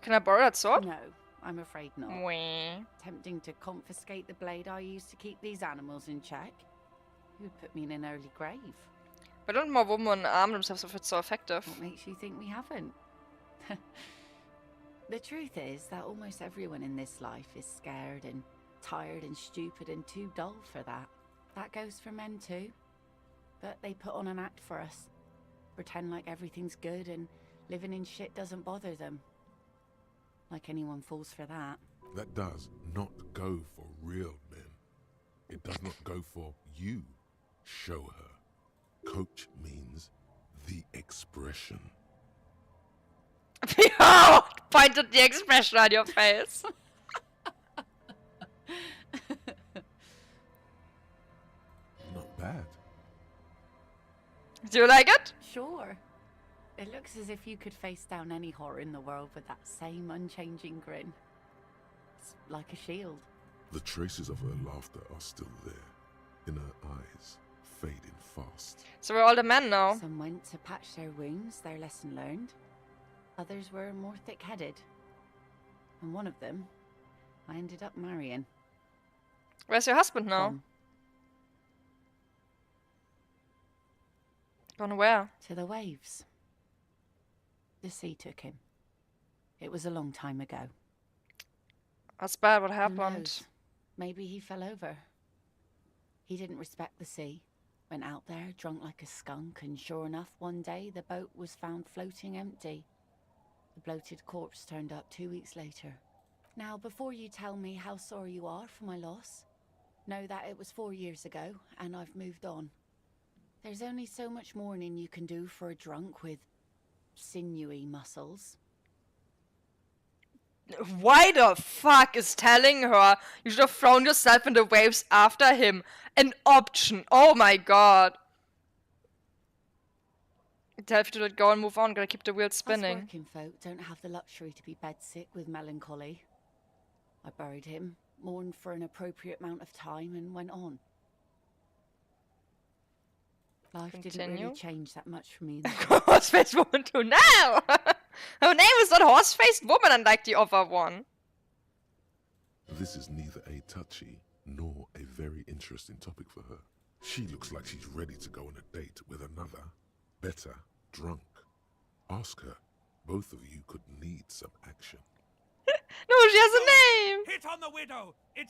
Can I borrow that sword? No, I'm afraid not. Wee. Tempting to confiscate the blade I used to keep these animals in check. It would put me in an early grave. Why don't more women arm themselves if it's so effective? What makes you think we haven't? The truth is that almost everyone in this life is scared and tired and stupid and too dull for that. That goes for men too. But they put on an act for us. Pretend like everything's good and living in shit doesn't bother them. Like anyone falls for that. That does not go for real men. It does not go for you. Show her. Coach means the expression. Behold! Point at the expression on your face. Not bad. Do you like it? Sure. It looks as if you could face down any horror in the world with that same unchanging grin. It's like a shield. The traces of her laughter are still there. In her eyes, fading fast. So we're all the men now. Some went to patch their wounds, their lesson learned. Others were more thick-headed. And one of them, I ended up marrying. Where's your husband now? Gone where? To the waves. The sea took him. It was a long time ago. That's bad, what Who happened? knows? Maybe he fell over. He didn't respect the sea. Went out there, drunk like a skunk, and sure enough, one day the boat was found floating empty. The bloated corpse turned up 2 weeks later. Now, before you tell me how sorry you are for my loss, know that it was 4 years ago, and I've moved on. There's only so much mourning you can do for a drunk with sinewy muscles. Why the fuck is telling her you should have thrown yourself in the waves after him an option? Oh my god. Tell you to let go and move on, gotta keep the wheel Us spinning. working folk don't have the luxury to be bedsick with melancholy. I buried him, mourned for an appropriate amount of time, and went on. Life didn't Continue. really change that much for me. Horse-faced woman too. No! Her name is not horse-faced woman unlike the other one. This is neither a touchy nor a very interesting topic for her. She looks like she's ready to go on a date with another, better, drunk. Ask her. Both of you could need some action. No, she has a name! Hit on the widow! It's